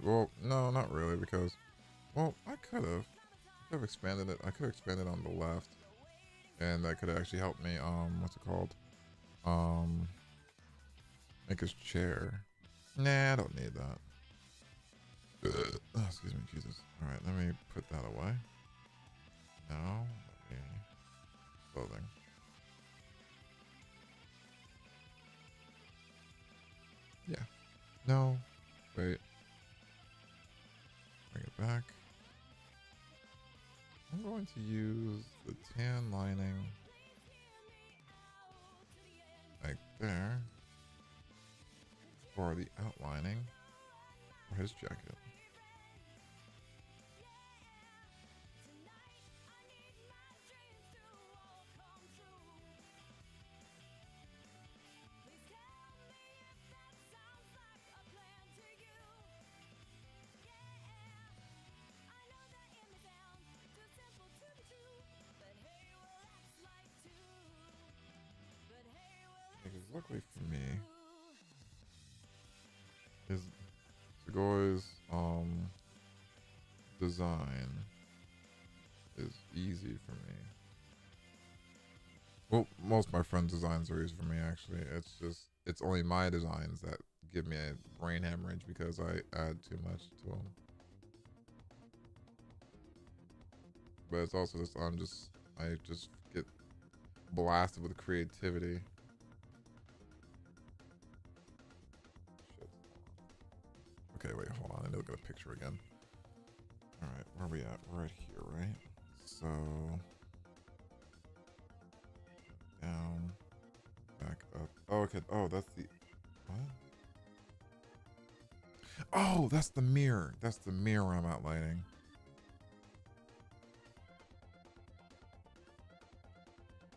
[SPEAKER 1] Well, no, not really, because, well, I could have expanded it. I could have expanded on the left, and that could have actually helped me. What's it called? Make his chair. Nah, I don't need that. Oh, excuse me, Jesus. All right, let me put that away. Now, let me clothing. Yeah. No. Wait. Bring it back. I'm going to use the tan lining like there for the outlining for his jacket. Segoy's design is easy for me. Well, most of my friends' designs are easy for me, actually. It's only my designs that give me a brain hemorrhage because I add too much to them. But it's also just, I just get blasted with creativity. Shit. Okay, wait, hold on. I need to look at a picture again. Alright, where are we at? We're right here, right? So... down, back up. Oh, okay. Oh, that's the... what? Oh, that's the mirror. That's the mirror I'm outlining.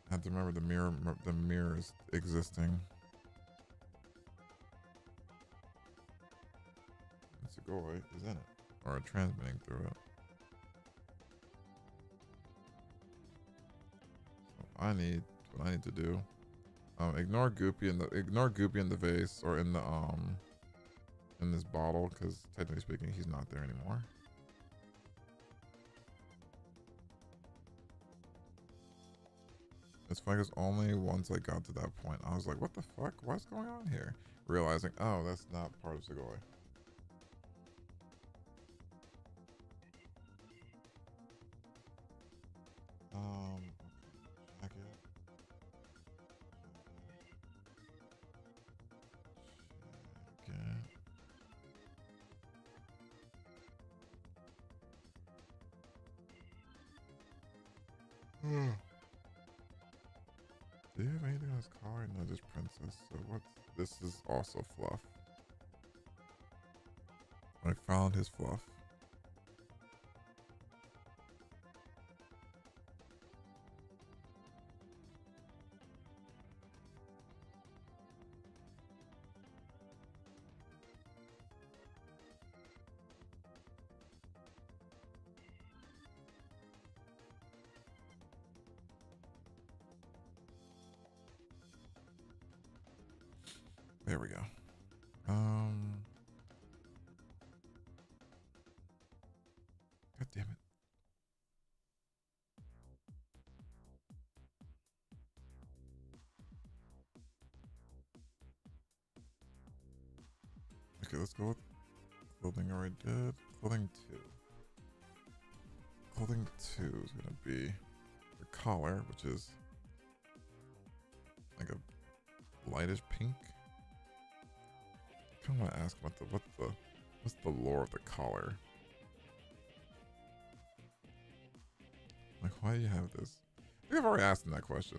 [SPEAKER 1] I have to remember the mirror is existing. It's a Segoy is in it. Or transmitting through it. So what I need to do. Ignore Goopy in the vase or in the in this bottle, because technically speaking he's not there anymore. It's funny because only once I got to that point I was like, what the fuck? What's going on here? Realizing, oh, that's not part of Segoy. Jacket. Do you have anything on his collar? No, just princess. So what's this? Is also fluff. I found his fluff. There we go. God damn it. Okay, let's go with clothing. Already did. Clothing 2. Clothing 2 is gonna be the collar, which is like a lightish pink. I kind of want to ask what's the lore of the collar? Like, why do you have this? I think I've already asked him that question,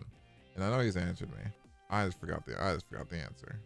[SPEAKER 1] and I know he's answered me. I just forgot the answer.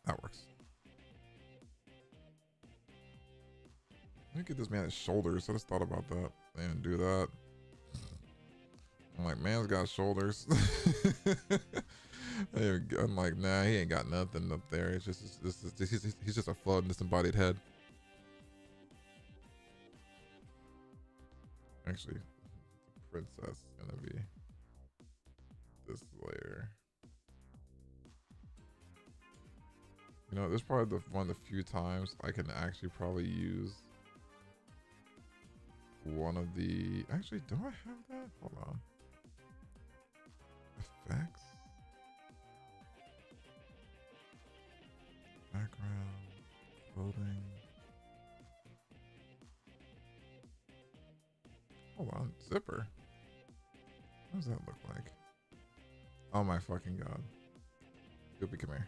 [SPEAKER 1] That works. Let me get this man his shoulders. I just thought about that. They didn't do that. I'm like, man's got shoulders. I'm like, nah, he ain't got nothing up there. It's just he's just a floating disembodied head. Actually, the princess is gonna be this layer. You know, this is probably one of the few times I can actually probably use one of the... Actually, do I have that? Hold on. Effects? Background. Clothing. Hold on. Zipper. What does that look like? Oh my fucking god. Goopy, come here.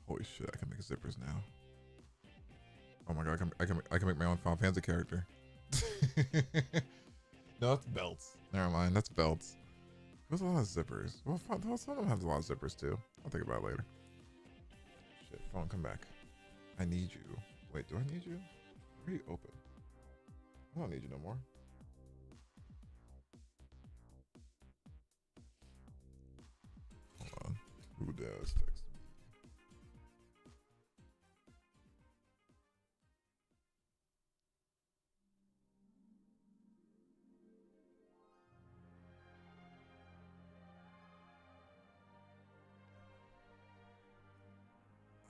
[SPEAKER 1] Holy shit! I can make zippers now. Oh my god! I can make my own Final Fantasy character. No, that's belts. Never mind. That's belts. There's a lot of zippers. Well, some of them have a lot of zippers too. I'll think about it later. Shit, phone, come back. I need you. Wait, do I need you? Where are you open? I don't need you no more. Hold on. Who does text me?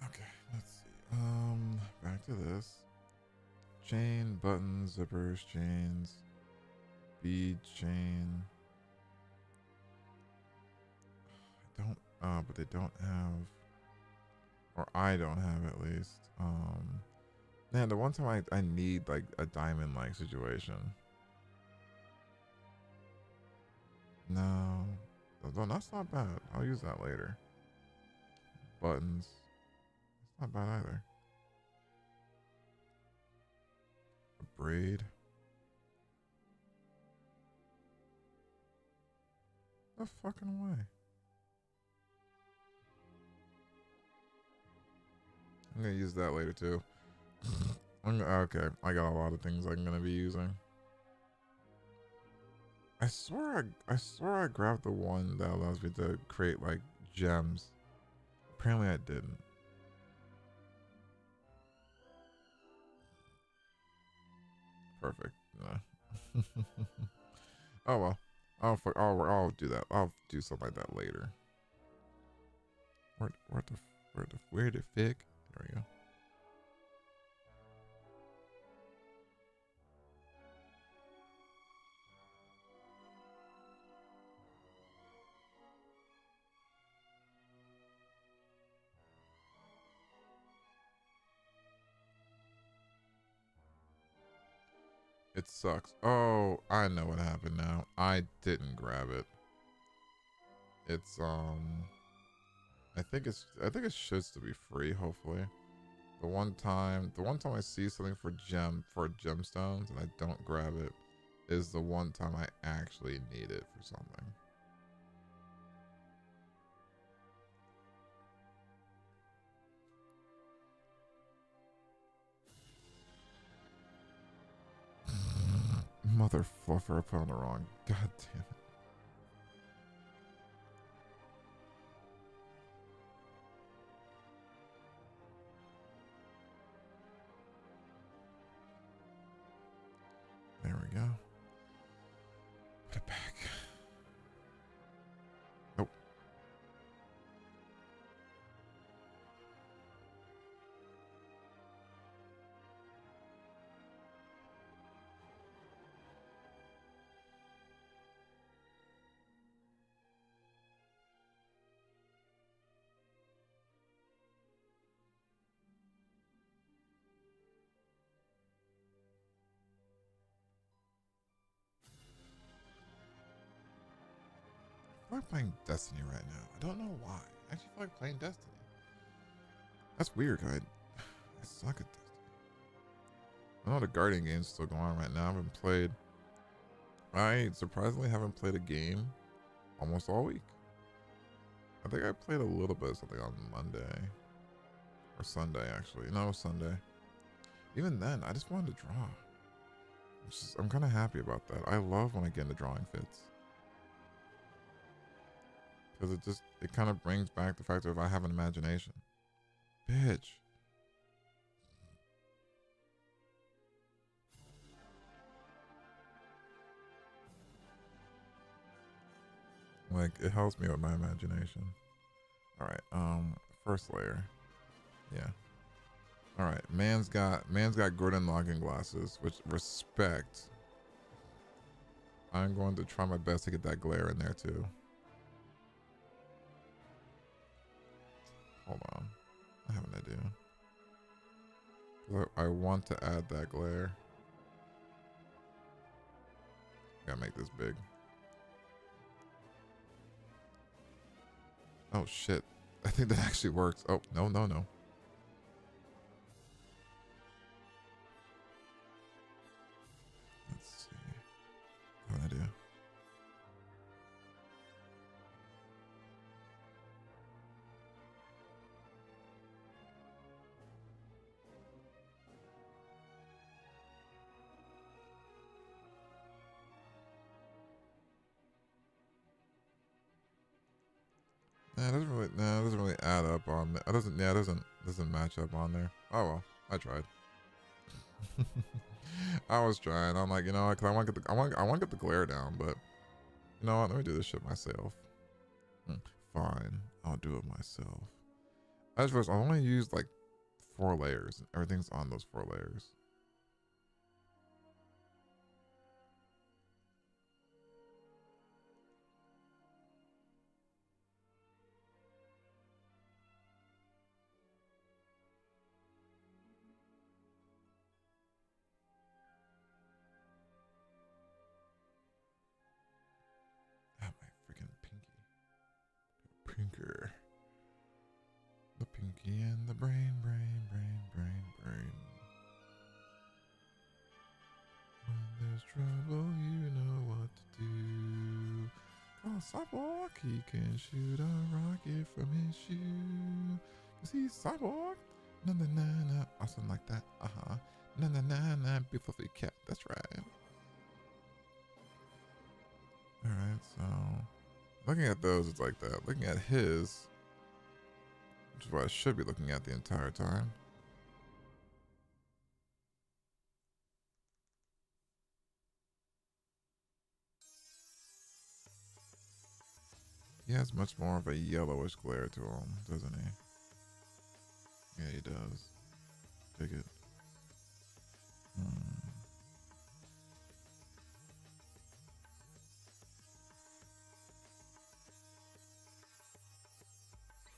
[SPEAKER 1] Okay, let's see. Back to this. Chain, buttons, zippers, chains, bead, chain. I don't, but they don't have, or I don't have at least. Man, the one time I need like a diamond like situation. No, that's not bad. I'll use that later. Buttons. It's not bad either. A braid. No fucking way. I'm gonna use that later too. Okay, I got a lot of things I'm gonna be using. I swear I grabbed the one that allows me to create like gems. Apparently I didn't. Perfect. Nah. Oh well. I'll do that. I'll do something like that later. Where the fig? There we go. It sucks. Oh, I know what happened now. I didn't grab it. It's I think it should still be free, hopefully. The one time I see something for gemstones and I don't grab it is the one time I actually need it for something. Mother fluffer, I put on the wrong. God damn it. There we go. Put it back. Nope. I feel like playing Destiny right now. I don't know why. I actually feel like playing Destiny. That's weird, I suck at Destiny. I know the Guardian game's still going on right now. I surprisingly haven't played a game almost all week. I think I played a little bit of something on Monday. Or Sunday, actually. No, it was Sunday. Even then, I just wanted to draw. I'm kind of happy about that. I love when I get into drawing fits. Because it kind of brings back the fact of I have an imagination. Bitch. Like, it helps me with my imagination. Alright, first layer. Yeah. Alright, man's got Gordon Logging glasses, which respect. I'm going to try my best to get that glare in there too. Hold on. I have an idea. I want to add that glare. Gotta make this big. Oh shit. I think that actually works. Oh, no, no, no. Let's see. What I do? Nah, it doesn't really add up on. It doesn't match up on there. Oh well, I tried. I was trying. I'm like, you know, cause I want to get to get the glare down, but you know what? Let me do this shit myself. Fine, I'll do it myself. As first, I only used like 4 layers, and everything's on those 4 layers. Ah, my freaking pinky. Pinker. The pinky and the brain. When there's trouble, you know what to do. Oh, Cyborg, he can shoot a rocket from his shoe. Cause he's Cyborg. Na na na na. Awesome like that. Na na na na. Beautiful cat. That's right. Alright, so looking at those, it's like that. Looking at his, which is what I should be looking at the entire time. He has much more of a yellowish glare to him, doesn't he? Yeah, he does. Dig it.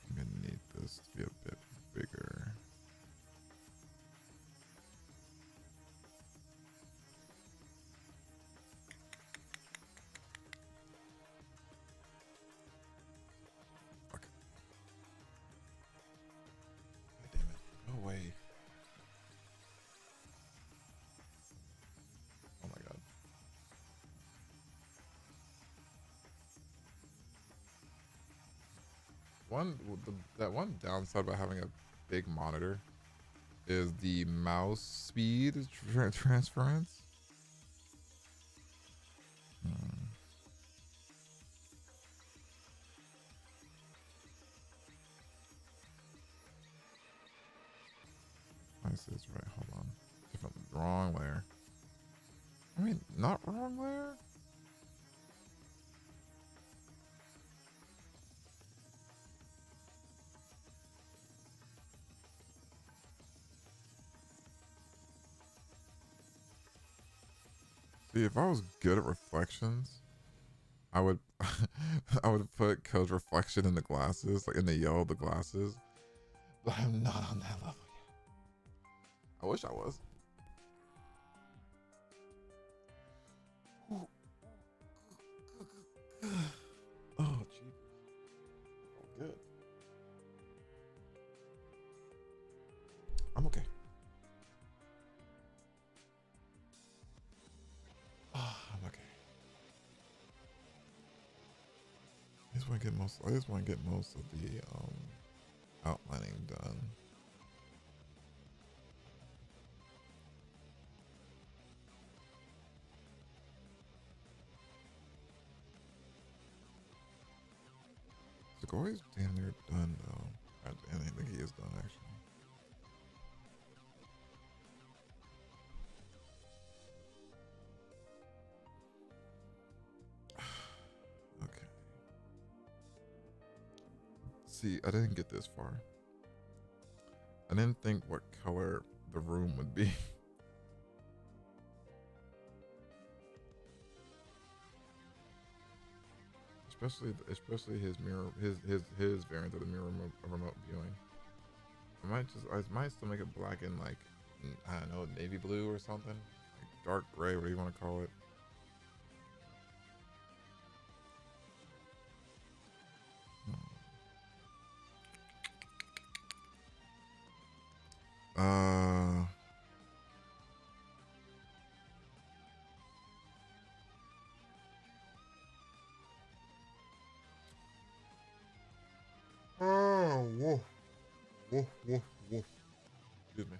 [SPEAKER 1] I'm gonna need this to be a bit bigger. Okay. God damn it. Go away. Oh my god. That one downside about having a big monitor is the mouse speed transference. This is right. Hold on. Different. Wrong layer. I mean, not wrong layer. See, if I was good at reflections, I would I would put Code's reflection in the glasses, like in the yellow of the glasses. But I'm not on that level yet. I wish I was. Oh, gee. Oh, good. I'm okay. I'm okay. I just want to get most of the outlining done. Segori's damn near done though. I think he is done actually. Okay. See, I didn't get this far. I didn't think what color the room would be. Especially his mirror, his variant of the mirror remote viewing. I might still make it black and like, I don't know, navy blue or something, like dark gray, whatever you want to call it. Uh, oh, woof, woof, woof, woof. Excuse me.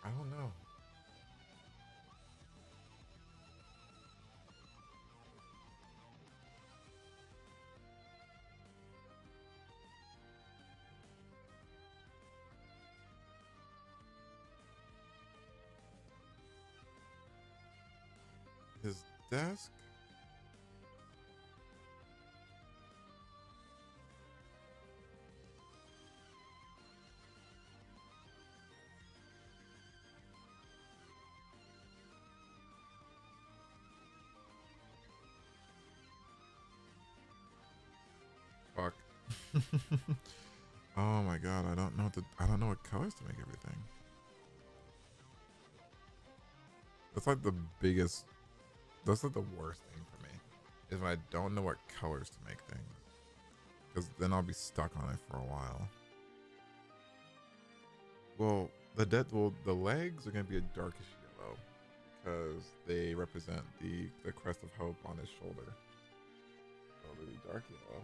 [SPEAKER 1] I don't know. His desk. Fuck. Oh my god, I don't know I don't know what colors to make everything. That's like the biggest, that's like the worst thing for me, is when I don't know what colors to make things. Because then I'll be stuck on it for a while. Well, the legs are gonna be a darkish yellow because they represent the crest of hope on his shoulder. So they'll be dark yellow.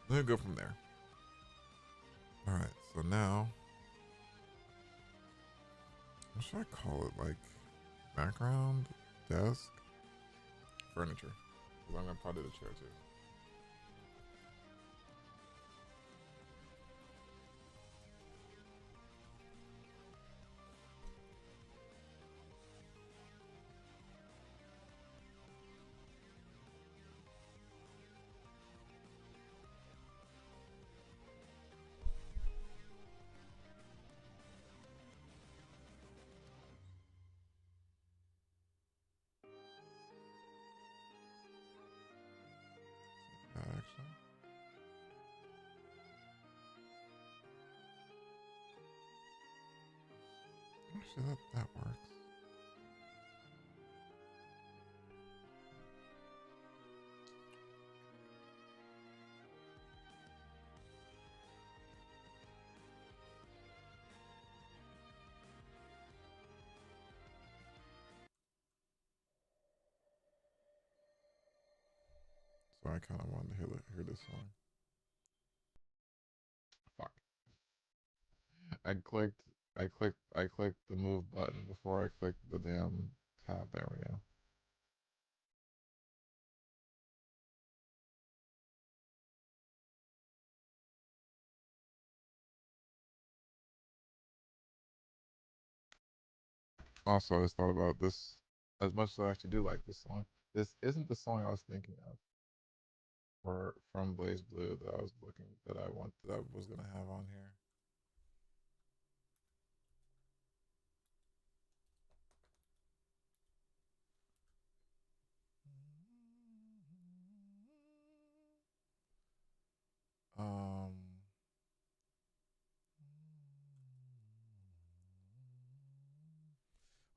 [SPEAKER 1] Let me go from there. All right, so now, what should I call it? Like background, desk, furniture. Because I'm gonna probably do the chair too. Actually, that works. So I kind of wanted to hear this song. Fuck. I clicked the move button before I clicked the damn tab. There we go. Also, I just thought about this. As much as I actually do like this song, this isn't the song I was thinking of for from Blaze Blue that I was looking that I was gonna have on here. Um,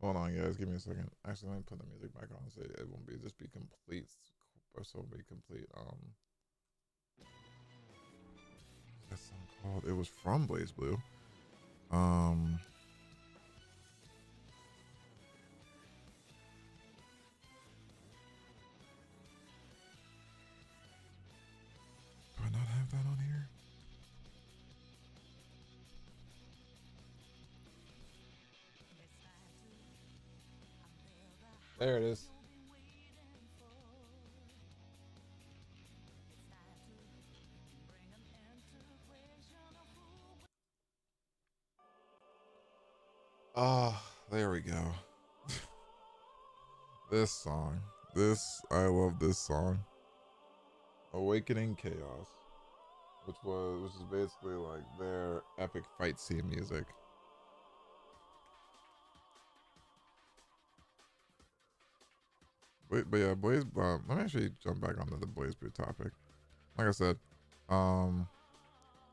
[SPEAKER 1] hold on, guys. Give me a second. Actually, let me put the music back on so it won't be just be complete. So it'll be complete. What's that song called? It was from Blaze Blue. Um, do I not have that on here? There it is. Ah, there we go. This song. I love this song. Awakening Chaos. Which is basically like their epic fight scene music. But yeah, Blaze. Let me actually jump back onto the Blaze Blue topic. Like I said, um,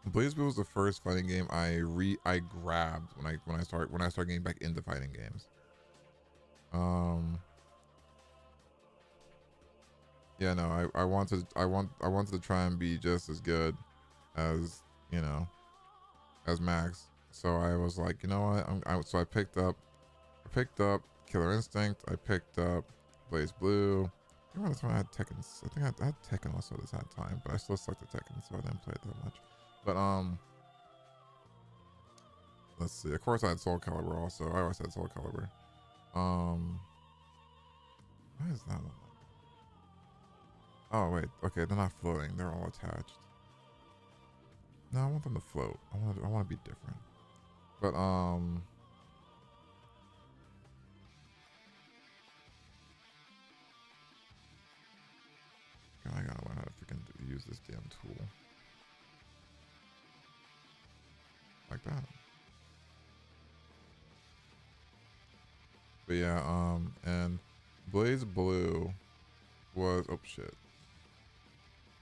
[SPEAKER 1] BlazBlue was the first fighting game I grabbed when I started getting back into fighting games. Yeah, no, I wanted to try and be just as good as, you know, as Max. So I was like, you know what? So I picked up Killer Instinct. I picked up BlazBlue. I think that's when I had Tekken. I think I had Tekken also at that time, but I still sucked at Tekken, so I didn't play it that much. But let's see. Of course, I had Soul Calibur also. I always had Soul Calibur. Why is that one? Oh wait, okay, they're not floating. They're all attached. No, I want them to float. I want to be different. But God, I gotta learn how to freaking use this damn tool. Like that. But yeah, and BlazBlue was, oh shit.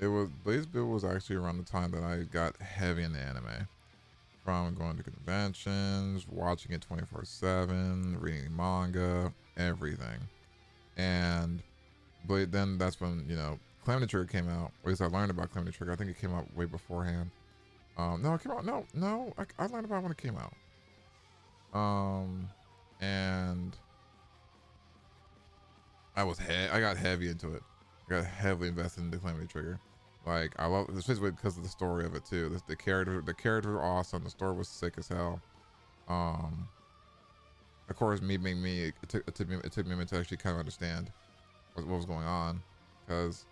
[SPEAKER 1] BlazBlue was actually around the time that I got heavy into anime. From going to conventions, watching it 24/7, reading manga, everything. And then that's when, you know, Calamity Trigger came out. At least I learned about Calamity Trigger. I think it came out way beforehand. No, it came out. No, I learned about it when it came out. And I got heavy into it. I got heavily invested into Calamity Trigger. Like, I love, especially because of the story of it too. The characters were awesome. The story was sick as hell. Of course, me being me, it took me a minute to actually kind of understand what was going on, because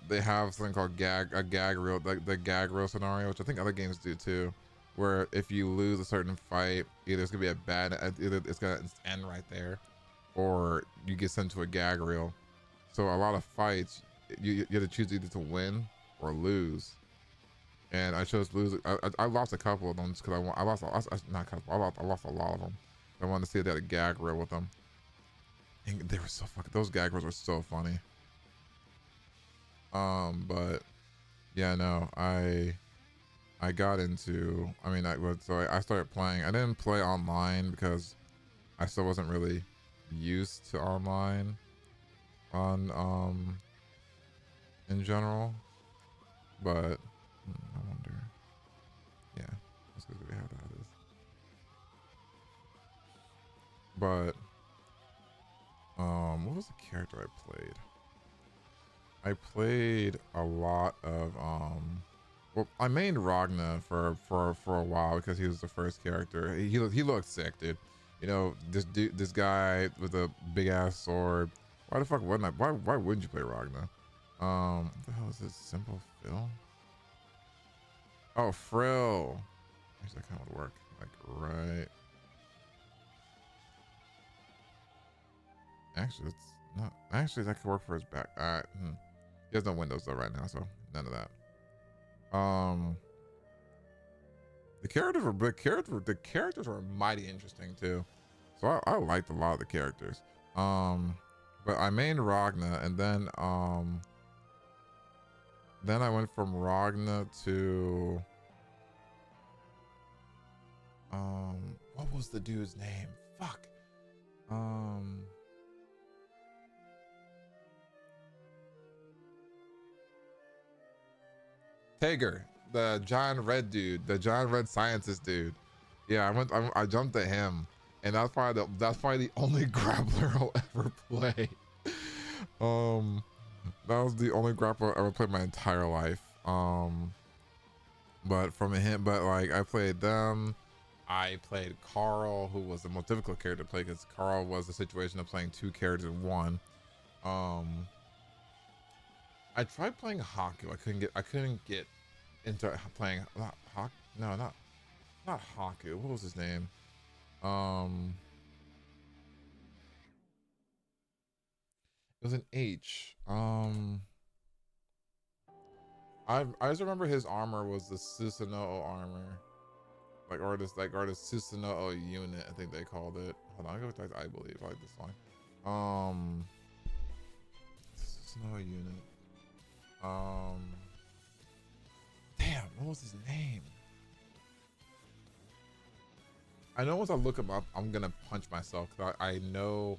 [SPEAKER 1] they have something called a gag reel, like the gag reel scenario, which I think other games do too, where if you lose a certain fight, either it's gonna be either it's gonna end right there, or you get sent to a gag reel. So a lot of fights, you have to choose either to win or lose. And I chose lose. I lost a couple of them because I lost a lot of them. I wanted to see if they had a gag reel with them. And they were so fucking, those gag reels were so funny. But yeah, no, I got into, I started playing. I didn't play online because I still wasn't really used to online on in general, but I wonder, yeah, that's because we have that is. But what was the character I played? I played a lot of well, I mained Ragna for a while because he was the first character. He looked sick, dude. You know, this guy with a big ass sword. Why the fuck wouldn't I? Why wouldn't you play Ragna? What the hell is this? Simple Phil? Oh, Frill. Actually, that kind of would work. Like, right. Actually, it's not. Actually, that could work for his back. All right. He has no windows though right now, so none of that. The characters were mighty interesting too. So I liked a lot of the characters. But I mained Ragna, and then I went from Ragna to what was the dude's name? Fuck. Tager, the giant red dude, the giant red scientist dude. Yeah, I jumped at him, and that's probably the only grappler I'll ever play. That was the only grappler I ever played my entire life. But like I played them. I played Carl, who was the most difficult character to play because Carl was the situation of playing two characters in one. I tried playing Haku. I couldn't get into playing Haku. No, not Haku. What was his name? It was an H. I just remember his armor was the Susanoo armor, or the Susanoo unit. I think they called it. Hold on, I go with I believe I like this one. Susanoo unit. Damn, what was his name? I know once I look him up, I'm gonna punch myself because I know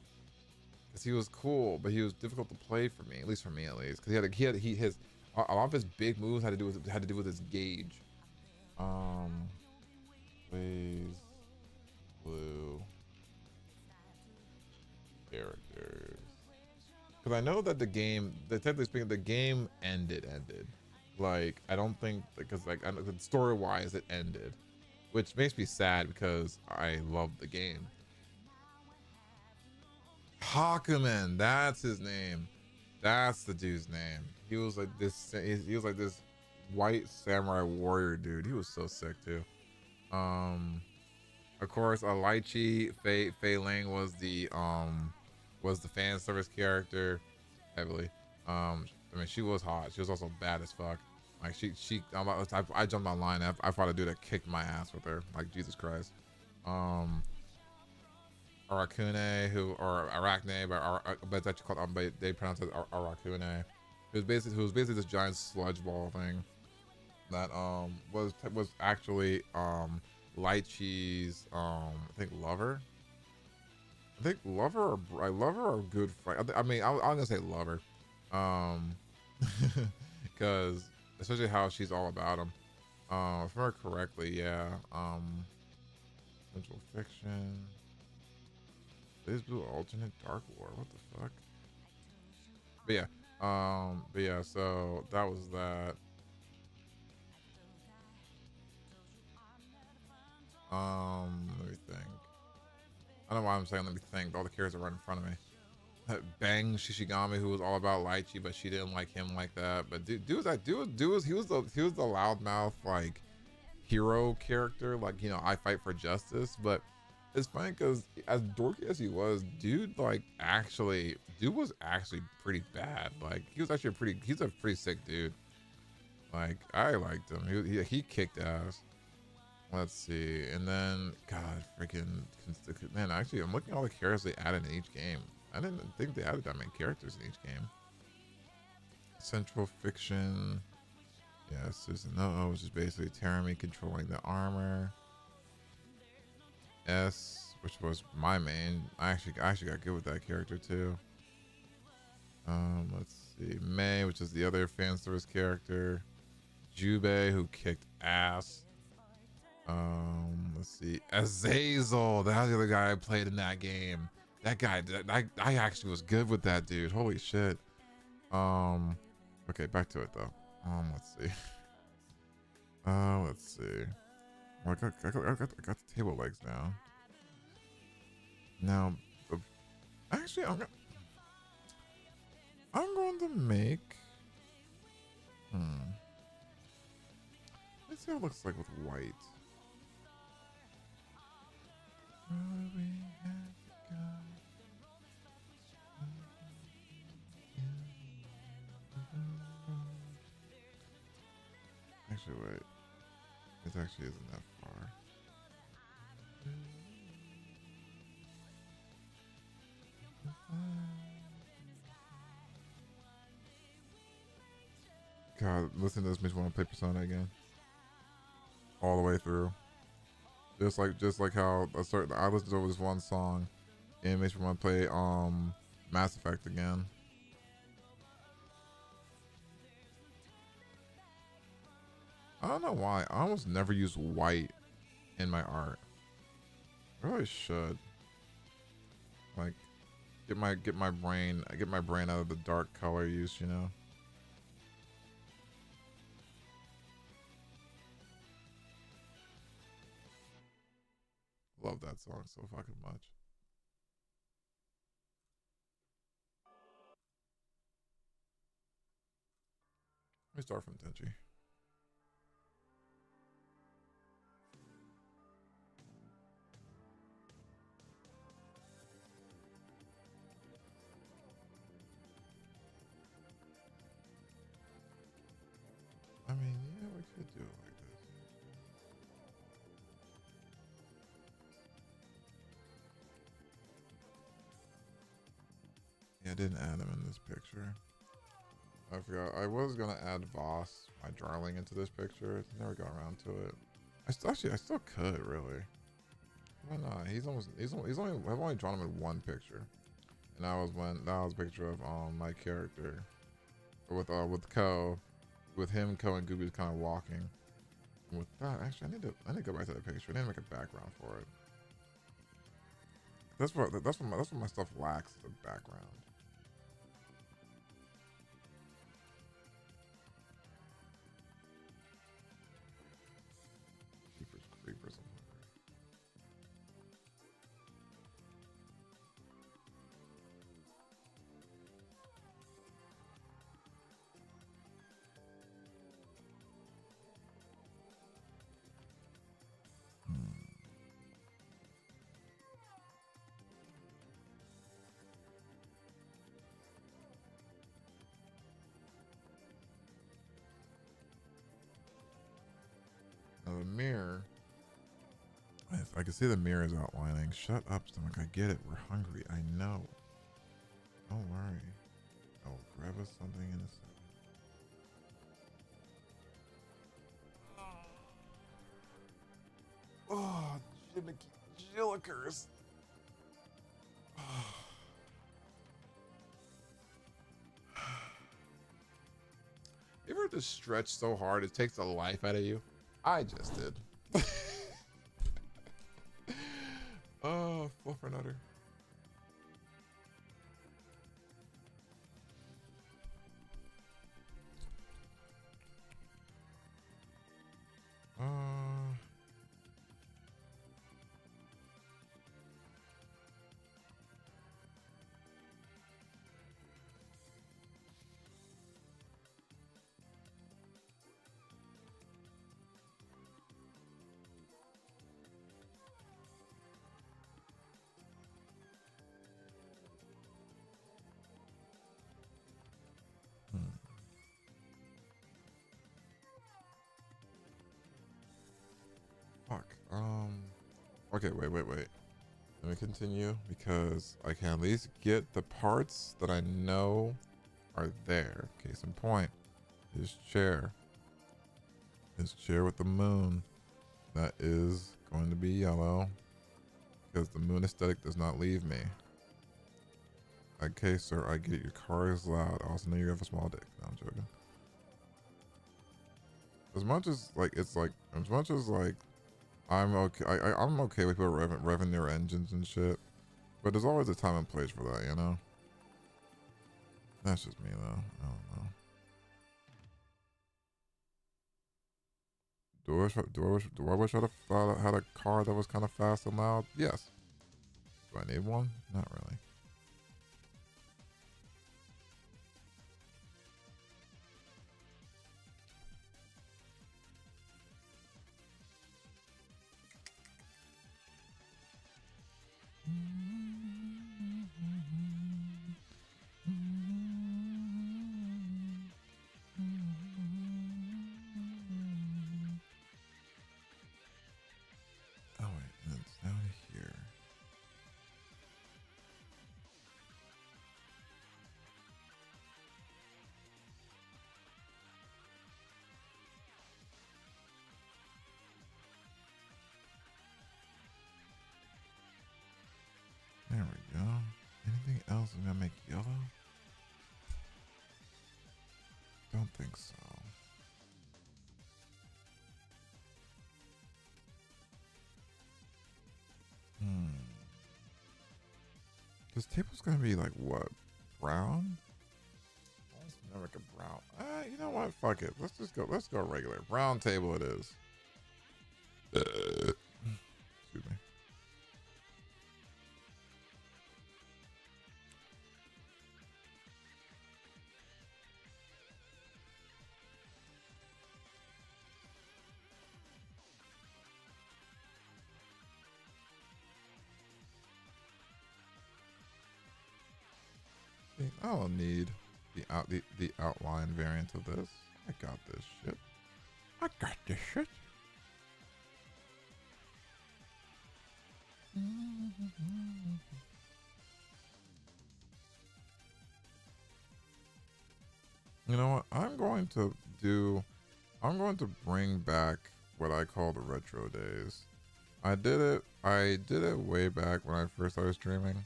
[SPEAKER 1] because he was cool, but he was difficult to play for me, at least for me at least, because his a lot of his big moves had to do with his gauge. Plays blue characters. Because I know that technically speaking, the game ended. Like, I don't think, because like story wise it ended, which makes me sad because I love the game. Hawkman, that's his name. That's the dude's name. He was like this. He was like this white samurai warrior dude. He was so sick too. Of course, Lychee Fei Ling was the fan service character heavily. I mean, she was hot. She was also bad as fuck. Like I jumped online. I fought a dude that kicked my ass with her. Like Jesus Christ. Arakune, or Arachne, but it's actually called. But they pronounce it Arakune. Who was basically this giant sludge ball thing that was actually Lychee's I think lover. I think lover or good friend. I mean, I'm gonna say lover, because especially how she's all about him. If I remember correctly, yeah. Central Fiction. Blaze Blue alternate Dark War. What the fuck? But yeah. So that was that. Let me think. I don't know why I'm saying let me think. All the characters are right in front of me. Bang Shishigami, who was all about Lychee, but she didn't like him like that. But he was the loudmouth like hero character. Like, you know, I fight for justice. But it's funny because as dorky as he was, dude was actually pretty bad. Like, he's a pretty sick dude. Like, I liked him. He kicked ass. Let's see, and then God, freaking man! Actually, I'm looking at all the characters they added in each game. I didn't think they added that many characters in each game. Central Fiction, yeah, Susan No, which is basically Terami controlling the armor. S, which was my main. I actually got good with that character too. Let's see, May, which is the other fan service character. Jubei, who kicked ass. Let's see, Azazel, that was the other guy I played in that game. That guy, I actually was good with that dude. Holy shit. Okay, back to it though. Let's see. Let's see. Well, I got the table legs now. Now, actually, I'm going to make. Let's see how it looks like with white. Actually, wait. It actually isn't that far. God, listen to this makes me want to play Persona again. All the way through. Just like how I listened to this one song and it makes me want to play Mass Effect again. I don't know why. I almost never use white in my art. I really should. Like get my brain out of the dark color use, you know? Love that song so fucking much. Let me start from Tenchi. I mean, yeah, we could do it like this. Yeah, I didn't add him in this picture. I forgot. I was gonna add Voss, my darling, into this picture. Never got around to it. I still could really. Why not? I've only drawn him in one picture, and that was a picture of my character with Ko, with him, Ko, and Gooby kind of walking. And with that, actually, I need to go back to the picture. I need to make a background for it. That's what my stuff lacks, the background. Keepers, creepers, and now the mirror. I can see the mirror is outlining. Shut up, stomach. I get it. We're hungry. I know. Don't worry. I'll grab us something in a second. Oh, Jillikers. You ever just stretch so hard it takes the life out of you? I just did. Oh, fluffernutter. Fuck. Okay, wait. Let me continue because I can at least get the parts that I know are there. Case in point, his chair. His chair with the moon. That is going to be yellow because the moon aesthetic does not leave me. Okay, sir, I get it. Your car is loud. I also know you have a small dick. No, I'm joking. As much as I'm okay. I'm okay with people revving their engines and shit, but there's always a time and place for that, you know. That's just me, though. I don't know. Do I wish I'd have had a car that was kind of fast and loud? Yes. Do I need one? Not really. Oh wait, and it's down here. There we go. Anything else I'm gonna make yellow? Don't think so. This table's gonna be like what? Brown? Let's never make a brown. You know what? Fuck it. Let's go regular. Brown table it is. Excuse me. I don't need the outline variant of this. I got this shit. I got this shit. You know what? I'm going to bring back what I call the retro days. I did it way back when I first started streaming,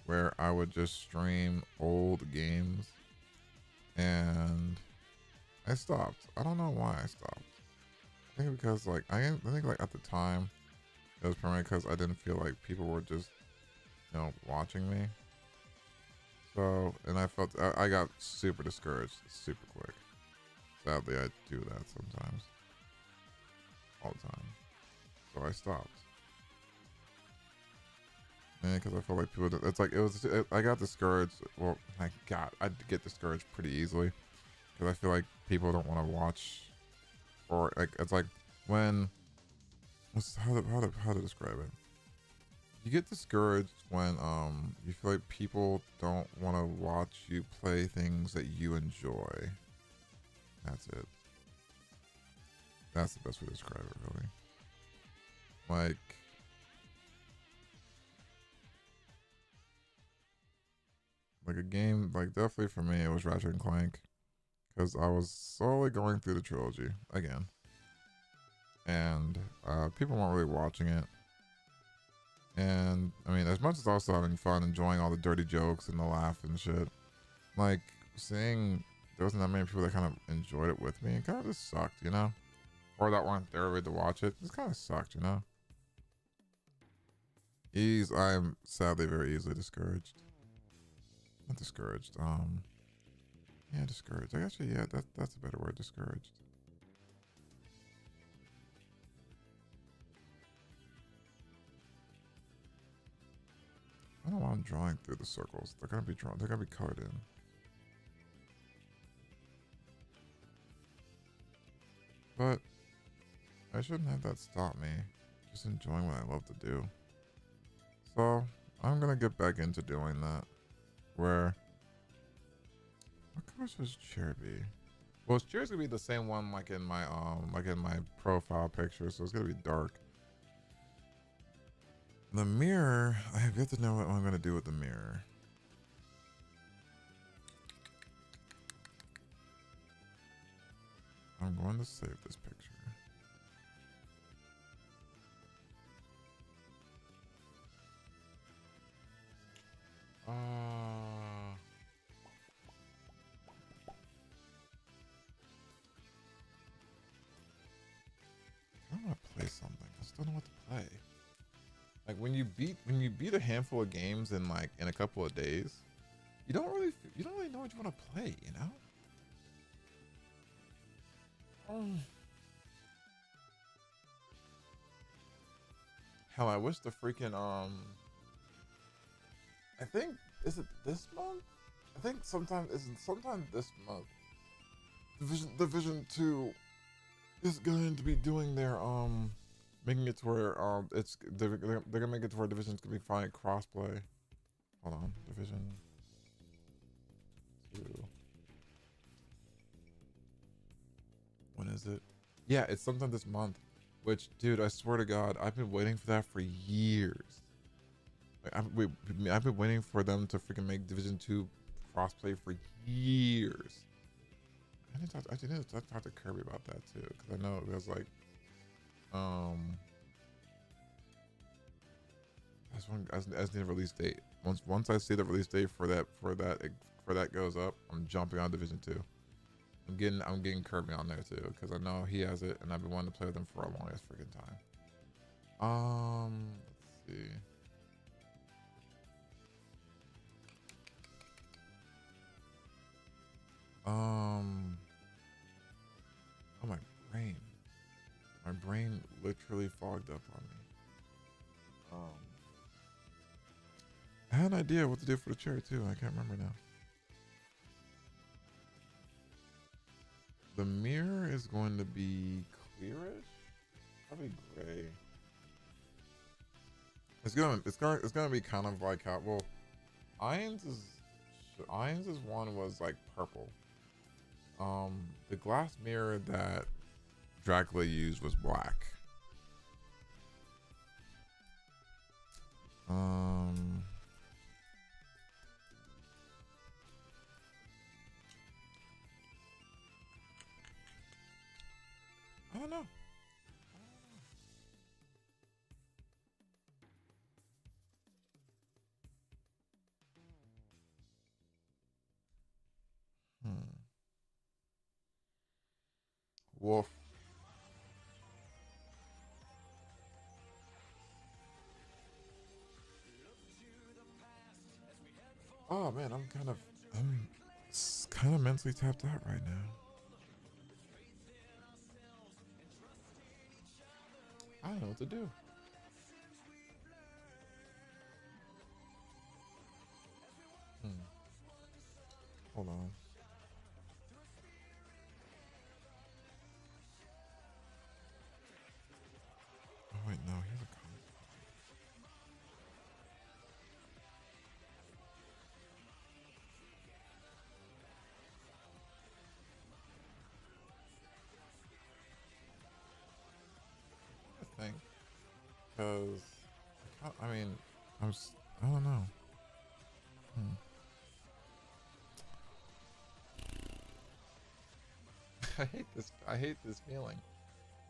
[SPEAKER 1] where I would just stream old games, and I stopped. I don't know why I stopped. I think because like I think like at the time it was primarily because I didn't feel like people were just watching me. So and I got super discouraged super quick. Sadly, I do that sometimes, all the time. So I stopped. And because I felt like people, it's like I got discouraged. Well, I get discouraged pretty easily because I feel like people don't want to watch, or like it's like when how to describe it. You get discouraged when you feel like people don't want to watch you play things that you enjoy. That's it. That's the best way to describe it, really. Like a game, like definitely for me, it was Ratchet and Clank, because I was slowly going through the trilogy again, and people weren't really watching it. And I mean, as much as also having fun, enjoying all the dirty jokes and the laugh and shit, like seeing there wasn't that many people that kind of enjoyed it with me, it kind of just sucked, or that weren't there ready to watch it. Just kind of sucked, I'm sadly very easily discouraged. Not discouraged. Yeah, discouraged. I guess yeah, that's a better word. Discouraged. I don't know why I'm drawing through the circles. They're gonna be drawn. They're gonna be colored in. But I shouldn't have that stop me. Just enjoying what I love to do. So I'm gonna get back into doing that. Where what color should his chair be? Well, his chair's gonna be the same one like in my profile picture, so it's gonna be dark. The mirror, I have yet to know what I'm gonna do with the mirror. I'm going to save this picture. I want to play something. I just don't know what to play. Like when you beat a handful of games in a couple of days, you don't really know what you want to play, Hell, I wish the freaking I think is it this month? I think sometime this month. Division 2 is going to be doing their making it to where they're gonna make it to where Division's gonna be fine crossplay. Hold on, Division 2. When is it? Yeah, it's sometime this month. Which, dude, I swear to God, I've been waiting for that for years. Like, I've been waiting for them to freaking make Division 2 crossplay for years. I need to talk to Kirby about that too, because I know there's like, I just need a release date. Once I see the release date for that goes up, I'm jumping on Division 2. I'm getting Kirby on there too, because I know he has it, and I've been wanting to play with him for a longest freaking time. Let's see. Oh, my brain literally fogged up on me. I had an idea what to do for the chair too. I can't remember now. The mirror is going to be clearish, probably gray. It's gonna be kind of like how Ions' one was like purple. The glass mirror that Dracula used was black. don't know. Wolf. Oh man, I'm kind of mentally tapped out right now. I don't know what to do. Hold on. Oh wait, no, here's a comment. I think because I mean I don't know. I hate this. I hate this feeling.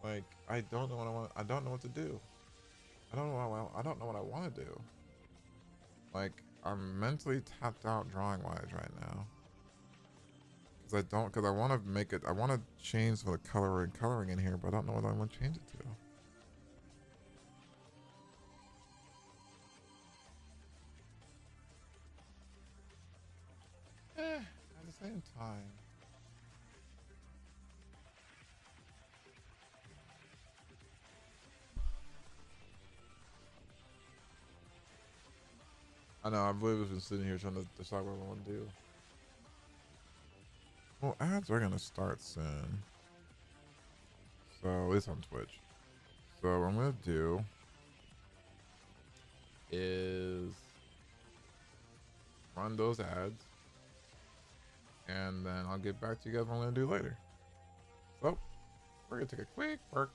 [SPEAKER 1] Like I don't know what I want. I don't know what to do. I don't know what I don't know what I want to do. Like I'm mentally tapped out drawing wise right now. Because I want to make it. I want to change the coloring in here, but I don't know what I want to change it to. At the same time. I know, I've literally been sitting here trying to decide what I want to do. Well, ads are going to start soon. So, it's on Twitch. So, what I'm going to do is run those ads. And then I'll get back to you guys what I'm going to do later. So, we're going to take a quick break.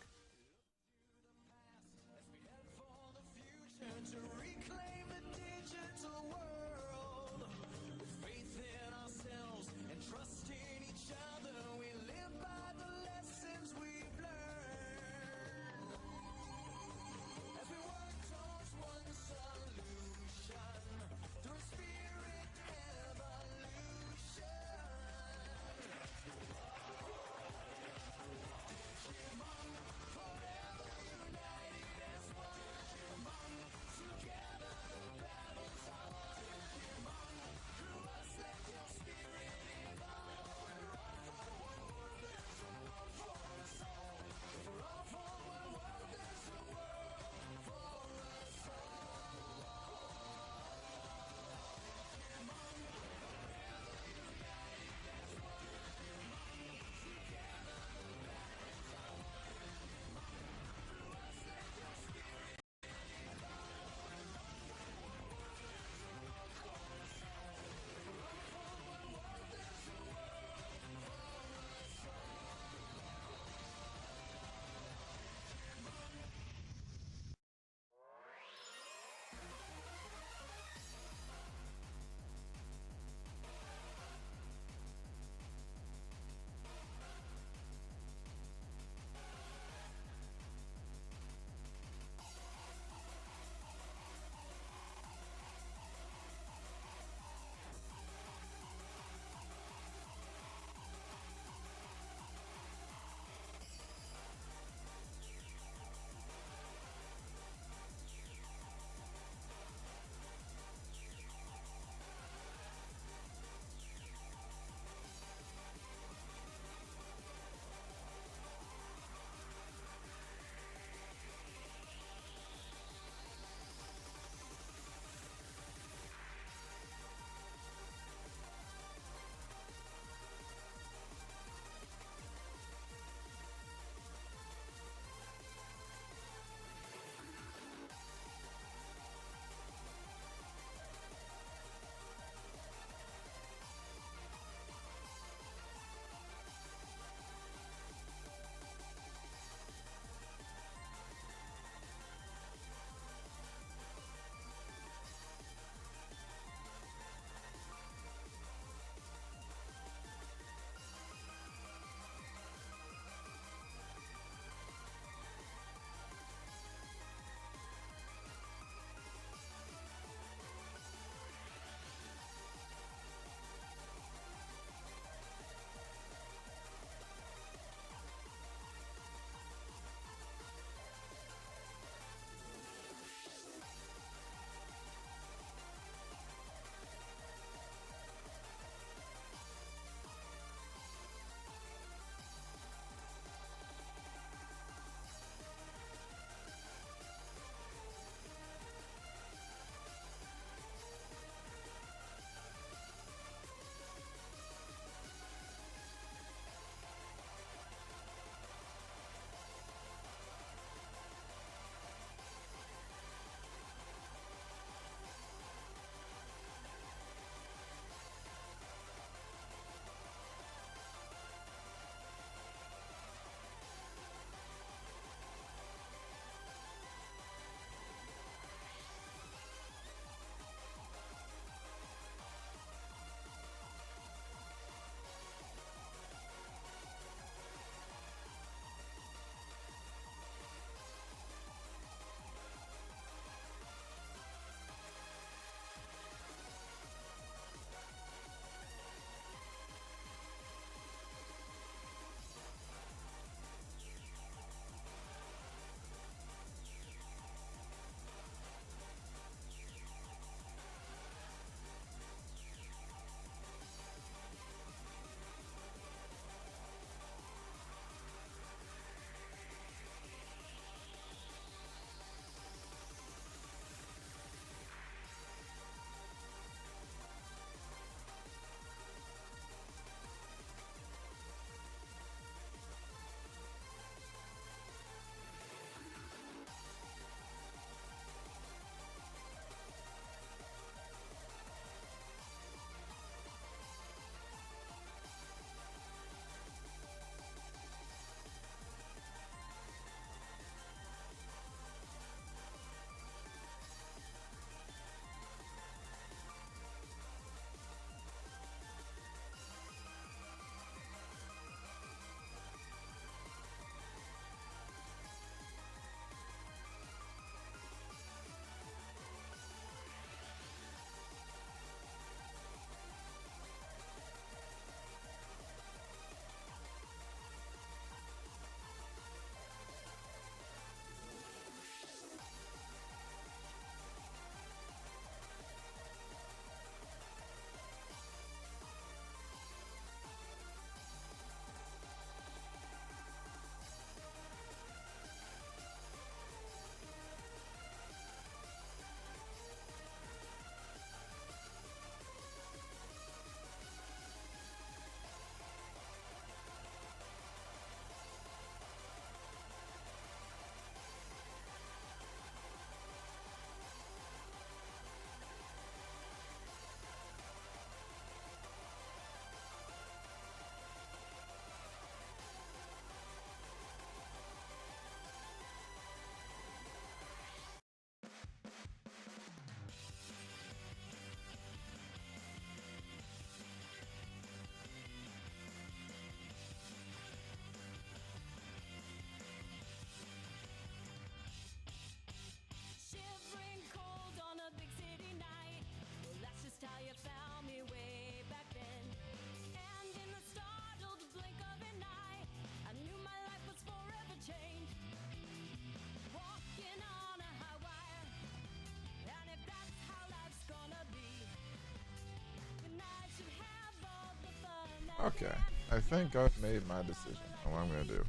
[SPEAKER 1] Okay. I think I've made my decision on what I'm gonna do.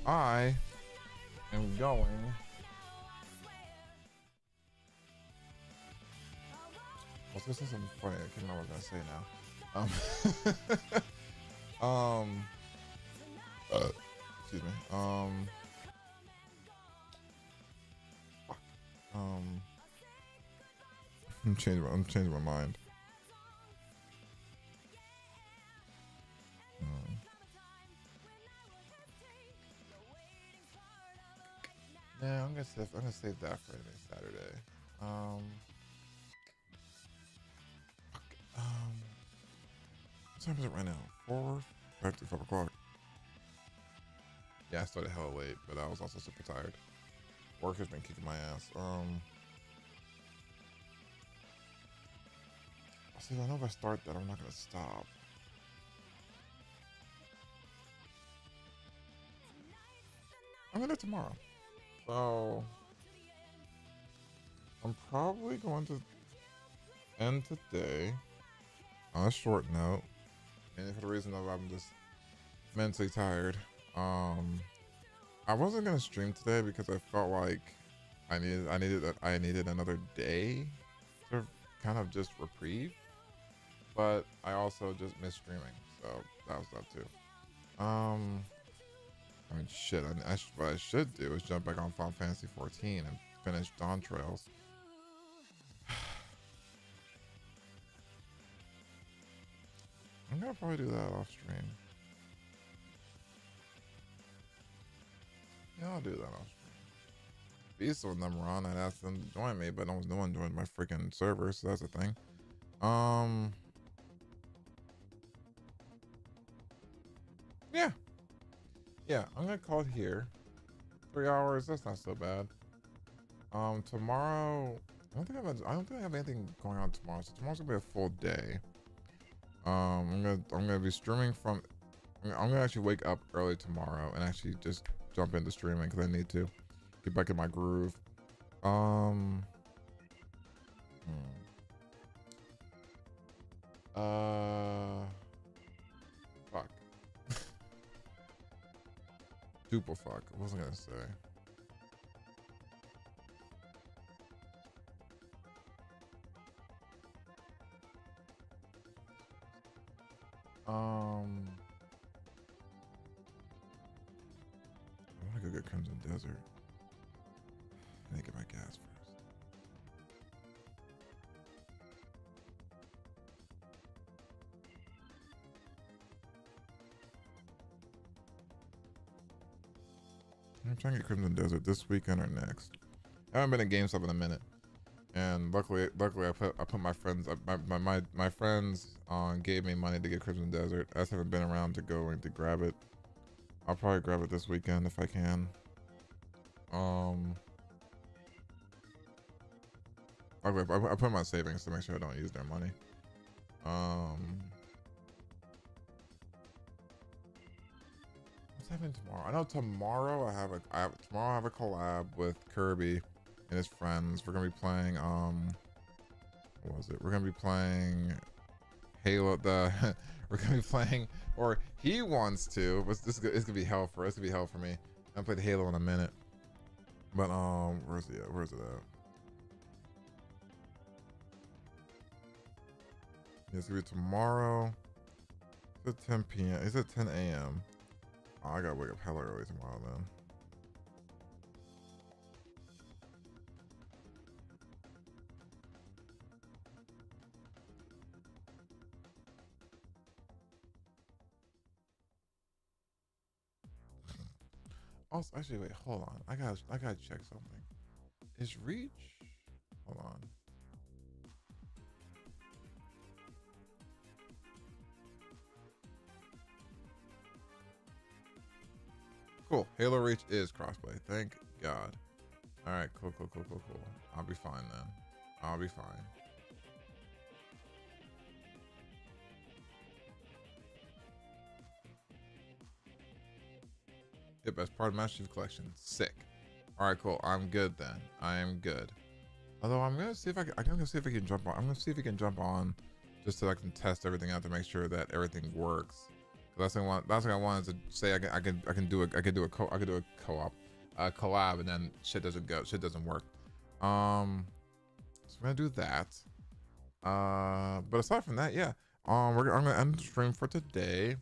[SPEAKER 1] I am going. I was gonna say something funny. I can't remember what I was gonna say now. Excuse me. Fuck. I'm changing my mind. Yeah, I'm gonna save that for any Saturday. What time is it right now? 5 o'clock. Yeah, I started hella late, but I was also super tired. Work has been kicking my ass. See, I know if I start that, I'm not gonna stop. I'm gonna do it tomorrow. So I'm probably going to end today on a short note, and for the reason of I'm just mentally tired. I wasn't gonna stream today because I felt like I needed another day to kind of just reprieve, but I also just missed streaming, so that was that too. I mean, shit. What I should do is jump back on Final Fantasy 14 and finish Dawn Trails. I'm gonna probably do that off stream. Yeah, I'll do that off stream. Beast was number on. I'd asked them to join me, but no one joined my freaking server, so that's a thing. Yeah, I'm gonna call it here. 3 hours, that's not so bad. Tomorrow, I don't think I have anything going on tomorrow, so tomorrow's gonna be a full day. I'm gonna be streaming from. I'm gonna actually wake up early tomorrow and actually just jump into streaming because I need to get back in my groove. Fuck. Duple fuck. What was I gonna say? I want to go get Crimson Desert. I need to get my gas first. I'm trying to get Crimson Desert this weekend or next. I haven't been at GameStop in a minute, and luckily I put my friends my friends gave me money to get Crimson Desert. I just haven't been around to go and to grab it. I'll probably grab it this weekend if I can. I put my savings to make sure I don't use their money. What's happening tomorrow? I know tomorrow I have a collab with Kirby and his friends. We're gonna be playing what was it? We're gonna be playing Halo. We're gonna be playing, or he wants to. But it's gonna be hell for us. It's gonna be hell for me. I haven't played Halo in a minute. But where's it at? It's gonna be tomorrow. It's at 10 p.m. It's at 10 a.m. Oh, I gotta wake up hella early tomorrow then. Also, actually, wait, hold on. I gotta check something. Is Reach? Hold on. Cool. Halo Reach is crossplay. Thank God. All right. Cool. I'll be fine then. I'll be fine. Yep, as part of Master Chief Collection. Sick. All right, cool. I'm good then. I am good. Although I'm gonna see if I can. I'm gonna see if I can jump on. I'm gonna see if he can jump on just so I can test everything out to make sure that everything works. That's what I wanted to say. I can do a co-op, collab, and then shit doesn't work. So we're gonna do that. But aside from that, yeah. I'm gonna end the stream for today.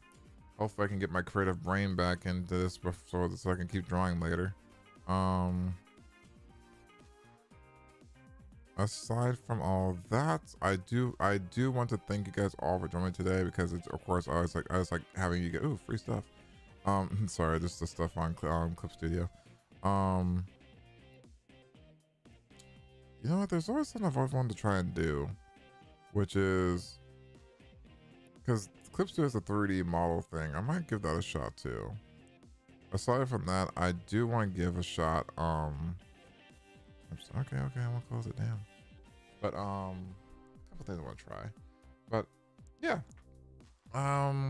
[SPEAKER 1] Hopefully, I can get my creative brain back into this before, so I can keep drawing later. Aside from all that, I do want to thank you guys all for joining today, because it's, of course, I was like having you get free stuff. Sorry, just the stuff on Clip Studio. You know what? There's always something I've always wanted to try and do, which is, because Clip Studio is a 3D model thing. I might give that a shot too. Aside from that, I do want to give a shot. Okay, I'm gonna close it down. But a couple things I want to try. But yeah.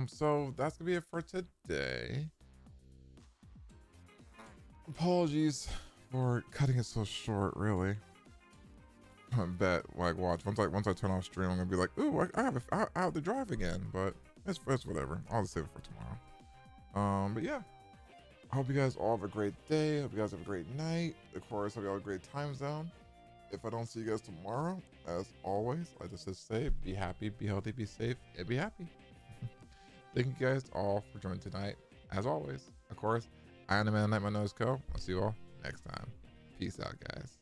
[SPEAKER 1] So that's gonna be it for today. Apologies for cutting it so short, really. I bet, like, watch, once I turn off stream, I'm gonna be like, ooh, I have to drive again, but it's whatever. I'll just save it for tomorrow. But yeah, I hope you guys all have a great day. I hope you guys have a great night. Of course, I hope you all have a great time zone. If I don't see you guys tomorrow, as always, I just say, be happy, be healthy, be safe, and be happy. Thank you guys all for joining tonight. As always, of course, I am the man, Night My Nose Co. I'll see you all next time. Peace out, guys.